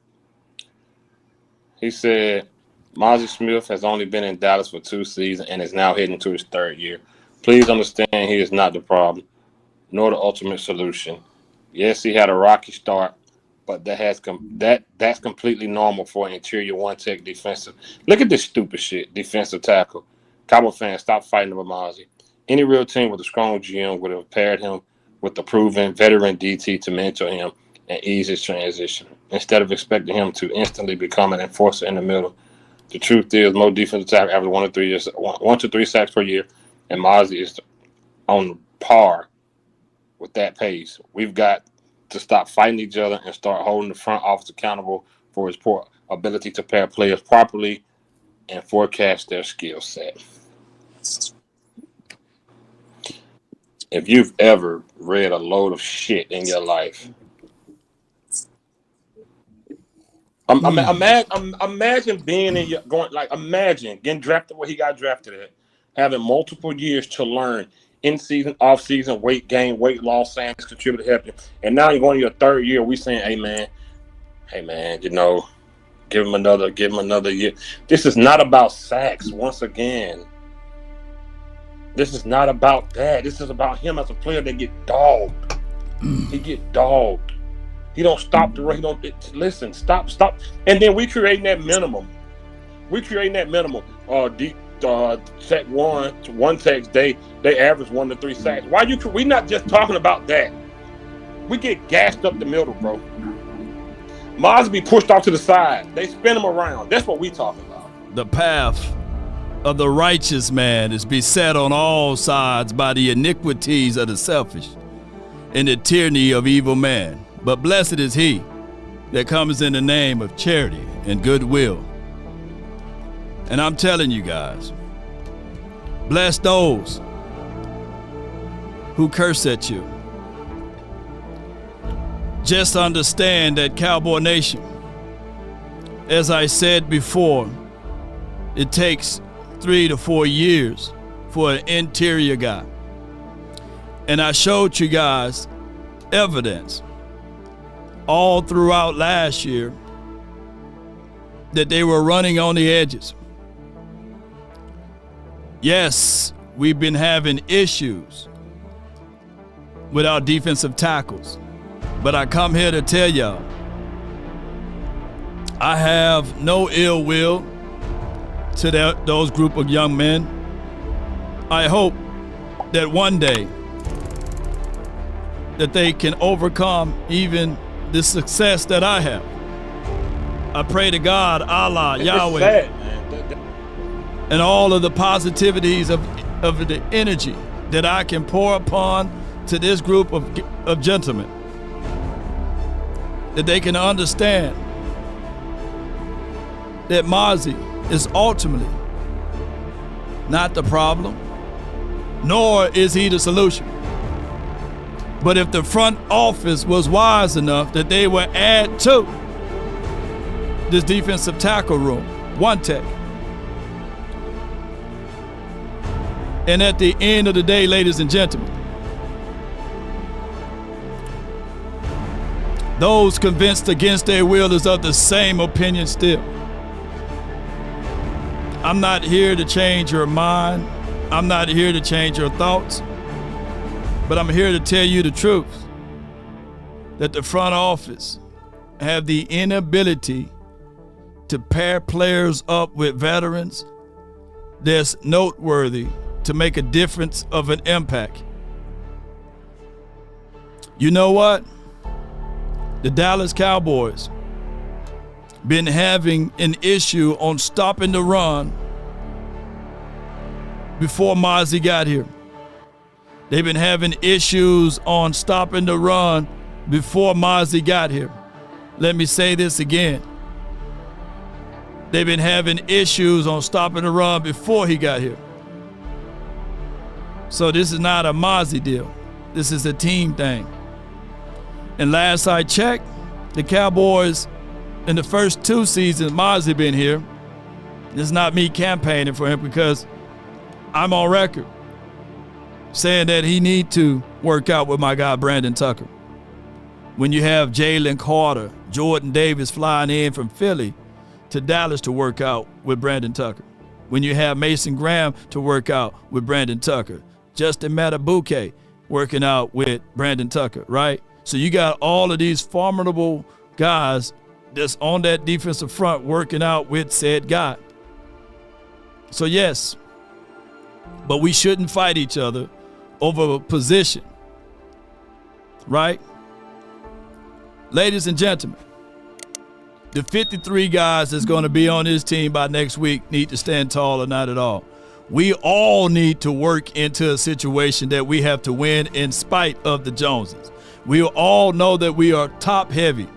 He said, Mazi Smith has only been in Dallas for 2 seasons and is now heading to his 3rd year. Please understand he is not the problem, nor the ultimate solution. Yes, he had a rocky start, but that's completely normal for an interior one-tech defensive. Look at this stupid shit, defensive tackle. Cowboy fans, stop fighting over Mazi. Any real team with a strong GM would have paired him with the proven veteran DT to mentor him and ease his transition, instead of expecting him to instantly become an enforcer in the middle. The truth is, most defensive tackles average 1 to 3 sacks per year, and Mazi is on par with that pace. We've got to stop fighting each other and start holding the front office accountable for his poor ability to pair players properly and forecast their skill set. If you've ever read a load of shit in your life, imagine being in your imagine getting drafted where he got drafted at, having multiple years to learn in season, off season, weight gain, weight loss, saying it's contributed to help you, and now you're going to your third year. We saying, hey man, you know, give him another year. This is not about sacks. Once again, this is not about that. This is about him as a player that get dogged. He get dogged. He don't stop the run. He don't listen. Stop. And then we creating that minimum. Sack one sacks. They average 1 to 3 sacks. Why we not just talking about that? We get gassed up the middle, bro. Mazi be pushed off to the side. They spin him around. That's what we talking about.
The path of the righteous man is beset on all sides by the iniquities of the selfish and the tyranny of evil man. But blessed is he that comes in the name of charity and goodwill. And I'm telling you guys, bless those who curse at you. Just understand that, Cowboy Nation, as I said before, it takes 3 to 4 years for an interior guy. And I showed you guys evidence all throughout last year that they were running on the edges. Yes, we've been having issues with our defensive tackles, but I come here to tell y'all, I have no ill will to those group of young men. I hope that one day that they can overcome even the success that I have. I pray to God, Allah, Yahweh,
sad, man.
and all of the positivities of the energy that I can pour upon to this group of gentlemen, that they can understand that Mazi is ultimately not the problem, nor is he the solution. But if the front office was wise enough that they would add to this defensive tackle room, one tech. And at the end of the day, ladies and gentlemen, those convinced against their will is of the same opinion still. I'm not here to change your mind. I'm not here to change your thoughts. But I'm here to tell you the truth, that the front office have the inability to pair players up with veterans that's noteworthy to make a difference of an impact. You know what? The Dallas Cowboys been having an issue on stopping the run before Mazi got here. They've been having issues on stopping the run before Mazi got here. Let me say this again. They've been having issues on stopping the run before he got here. So this is not a Mazi deal. This is a team thing. And last I checked, the Cowboys in the first 2 seasons Mazi been here, it's not me campaigning for him because I'm on record saying that he need to work out with my guy Brandon Tucker. When you have Jalen Carter, Jordan Davis flying in from Philly to Dallas to work out with Brandon Tucker. When you have Mason Graham to work out with Brandon Tucker. Justin Matabuke working out with Brandon Tucker, right? So you got all of these formidable guys that's on that defensive front working out with said guy. So yes, but we shouldn't fight each other over a position, right? Ladies and gentlemen, the 53 guys that's going to be on this team by next week need to stand tall or not at all. We all need to work into a situation that we have to win in spite of the Joneses. We all know that we are top heavy.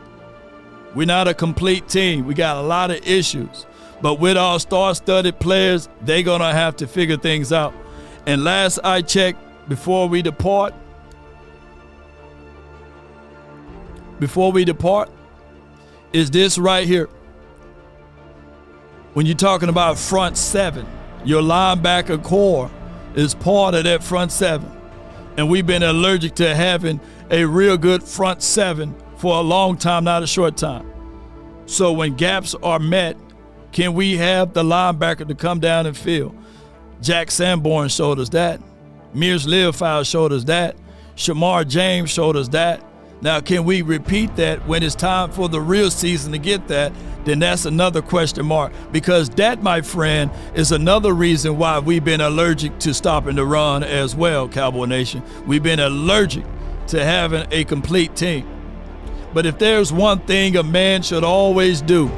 We're not a complete team. We got a lot of issues. But with our star-studded players, they're going to have to figure things out. And last I checked, before we depart, is this right here. When you're talking about front seven, your linebacker core is part of that front seven. And we've been allergic to having a real good front seven for a long time, not a short time. So when gaps are met, can we have the linebacker to come down and fill? Jack Sanborn showed us that. Mears Leofile showed us that. Shamar James showed us that. Now, can we repeat that when it's time for the real season to get that? Then that's another question mark, because that, my friend, is another reason why we've been allergic to stopping the run as well, Cowboy Nation. We've been allergic to having a complete team. But if there's one thing a man should always do,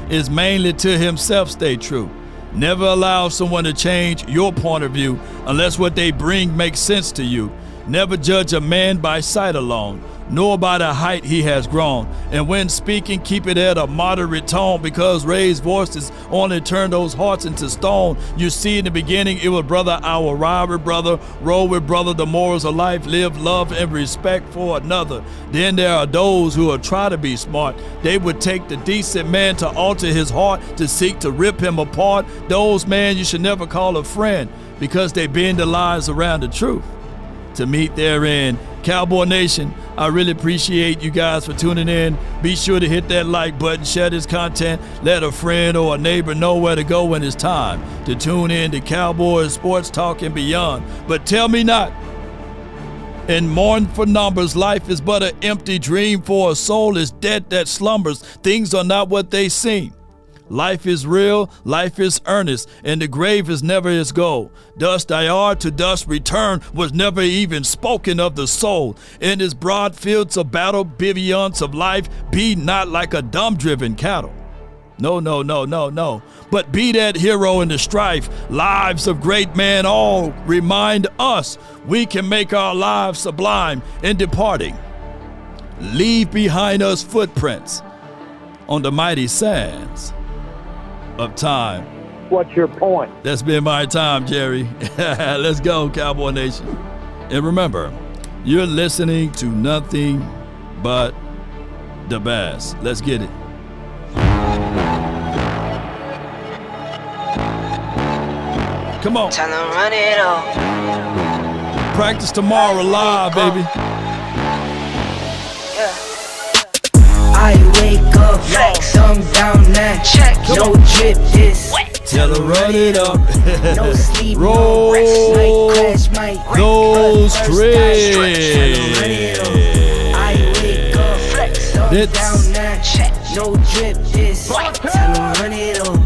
is mainly to himself stay true. Never allow someone to change your point of view unless what they bring makes sense to you. Never judge a man by sight alone, nor by the height he has grown. And when speaking, keep it at a moderate tone, because raised voices only turn those hearts into stone. You see, in the beginning, it was brother, I will ride with brother, roll with brother, the morals of life, live, love, and respect for another. Then there are those who will try to be smart. They would take the decent man to alter his heart, to seek to rip him apart. Those men you should never call a friend, because they bend the lies around the truth to meet their end. Cowboy Nation, I really appreciate you guys for tuning in. Be sure to hit that like button, share this content, let a friend or a neighbor know where to go when it's time to tune in to Cowboys Sports Talk and beyond. But tell me not, in mourn for numbers, life is but an empty dream, for a soul is dead that slumbers. Things are not what they seem. Life is real, life is earnest, and the grave is never its goal. Dust I are, to dust return, was never even spoken of the soul. In his broad fields of battle, bivouacs of life, be not like a dumb-driven cattle. No, no, no, no, no. But be that hero in the strife. Lives of great men all remind us we can make our lives sublime in departing. Leave behind us footprints on the mighty sands of time.
What's your point?
That's been my time, Jerry. Let's go, Cowboy Nation. And remember, you're listening to nothing but the best. Let's get it. Come on.
Time to run it all.
Practice tomorrow live, baby.
Yeah. I wake up, flex, thumb down now, check, no drip this.
Tell her run it up.
No sleep,
roll
no rest, might crash, might
those tricks.
I wake up, flex, thumb down now, check, no drip this. Tell her run it up.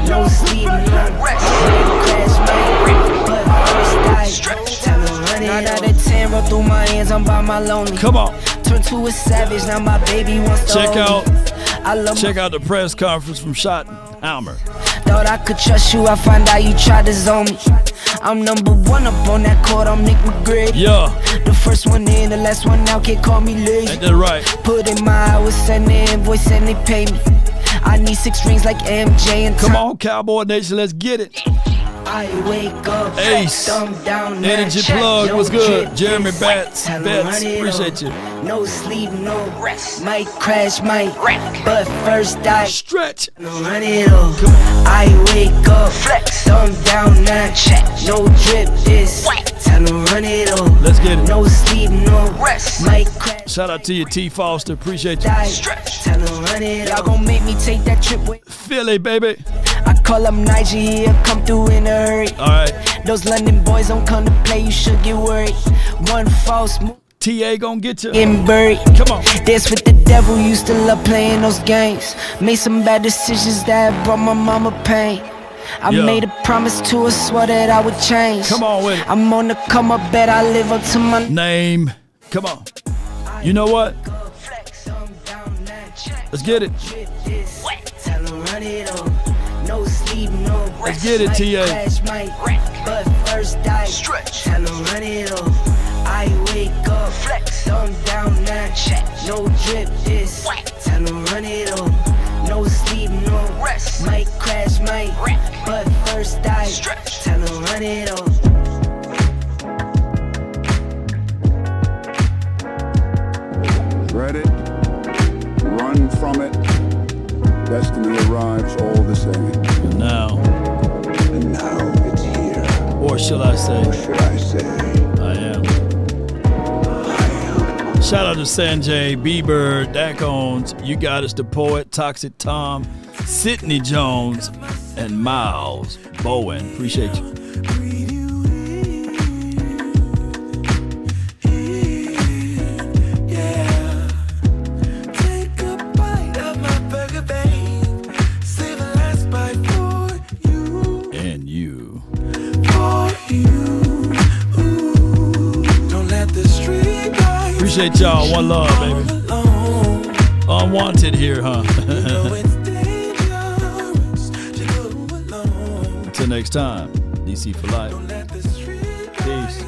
No sleep, no rest, might crash, might but first I tell her run it up. 9 out of 10 roll through my hands, I'm by my lonely.
Come on.
Turn to a savage, now my baby wants to
Check out the press conference from Schottenheimer.
Thought I could trust you, I find out you tried to zone me. I'm number one up on that court, I'm Nick McGrady.
Yeah.
The first one in, the last one out, can't call me lazy.
Ain't that right?
Put in my hours, send the invoice and they pay me. I need 6 rings like MJ and
Come on, Cowboy Nation, let's get it.
I wake up,
Ace,
thumb down,
Energy
check,
Plug,
no
what's good?
drip,
Jeremy
this.
Betts,
Tell 'em run it
appreciate you.
No sleep, no rest. Might crash, might wreck. But first I
stretch.
Run it up. I wake up, flex, thumb down, now check. No drip, this. Tell 'em run it up.
Let's get it.
No sleep, no rest. Might crash.
Shout out to you, T. Foster. Appreciate you.
Tell 'em run it up. Y'all gon' make me take that trip with
Philly, baby.
I call up Niger, he'll come through in a hurry.
All right.
Those London boys don't come to play, you should get worried. One false move.
TA gon' get you.
Getting buried.
Come on.
Dance with the devil, used to love playing those games. Made some bad decisions that brought my mama pain. I made a promise to her, swore that I would change.
Come on with it.
I'm on the come up, bet I live up to my
name. Come on. You know what? Let's get it.
Tell 'em run it up. No sleep, no
Let's
rest.
get it, TA.
But first I stretch. Tell 'em run it up. I wake up, flex, thumb down, now check. No drip, this. Tell 'em run it up. Might crash, might but first I time to run it on.
Dread it, run from it, destiny arrives all the same.
And now
it's here.
Or shall I say? I am. Shout out to Sanjay, B-Bird, Dak Owens, You Got Us, The Poet, Toxic Tom, Sidney Jones, and Miles Bowen. Appreciate you. And you. Appreciate y'all. One love, baby. Unwanted here, huh? Until next time, DC for life. Peace.